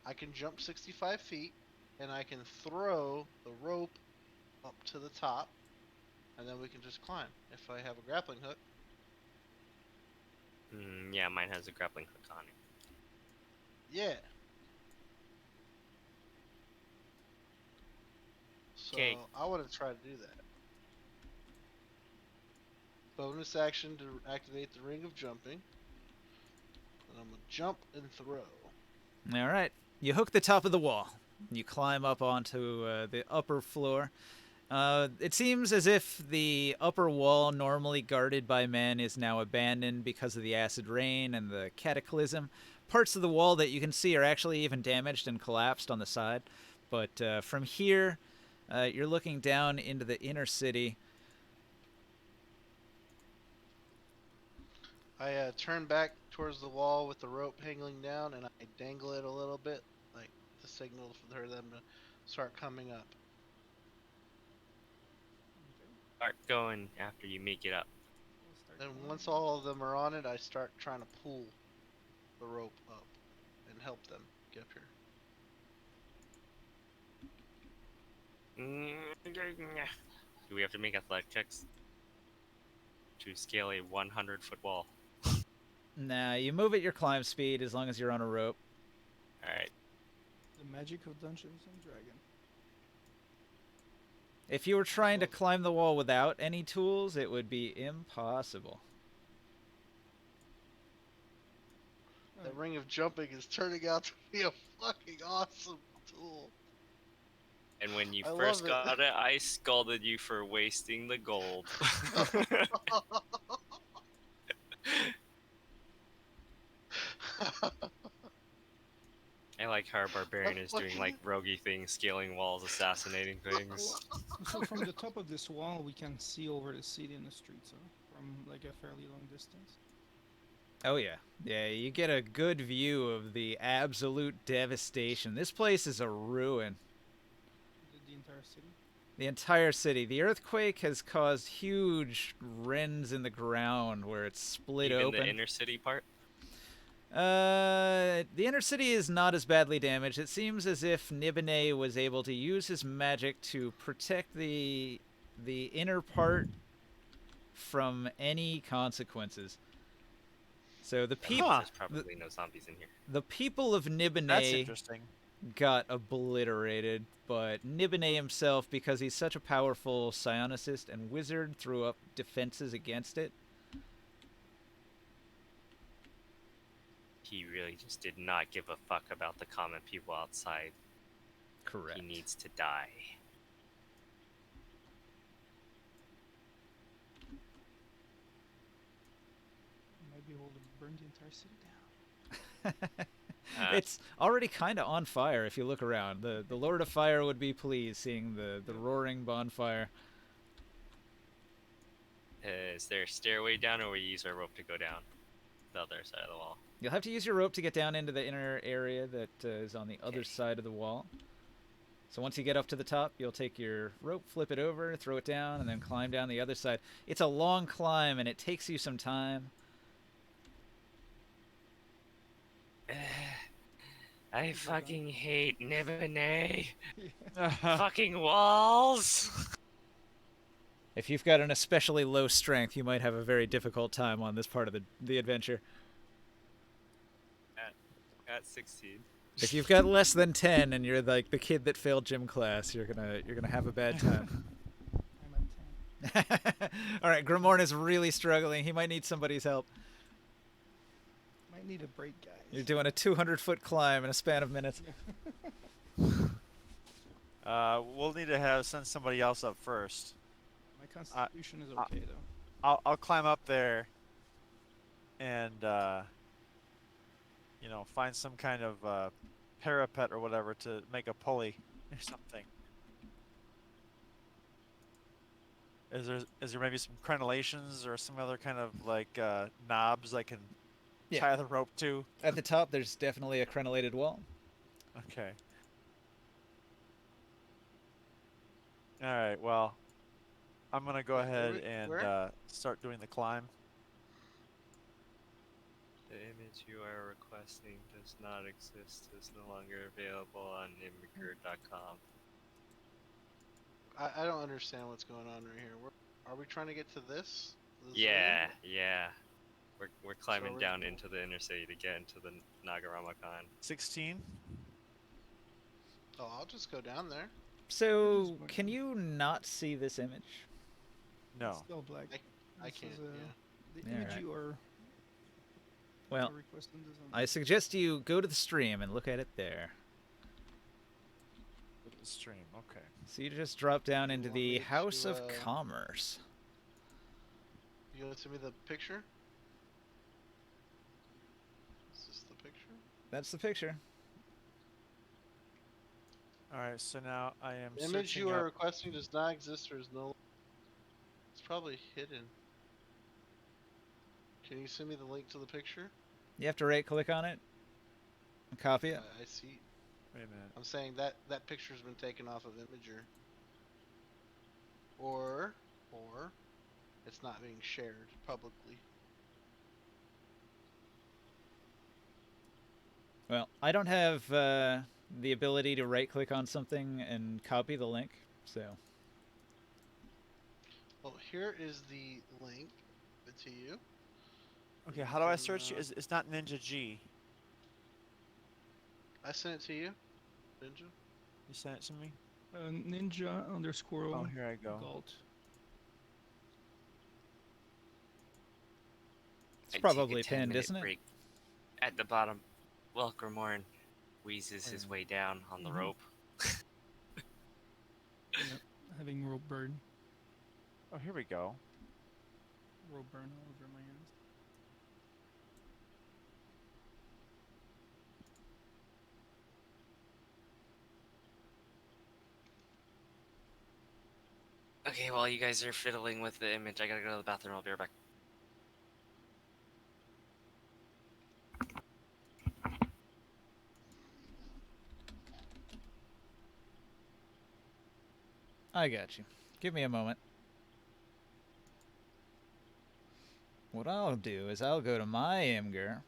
I can jump 65 feet, and I can throw the rope up to the top, and then we can just climb. If I have a grappling hook. Yeah, mine has a grappling hook on it. Yeah. So 'Kay. I want to try to do that. Bonus action to activate the ring of jumping. And I'm gonna jump and throw. All right. You hook the top of the wall. You climb up onto the upper floor. It seems as if the upper wall, normally guarded by men, is now abandoned because of the acid rain and the cataclysm. Parts of the wall that you can see are actually even damaged and collapsed on the side. But from here, you're looking down into the inner city. I turn back towards the wall with the rope hanging down, and I dangle it a little bit, like the signal for them to start coming up. Start going after you make it up. We'll start And going. once all of them are on it, I start trying to pull the rope up and help them get up here. Do we have to make athletic checks to scale a 100-foot wall? Nah, you move at your climb speed as long as you're on a rope. Alright. The magic of Dungeons and Dragons. If you were trying to climb the wall without any tools, it would be impossible. The ring of jumping is turning out to be a fucking awesome tool. And when you I first love got it, I scolded you for wasting the gold. I like how our barbarian is doing like roguey things, scaling walls, assassinating things. So from the top of this wall, we can see over the city and the streets, huh? From like a fairly long distance. Oh yeah. Yeah, you get a good view of the absolute devastation. This place is a ruin. The entire city. The entire city. The earthquake has caused huge rends in the ground where it's split Even open. the inner city part? The inner city is not as badly damaged. It seems as if Nibenay was able to use his magic to protect the inner part from any consequences. So the people, There's probably no zombies in here. the people of That's Nibenay interesting. got obliterated, but Nibenay himself, because he's such a powerful psionicist and wizard, threw up defenses against it. He really just did not give a fuck about the common people outside. Correct. He needs to die. Might be able to burn the entire city down. It's already kind of on fire if you look around. The Lord of Fire would be pleased seeing the roaring bonfire. Is there a stairway down, or we use our rope to go down the other side of the wall? You'll have to use your rope to get down into the inner area that is on the other side of the wall. So once you get up to the top, you'll take your rope, flip it over, throw it down, and then climb down the other side. It's a long climb, and it takes you some time. I fucking hate Nibenay. Fucking walls. If you've got an especially low strength, you might have a very difficult time on this part of the adventure. At 16. If you've got less than 10 and you're like the kid that failed gym class, you're gonna have a bad time. I'm at 10. All right, Grimorn is really struggling. He might need somebody's help. Might need a break, guys. You're doing a 200-foot climb in a span of minutes. We'll need to send somebody else up first. My constitution is okay though. I'll climb up there and you know, find some kind of parapet or whatever to make a pulley or something. Is there maybe some crenellations or some other kind of like knobs I can tie the rope to? At the top, there's definitely a crenellated wall. Okay. All right. Well, I'm gonna go ahead and start doing the climb. The image you are requesting does not exist. Is no longer available on imgur.com. I don't understand what's going on right here. Are we trying to get to this? Yeah, yeah. We're climbing we're- down into the inner city to get into the Nagaramakan. 16. Oh, I'll just go down there. So, can you not see this image? No. It's still black. I This can't. is, Yeah. The Yeah, image right. you are Well, requesting is on. I suggest you go to the stream and look at it there. Look at the stream. Okay. So you just drop down into want the me House to, of Commerce. You gonna send me the picture? Is this the picture? That's the picture. All right. So now I am The image searching you are up. requesting does not exist or is no. It's probably hidden. Can you send me the link to the picture? You have to right-click on it and copy it. I see. Wait a minute. I'm saying that picture's been taken off of Imager. Or it's not being shared publicly. Well, I don't have the ability to right-click on something and copy the link, so... Well, here is the link to you. Okay. How do I search? It's not Ninja G. I sent it to you, Ninja. You sent it to me. Ninja underscore Oh, here I go. Galt. It's probably pinned, isn't it? Break. At the bottom, well, Grimorn wheezes his way down on the rope. Yep, having rope burn. Oh, here we go. Rope burn all over my hands. Okay, while you guys are fiddling with the image, I gotta go to the bathroom. I'll be right back. I got you. Give me a moment. What I'll do is I'll go to my Imgur,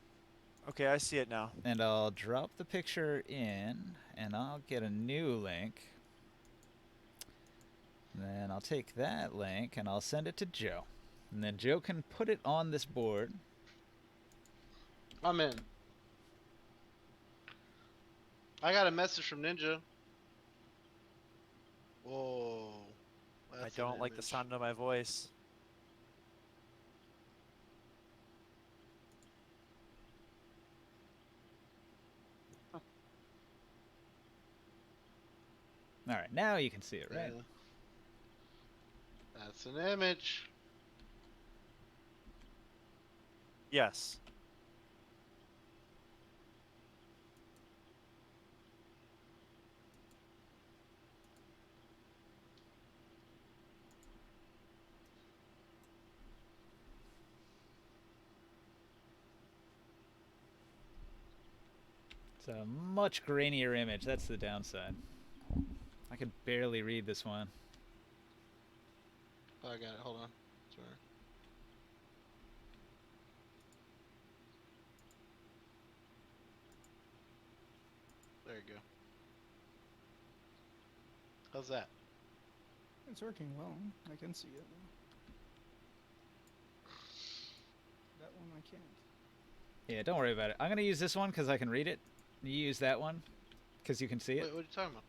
Okay, I see it now. and I'll drop the picture in, and I'll get a new link. And then I'll take that link, and I'll send it to Joe. And then Joe can put it on this board. I'm in. I got a message from Ninja. Whoa. I That's an don't like the image. sound of my voice. All right, now you can see it, right? Yeah. That's an image. Yes. It's a much grainier image. That's the downside. I could barely read this one. Oh, I got it. Hold on. Sorry. There you go. How's that? It's working well. I can see it. That one I can't. Yeah, don't worry about it. I'm going to use this one because I can read it. You use that one because you can see it. Wait, what are you talking about?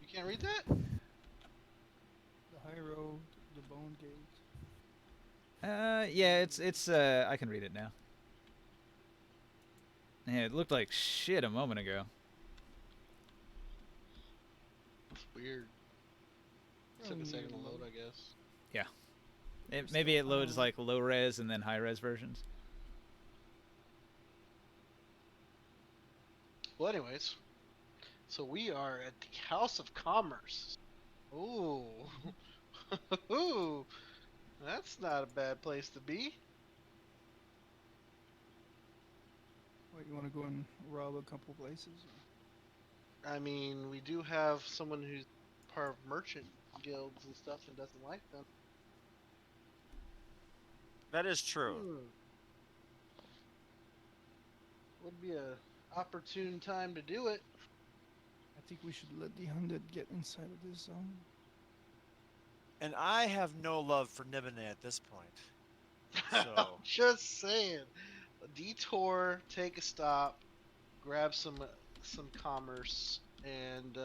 You can't read that? The high road The bone gate. Yeah, it's I can read it now. Yeah, it looked like shit a moment ago. That's weird. Oh, Took a near second to the load, I guess. Maybe it loads like low res and then high res versions. Well, anyways, so we are at the House of Commerce. Ooh, ooh, that's not a bad place to be. What, you want to go and rob a couple places? I mean, we do have someone who's part of merchant guilds and stuff and doesn't like them. That is true. Would be a opportune time to do it. I think we should let the undead get inside of this zone. And I have no love for Nibenay at this point. So Just saying. A detour, take a stop, grab some commerce, and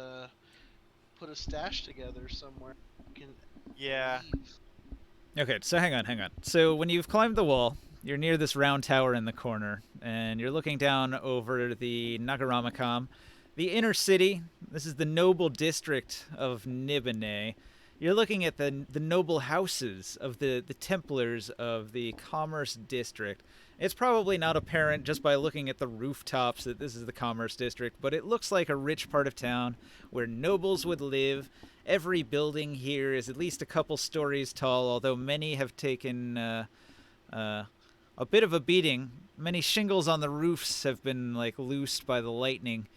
put a stash together somewhere. We can yeah, leave. Okay, so hang on. So when you've climbed the wall, you're near this round tower in the corner, and you're looking down over the Nagaramakam, the inner city. This is the noble district of Nibenay. You're looking at the noble houses of the Templars of the Commerce District. It's probably not apparent just by looking at the rooftops that this is the Commerce District, but it looks like a rich part of town where nobles would live. Every building here is at least a couple stories tall, although many have taken a bit of a beating. Many shingles on the roofs have been like loosed by the lightning.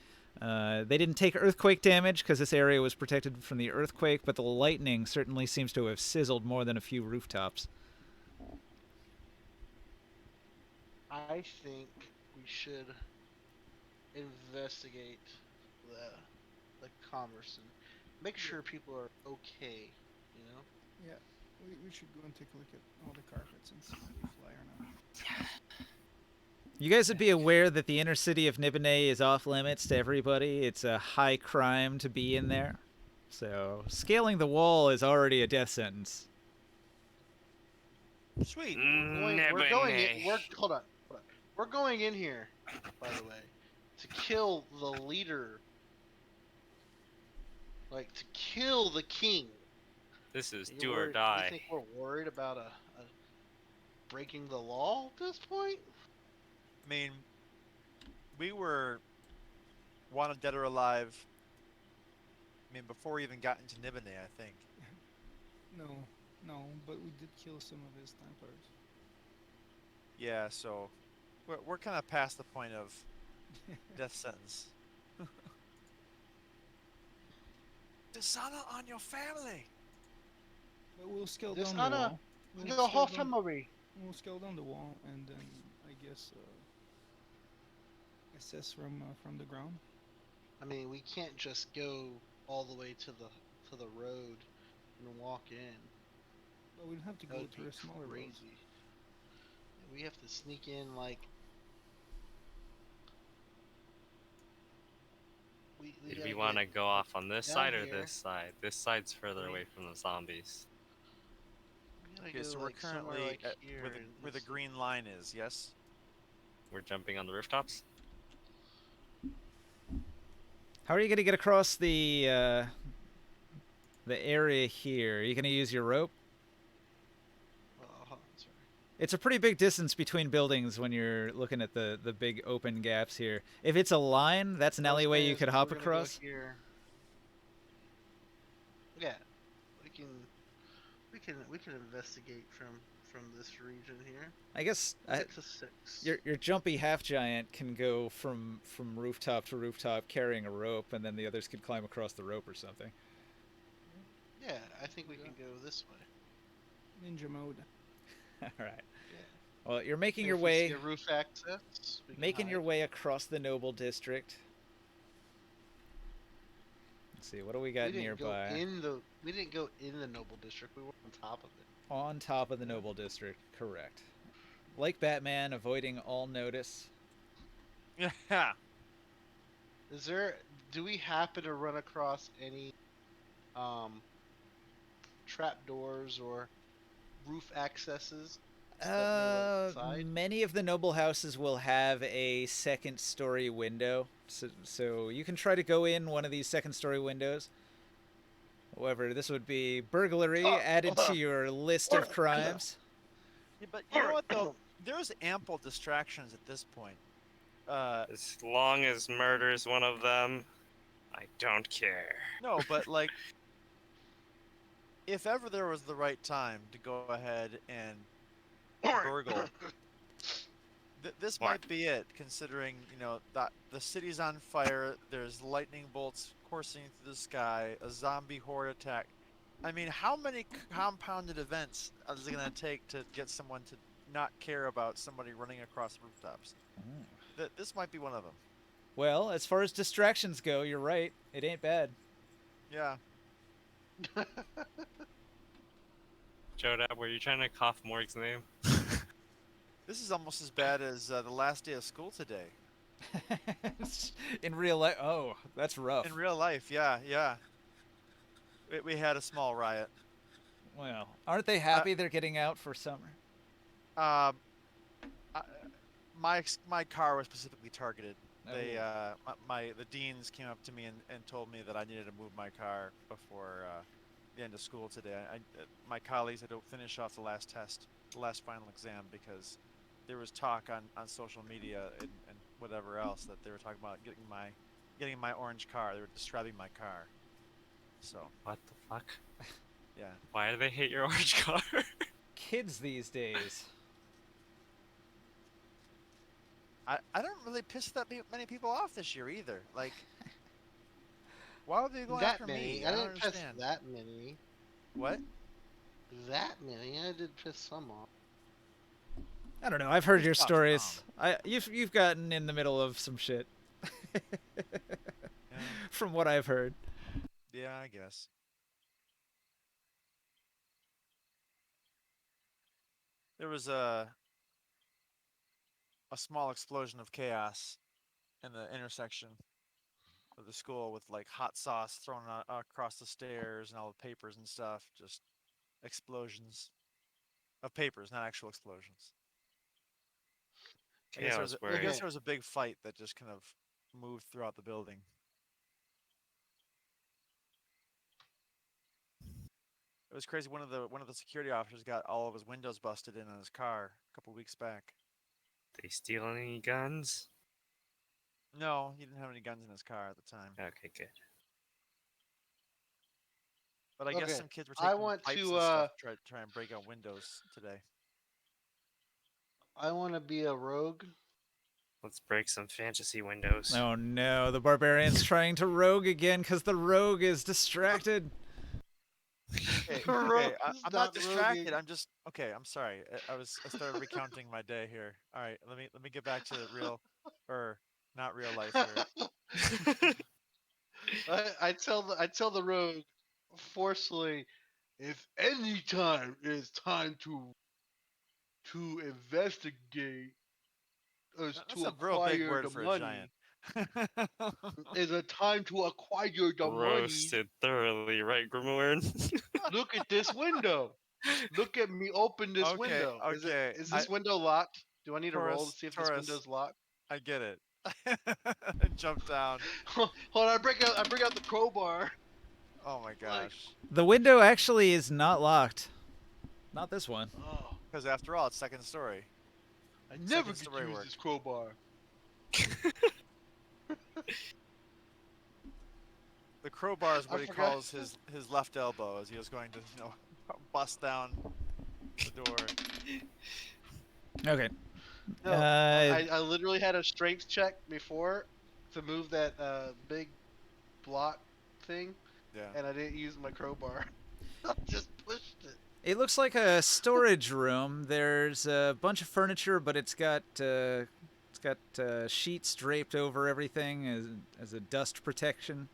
They didn't take earthquake damage because this area was protected from the earthquake, but the lightning certainly seems to have sizzled more than a few rooftops. I think we should investigate the commerce and make sure people are okay. You know. Yeah, we should go and take a look at all the carpets and see if they fly or not. You guys would be aware that the inner city of Nibenay is off limits to everybody. It's a high crime to be in there. So scaling the wall is already a death sentence. sweet. We're going in. Hold on. We're going in here, by the way, to kill the leader. Like to kill the king. This is You do or worried- die. You think we're worried about a breaking the law at this point? I mean, we were wanted dead or alive. I mean, before we even got into Nibenay, I think. No, but we did kill some of his Templars. Yeah, so we're kind of past the point of death sentence. Dishonor on your family. But we'll scale This down the Anna, wall. your whole family. We'll scale down the wall and then I guess assess from the ground. I mean, we can't just go all the way to the road and walk in. But we'll have to That go would through be a smaller road. crazy. We have to sneak in like. Did gotta we want to get go off on this down side or here. this side? This side's further Right. away from the zombies. We gotta Okay, go, so we're like, somewhere, currently like, at here where and the this- green line is. Yes. We're jumping on the rooftops. How are you going to get across the area here? Are you going to use your rope? hold on, sorry. It's a pretty big distance between buildings when you're looking at the big open gaps here. If it's a line, that's an What I was alleyway saying you is could we're hop gonna go across. here. Yeah, we can investigate from this region here. I guess Get to 6. your jumpy half giant can go from rooftop to rooftop carrying a rope, and then the others could climb across the rope or something. Yeah, I think we can go this way. Ninja mode. All right. Yeah. Well, you're making And your if we see way a roof access. We can making your hide. way across the noble district. Let's see, what do we got nearby? We didn't go in the noble district. We were on top of it. On top of the noble district, correct. Like Batman, avoiding all notice. Yeah. Do we happen to run across any trapdoors or roof accesses that may let inside? Many of the noble houses will have a second story window, so you can try to go in one of these second story windows. However, this would be burglary added to your list of crimes. Yeah, but you know what though? There's ample distractions at this point. As long as murder's one of them, I don't care. No, but like, if ever there was the right time to go ahead and burgle, this What? might be it. Considering that the city's on fire, there's lightning bolts coursing through the sky, a zombie horde attack. I mean, how many compounded events is it going to take to get someone to not care about somebody running across rooftops? This might be one of them. Well, as far as distractions go, you're right. It ain't bad. Yeah. Jodab, were you trying to cough Morg's name? This is almost as bad as the last day of school today. In real life, oh, that's rough. In real life, yeah. We had a small riot. Well, aren't they happy they're getting out for summer? My car was specifically targeted. Oh. They the deans came up to me and told me that I needed to move my car before the end of school today. My colleagues had to finish off the last test, the last final exam, because there was talk on social media and whatever else that they were talking about getting my orange car. They were describing my car. So What the fuck? yeah. Why do they hate your orange car? Kids these days. I don't really piss that many people off this year either. Like, why would they go That after many? me? I don't didn't piss understand. that many. What? That many? I did piss some off. I don't know. I've heard Please your stop, stories. You've gotten in the middle of some shit. Yeah. From what I've heard. Yeah, I guess. There was a small explosion of chaos in the intersection of the school with like hot sauce thrown across the stairs and all the papers and stuff. Just explosions of papers, not actual explosions. I guess Chaos I guess worry. there was a big fight that just kind of moved throughout the building. It was crazy. One of the security officers got all of his windows busted in on his car a couple weeks back. They steal any guns? No, he didn't have any guns in his car at the time. Okay, good. But I guess Okay, some kids were I taking want pipes to, and stuff to try and break out windows today. I want to be a rogue. Let's break some fantasy windows. Oh no, the barbarian's trying to rogue again because the rogue is distracted. Okay, Rogue I'm is not not distracted. roguing. I'm just okay. I'm sorry. I started recounting my day here. All right, let me get back to real, or not real life here. I tell the rogue forcefully, if any time is time to investigate us That's to a real big acquire word the for a money, giant. is a time to acquire the money. Roasted thoroughly, right, Grimoire? Look at this window. Look at me open this Okay, window. okay. Is this window locked? Do I need to roll to see if this Taurus, window's locked? I get it. Jump down. Hold on, I bring out the crowbar. Oh my gosh. The window actually is not locked. Not this one. Oh, Because after all, it's second story. I never Second get to story use work. this crowbar. The crowbar is what I he forgot. calls his left elbow as he was going to bust down the door. Okay. No, I literally had a strength check before to move that big block thing, Yeah. and I didn't use my crowbar. I just pushed it. It looks like a storage room. There's a bunch of furniture, but it's got sheets draped over everything as a dust protection.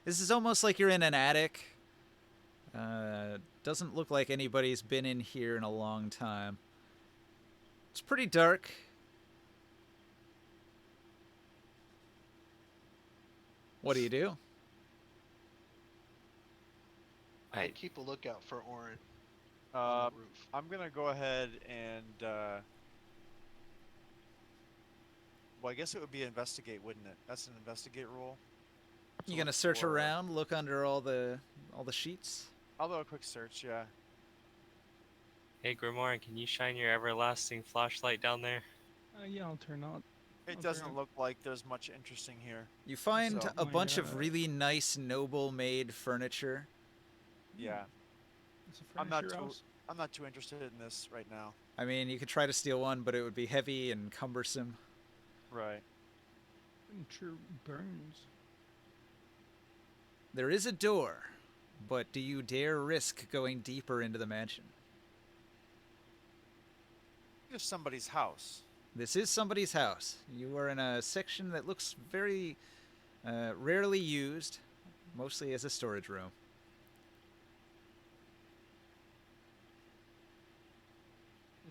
This is almost like you're in an attic. Doesn't look like anybody's been in here in a long time. It's pretty dark. What do you do? I I keep a lookout for Orin on Uh, the roof. I'm gonna go ahead and well, I guess it would be investigate, wouldn't it? That's an investigate roll. To You look gonna search for. around, look under all the sheets? I'll do a quick search. Yeah. Hey Grimoire, can you shine your everlasting flashlight down there? Yeah, I'll turn on. It I'll doesn't turn look like there's much interesting here. You find So a my, bunch of really nice, noble-made furniture. yeah, It's a I'm not furniture too house. I'm not too interested in this right now. I mean, you could try to steal one, but it would be heavy and cumbersome. Right. Furniture burns. There is a door, but do you dare risk going deeper into the mansion? It's somebody's house. This is somebody's house. You are in a section that looks very rarely used, mostly as a storage room.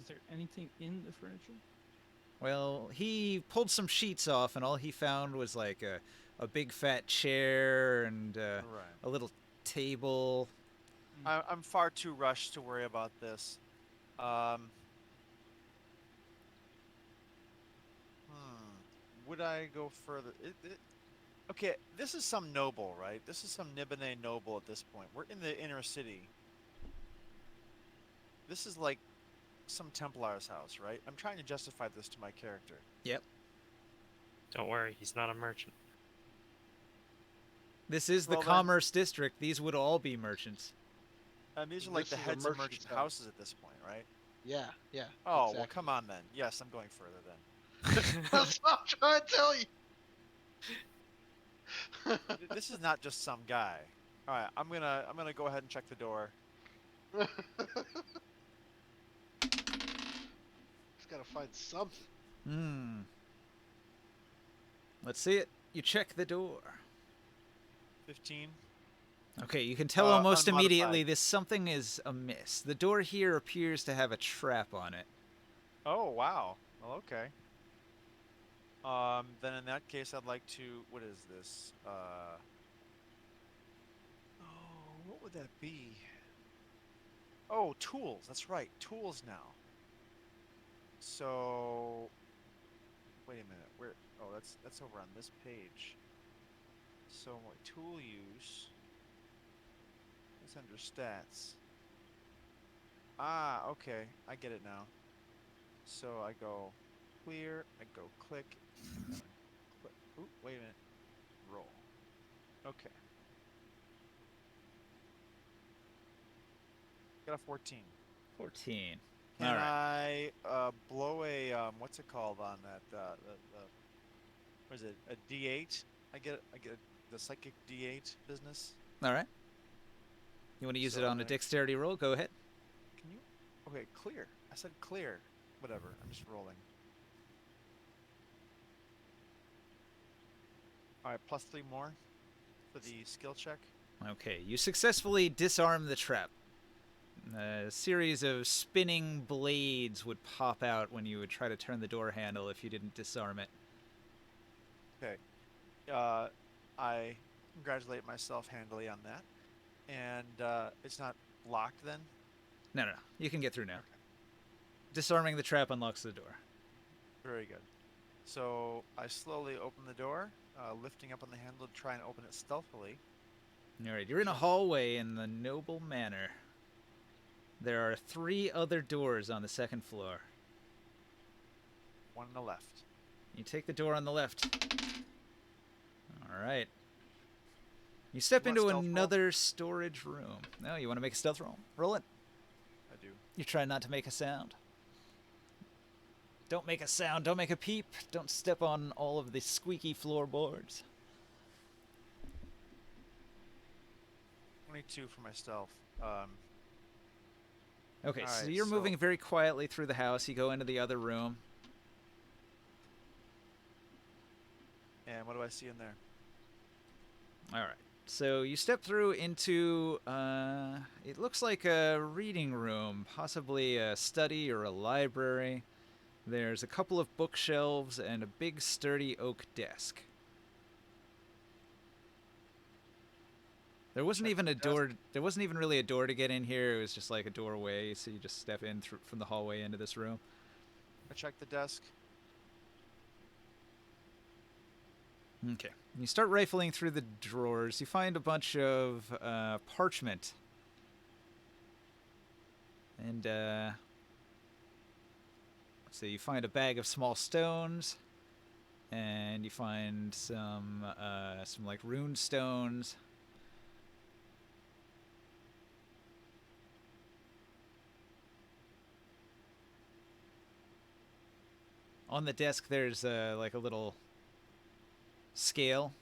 Is there anything in the furniture? Well, he pulled some sheets off, and all he found was like a big fat chair and Right. a little table. I'm far too rushed to worry about this. Would I go further? Okay, this is some noble, right? This is some Nibenay noble at this point. We're in the inner city. This is like some Templar's house, right? I'm trying to justify this to my character. Yep. Don't worry, he's not a merchant. This is the Well, then- commerce district. These would all be merchants. And these are like This the is a heads of merchant's merchant house. houses at this point, right? Yeah, yeah. Oh, well, exactly. come on then. Yes, I'm going further then. That's what I'm trying to tell you. This is not just some guy. All right, I'm gonna go ahead and check the door. Just gotta find something. Hmm. Let's see it. You check the door. 15. Okay, you can tell almost immediately this something is amiss. The door here appears to have a trap on it. Oh wow. Well, okay. Then in that case, I'd like to. What is this? Oh, what would that be? Oh, tools. That's right, tools now. So, wait a minute. Where? Oh, that's over on this page. So, what tool use? It's under stats. Ah, okay. I get it now. So I go clear, I go click, click. Ooh, wait a minute. Roll. Okay. Got a 14. 14. Can All right. I blow a what's it called on that what is it? A D8? I get the psychic D8 business. All right. You want to use So it on a next- dexterity roll? Go ahead. Can you? Okay, clear. I said clear. Whatever. I'm just rolling. All right, plus 3 more for the skill check. Okay, you successfully disarm the trap. A series of spinning blades would pop out when you would try to turn the door handle if you didn't disarm it. Okay. I congratulate myself handily on that. And it's not locked then? No. You can get through now. Okay. Disarming the trap unlocks the door. Very good. So I slowly open the door, lifting up on the handle to try and open it stealthily. All right, you're in a hallway in the noble manor. There are 3 other doors on the second floor. One on the left. You take the door on the left. All right. You step You want into stealth roll? another storage room. No, you want to make a stealth roll? Roll it. I do. You try not to make a sound. Don't make a sound. Don't make a peep. Don't step on all of the squeaky floorboards. 22 for my stealth. Okay, so Alright, you're so- moving very quietly through the house. You go into the other room. And what do I see in there? All right. So you step through into, it looks like a reading room, possibly a study or a library. There's a couple of bookshelves and a big sturdy oak desk. There wasn't Check even the a desk. door. There wasn't even really a door to get in here. It was just like a doorway, so you just step in from the hallway into this room. I check the desk. Okay. You start rifling through the drawers. You find a bunch of parchment. And, so you find a bag of small stones. And you find some like rune stones. On the desk, there's like a little scale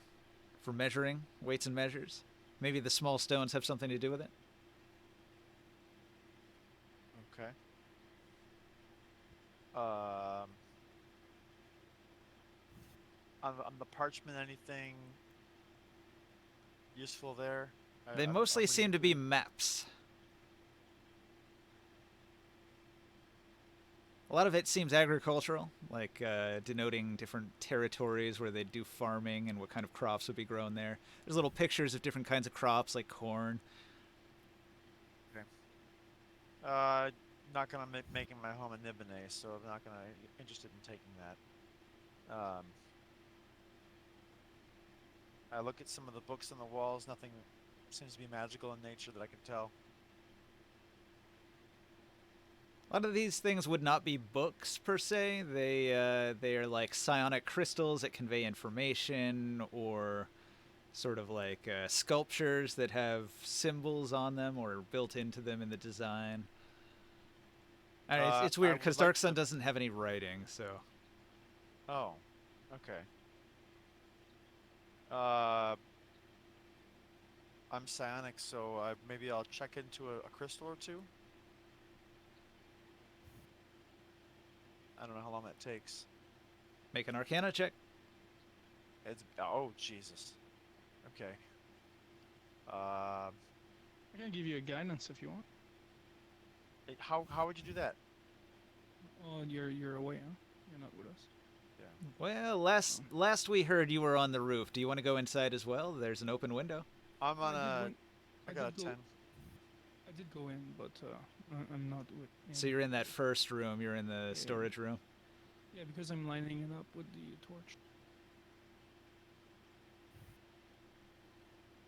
for measuring weights and measures. Maybe the small stones have something to do with it. Okay. Um, on the parchment, anything useful there? They I'm mostly reading seem to through be maps. A lot of it seems agricultural, like denoting different territories where they do farming and what kind of crops would be grown there. There's little pictures of different kinds of crops, like corn. Uh, not gonna making my home in Nibenay, so I'm not gonna interested in taking that. I look at some of the books on the walls. Nothing seems to be magical in nature that I can tell. A lot of these things would not be books per se. They are like psionic crystals that convey information, or sort of like sculptures that have symbols on them or built into them in the design. It's I weird because would like Dark Sun to. doesn't have any writing, so Oh, okay. Uh, I'm psionic, so maybe I'll check into a crystal or two. I don't know how long that takes. make an Arcana check. It's oh Jesus. Okay. Uh, I can give you a guidance if you want. how would you do that? Oh, you're away, huh? You're not with us. Well, last we heard, you were on the roof. Do you want to go inside as well? There's an open window. I'm on I did a. win- I got a did go- 10. I did go in, but I'm not with. So you're in that first room. You're in the storage room. Yeah, because I'm lining it up with the torch.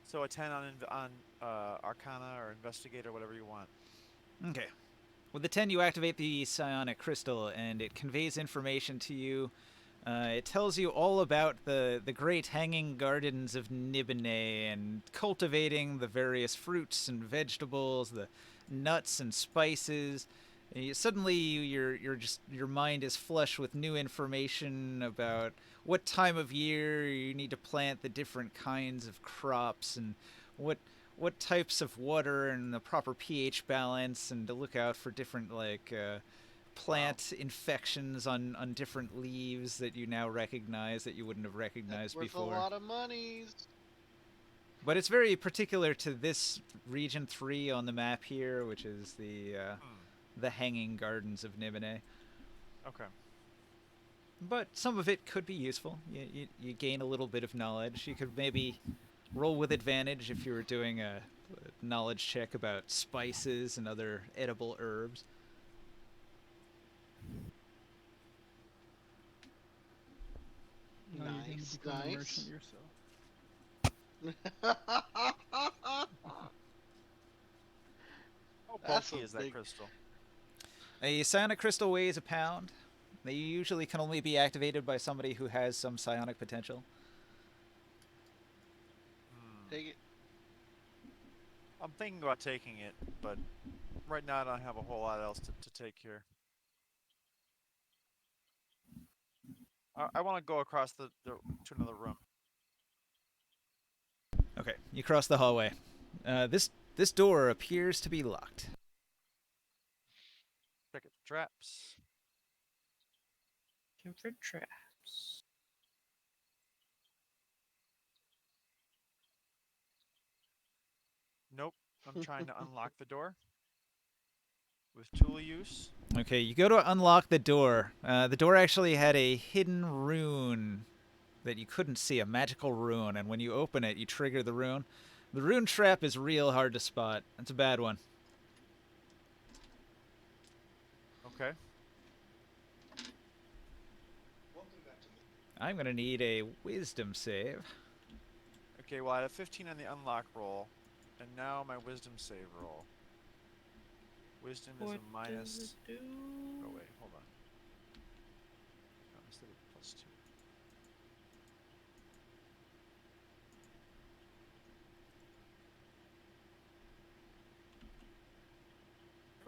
So a 10 on Arcana or Investigate or whatever you want. Okay. With the 10, you activate the psionic crystal, and it conveys information to you. It tells you all about the great hanging gardens of Nibenay and cultivating the various fruits and vegetables, the nuts and spices. Suddenly, your mind is flush with new information about what time of year you need to plant the different kinds of crops, and what types of water and the proper pH balance, and to look out for different like plant infections on different leaves that you now recognize that you wouldn't have recognized That's worth before. a lot of monies. But it's very particular to this region 3 on the map here, which is the Hanging Gardens of Nibenay. Okay. But some of it could be useful. You gain a little bit of knowledge. You could maybe roll with advantage if you were doing a knowledge check about spices and other edible herbs. Now you're going Nice, to become a nice. merchant yourself. How That's bulky a is that big- crystal? A psionic crystal weighs a pound. They usually can only be activated by somebody who has some psionic potential. Take it. I'm thinking about taking it, but right now I don't have a whole lot else to take here. I want to go across to another room. Okay, you cross the hallway. This door appears to be locked. Check it. Traps. Looking for traps. Nope. I'm trying to unlock the door with tool use. Okay, you go to unlock the door. The door actually had a hidden rune that you couldn't see, a magical rune, and when you open it, you trigger the rune. The rune trap is real hard to spot. That's a bad one. Okay. I'm gonna need a wisdom save. Okay, well I have 15 on the unlock roll, and now my wisdom save roll. Wisdom is a minus. do? Oh wait, hold on. No, instead of +2.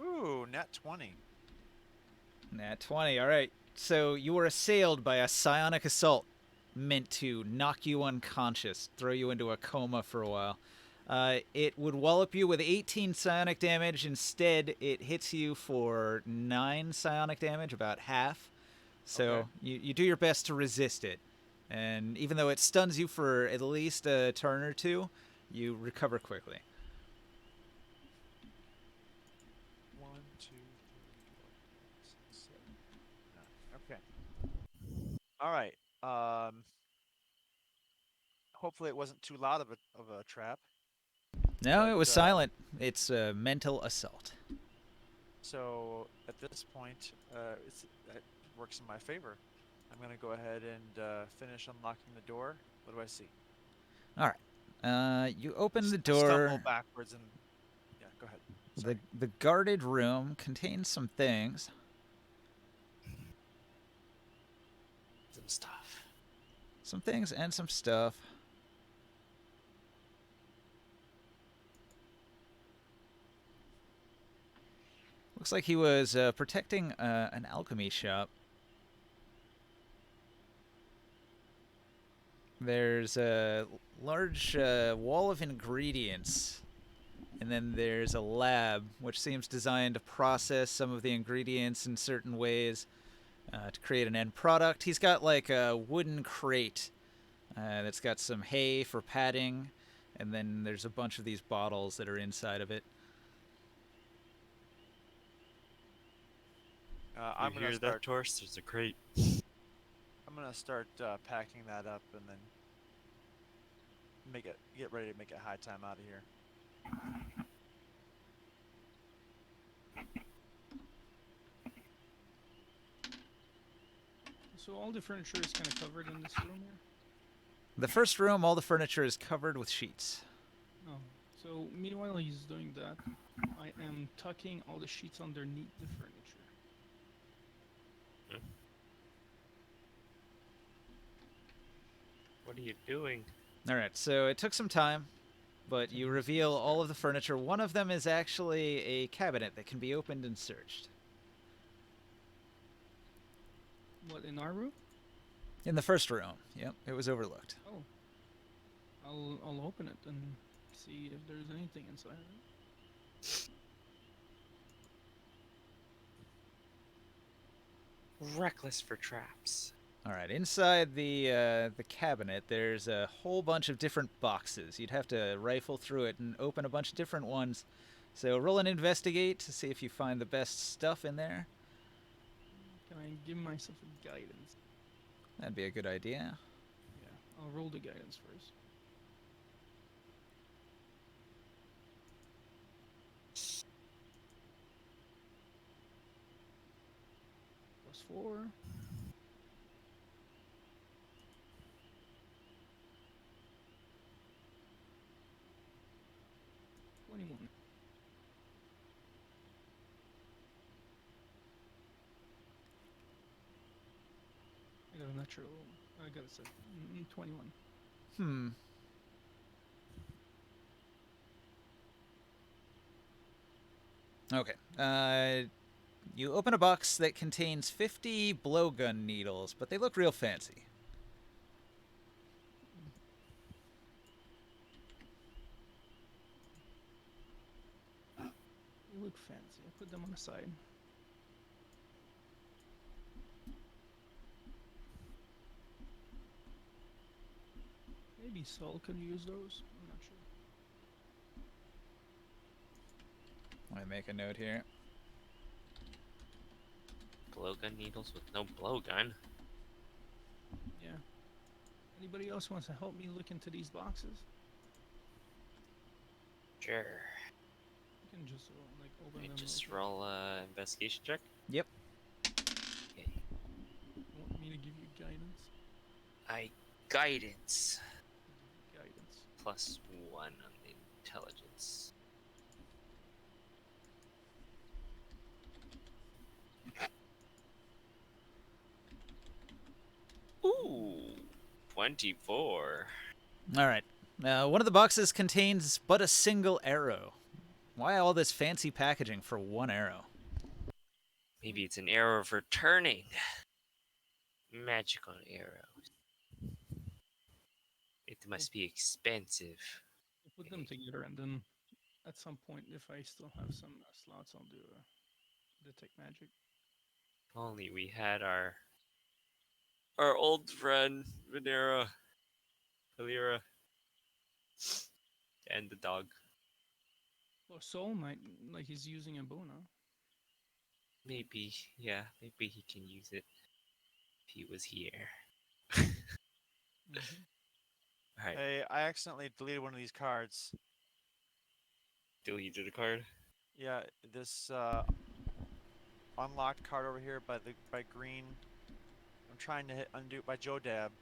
Ooh, nat 20. Nat 20. All right. So you were assailed by a psionic assault meant to knock you unconscious, throw you into a coma for a while. It would wallop you with 18 psionic damage. Instead, it hits you for 9 psionic damage, about half. So Okay. you do your best to resist it. And even though it stuns you for at least a turn or two, you recover quickly. 1, 2, 3, 4, 5, 6, 7, 9. Okay. All right. Hopefully it wasn't too loud of a trap. No, But, it was silent. It's a mental assault. So at this point, it works in my favor. I'm gonna go ahead and finish unlocking the door. What do I see? All right. You open the I stumble door. backwards and yeah, go ahead. The Sorry. the guarded room contains some things. Some stuff. Some things and some stuff. Looks like he was protecting an alchemy shop. There's a large wall of ingredients, and then there's a lab which seems designed to process some of the ingredients in certain ways to create an end product. He's got like a wooden crate that's got some hay for padding, and then there's a bunch of these bottles that are inside of it. I'm You gonna hear start. that, Torst? There's a crate. I'm gonna start packing that up and then get ready to make it high time out of here. So all the furniture is kind of covered in this room here. The first room, all the furniture is covered with sheets. Oh, so meanwhile he's doing that, I am tucking all the sheets underneath the furniture. What are you doing? All right, so it took some time, but you reveal all of the furniture. One of them is actually a cabinet that can be opened and searched. What, in our room? In the first room, yep, it was overlooked. Oh, I'll open it and see if there's anything inside of it. Reckless for traps. All right, inside the cabinet, there's a whole bunch of different boxes. You'd have to rifle through it and open a bunch of different ones. So roll an investigate to see if you find the best stuff in there. Can I give myself a guidance? That'd be a good idea. Yeah, I'll roll the guidance first. +4. +21. I got a natural. I got a 21. Hmm. Okay. You open a box that contains 50 blowgun needles, but they look real fancy. They look fancy. I put them on the side. Maybe Saul could use those. I'm not sure. Let me make a note here. Blowgun needles with no blowgun. Yeah. Anybody else wants to help me look into these boxes? Sure. You can just like open I them. just real quick. roll a investigation check. Yep. Okay. You want me to give you guidance? Guidance Give you guidance. +1 on the intelligence. Ooh, 24. All right. Now, one of the boxes contains but a single arrow. Why all this fancy packaging for one arrow? Maybe it's an arrow of returning. Magical arrows. It must be expensive. We'll put them together, and then at some point, if I still have some slots, I'll do a detect magic. If only we had our old friend Venera, Valera, and the dog. Well, Soul might like he's using a bow now. Maybe, yeah, maybe he can use it if he was here. Mm-hmm. All right, Hey, I accidentally deleted one of these cards. deleted a card. Yeah, this unlocked card over here by green. I'm trying to hit undo by Joe Dab.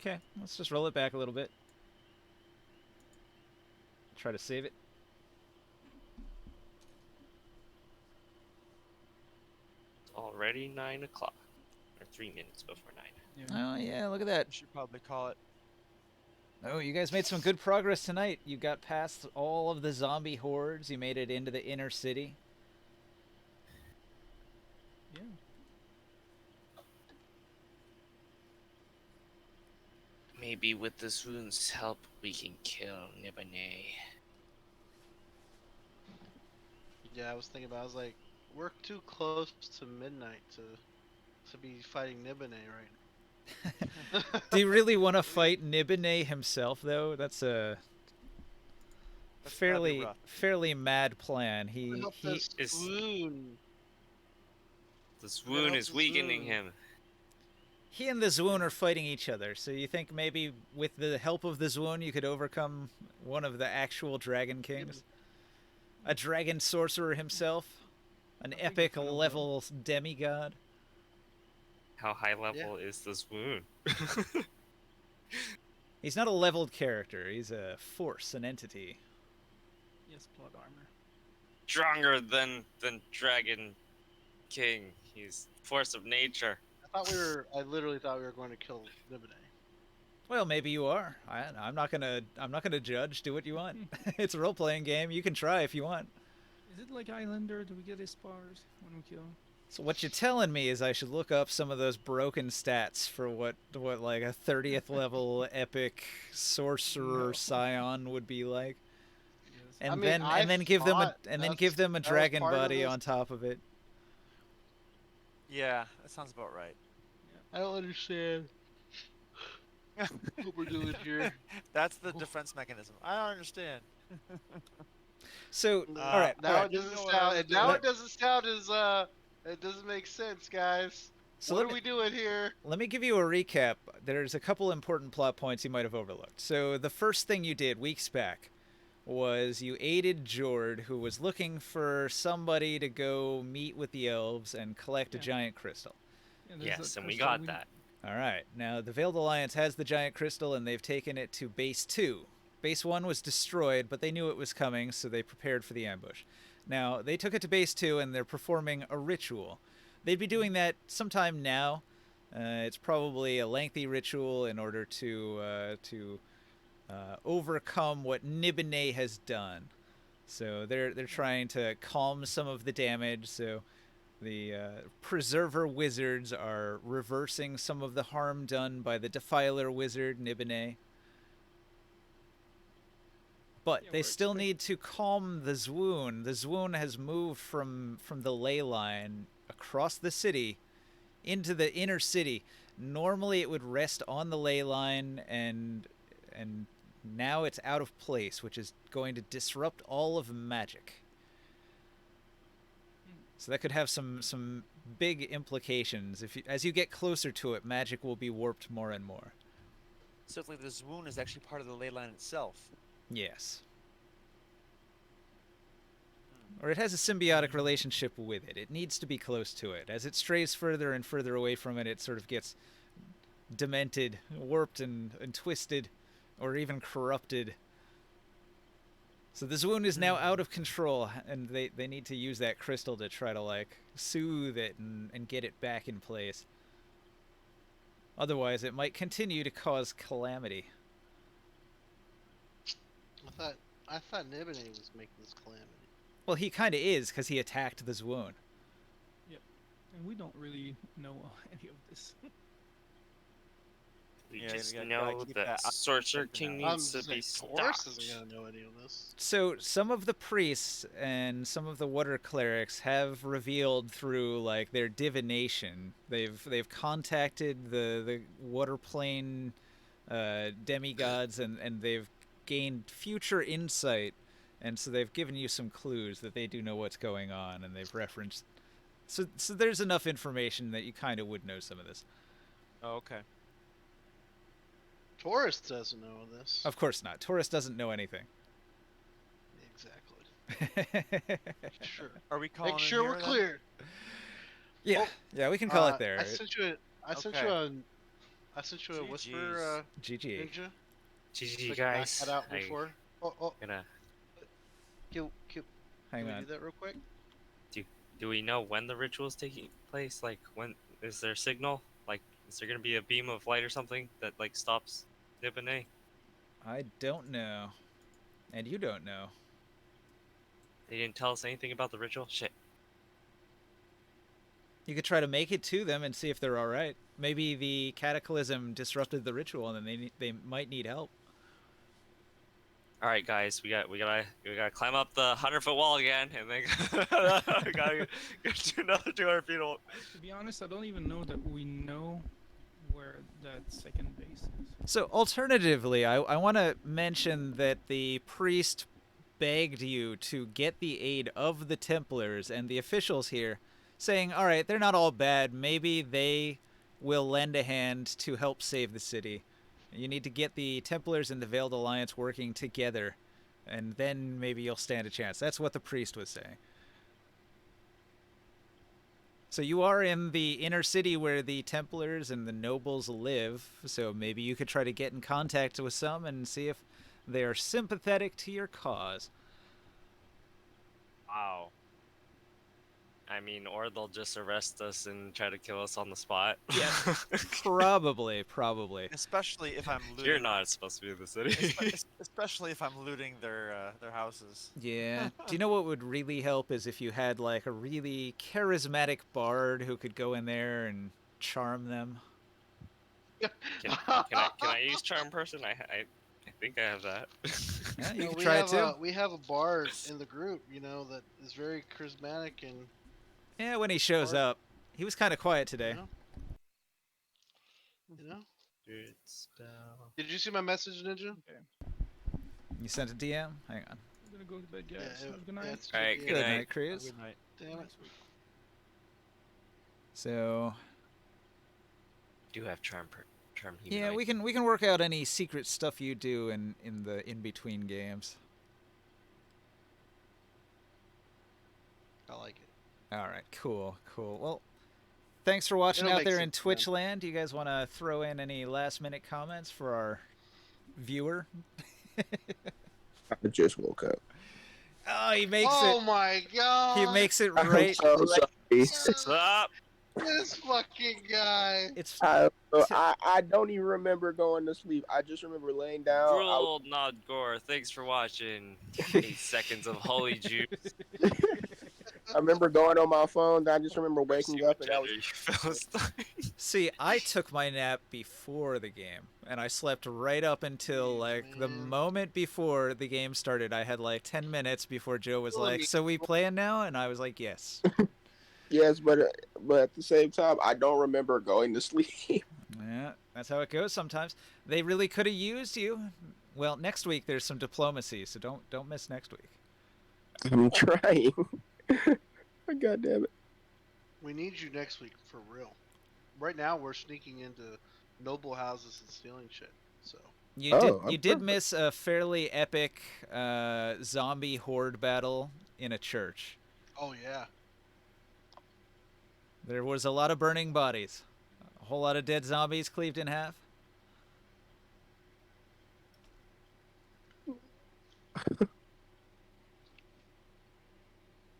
Okay, let's just roll it back a little bit. Try to save it. It's already 9 o'clock, or 3 minutes before 9. Yeah. Oh, yeah, look at that. I should probably call it. Oh, you guys made some good progress tonight. You got past all of the zombie hordes. You made it into the inner city. Yeah. Maybe with the swoon's help, we can kill Nibenay. Yeah, I was thinking about. I was like, we're too close to midnight to be fighting Nibenay right now. Do you really want to fight Nibenay himself, though? That's a That's gotta be rough. fairly mad plan. Help He this is- swoon. The swoon help is the weakening swoon. him. he and the Zwoon are fighting each other. So you think maybe with the help of the Zwoon you could overcome one of the actual Dragon Kings? A dragon sorcerer himself? An I think epic we can level demigod? How high level is the swoon? He's not a leveled character. He's a force, an entity. Yes, plot armor. Stronger than Dragon King. He's force of nature. I literally thought we were going to kill Nibenay. Well, maybe you are. I'm not gonna judge. Do what you want. It's a role-playing game. You can try if you want. Is it like Islander? Do we get his powers when we kill him? So what you're telling me is I should look up some of those broken stats for what like a 30th level epic sorcerer No. scion would be like, Yes. and I mean, then give them thought a that was dragon part of body this. on top of it. Yeah, that sounds about right. I don't understand what we're doing here. That's the defense mechanism. I don't understand. So all right, Now all right. it doesn't You know what sound. I And now was it doesn't sound as It doesn't make sense, guys. So what let are me- we doing here? Let me give you a recap. There's a couple important plot points you might have overlooked. So the first thing you did weeks back was you aided Jord, who was looking for somebody to go meet with the elves and collect a Yeah. giant crystal. Yeah, there's Yes, that and we crystal. got that. All right. Now, the Veiled Alliance has the giant crystal, and they've taken it to Base 2. Base 1 was destroyed, but they knew it was coming, so they prepared for the ambush. Now, they took it to Base 2, and they're performing a ritual. They'd be doing that sometime now. It's probably a lengthy ritual in order to overcome what Nibenay has done. So they're trying to calm some of the damage. So the Preserver wizards are reversing some of the harm done by the Defiler wizard Nibenay. But Yeah, they we're still need to calm the Zwoon. The Zwoon has moved from the ley line across the city into the inner city. Normally it would rest on the ley line, and now it's out of place, which is going to disrupt all of magic. So that could have some big implications. As you get closer to it, magic will be warped more and more. So it's like the swoon is actually part of the ley line itself. Yes. Or it has a symbiotic relationship with it. It needs to be close to it. As it strays further and further away from it, it sort of gets demented, warped, and twisted, or even corrupted. So the Zwoon is now out of control, and they need to use that crystal to try to, like, soothe it and get it back in place. Otherwise, it might continue to cause calamity. I thought Nibenay was making this calamity. Well, he kind of is, because he attacked the Zwoon. And we don't really know any of this. We Yeah, just you gotta know keep that that up Sorcerer for King now. I'm needs to be saying Taurus stopped. isn't gonna know any of this. So some of the priests and some of the water clerics have revealed through, like, their divination. They've contacted the water plane demigods, and they've gained future insight, and so they've given you some clues that they do know what's going on, and they've referenced. So there's enough information that you kind of would know some of this. Oh, okay. Taurus doesn't know this. Of course not. Taurus doesn't know anything. Exactly. Sure. Are we calling Make it sure here, we're then? clear. Yeah, Oh, yeah, we can call it there. I sent you a GGs. whisper GG. ninja. GG, Like, guys. knock that out I before. Oh, gonna. Can Hang we on. do that real quick? Do we know when the ritual is taking place? Like, when is there a signal? Like, is there gonna be a beam of light or something that like stops Nibenay? I don't know. And you don't know. They didn't tell us anything about the ritual. Shit. You could try to make it to them and see if they're all right. Maybe the cataclysm disrupted the ritual, and then they might need help. All right, guys, we gotta climb up the 100-foot wall again, and then we gotta get to another 200 feet. To be honest, I don't even know that we know where that second base is. So, alternatively, I want to mention that the priest begged you to get the aid of the Templars and the officials here, saying, all right, they're not all bad. Maybe they will lend a hand to help save the city. You need to get the Templars and the Veiled Alliance working together, and then maybe you'll stand a chance. That's what the priest was saying. So you are in the inner city where the Templars and the nobles live, so maybe you could try to get in contact with some and see if they are sympathetic to your cause. Wow. I mean, or they'll just arrest us and try to kill us on the spot. Yeah, probably. Especially if I'm looting. You're not supposed to be in the city. Especially if I'm looting their houses. Yeah. Do you know what would really help is if you had, like, a really charismatic bard who could go in there and charm them. Can I use charm person? I think I have that. Yeah, you No, could we try have it too. we have a bard in the group, that is very charismatic and Yeah, when he shows Bard. up. He was kind of quiet today. you know. Good spell. Did you see my message, Ninja? You sent a DM? Hang on. I'm gonna go to bed, guys. Yeah, Have a good night. it's All right, yeah, Good night. night, Cruz. Good night. Damn it. So, Do have charm yeah, humanoid. we can work out any secret stuff you do in the in-between games. I like it. All right, cool. Well, thanks for watching It'll out make there in sense, Twitch land. Do you guys want to throw in any last-minute comments for our viewer? I just woke up. Oh, he makes Oh it. my god! He makes it I'm right. so sorry. What's up? This fucking guy. It's I don't even remember going to sleep. I just remember laying down. Rule Nod Gore. Thanks for watching. 8 seconds of holy juice. I remember going on my phone. I just remember See waking what up and I was. gender you Philistine. See, I took my nap before the game, and I slept right up until, like, the Man. moment before the game started. I had, like, 10 minutes before Joe was Well, I like, mean- so we playing now? And I was like, yes. Yes, but at the same time, I don't remember going to sleep. Yeah, that's how it goes sometimes. They really could have used you. Well, next week there's some diplomacy, so don't miss next week. I'm trying. God damn it. We need you next week for real. Right now, we're sneaking into noble houses and stealing shit. So You Oh, did I'm you did perfect. miss a fairly epic zombie horde battle in a church. Oh yeah. There was a lot of burning bodies, a whole lot of dead zombies cleaved in half.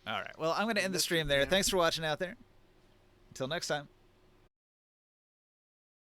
All right. Well, I'm going to end the Missed stream it, there. man. Thanks for watching out there. Until next time.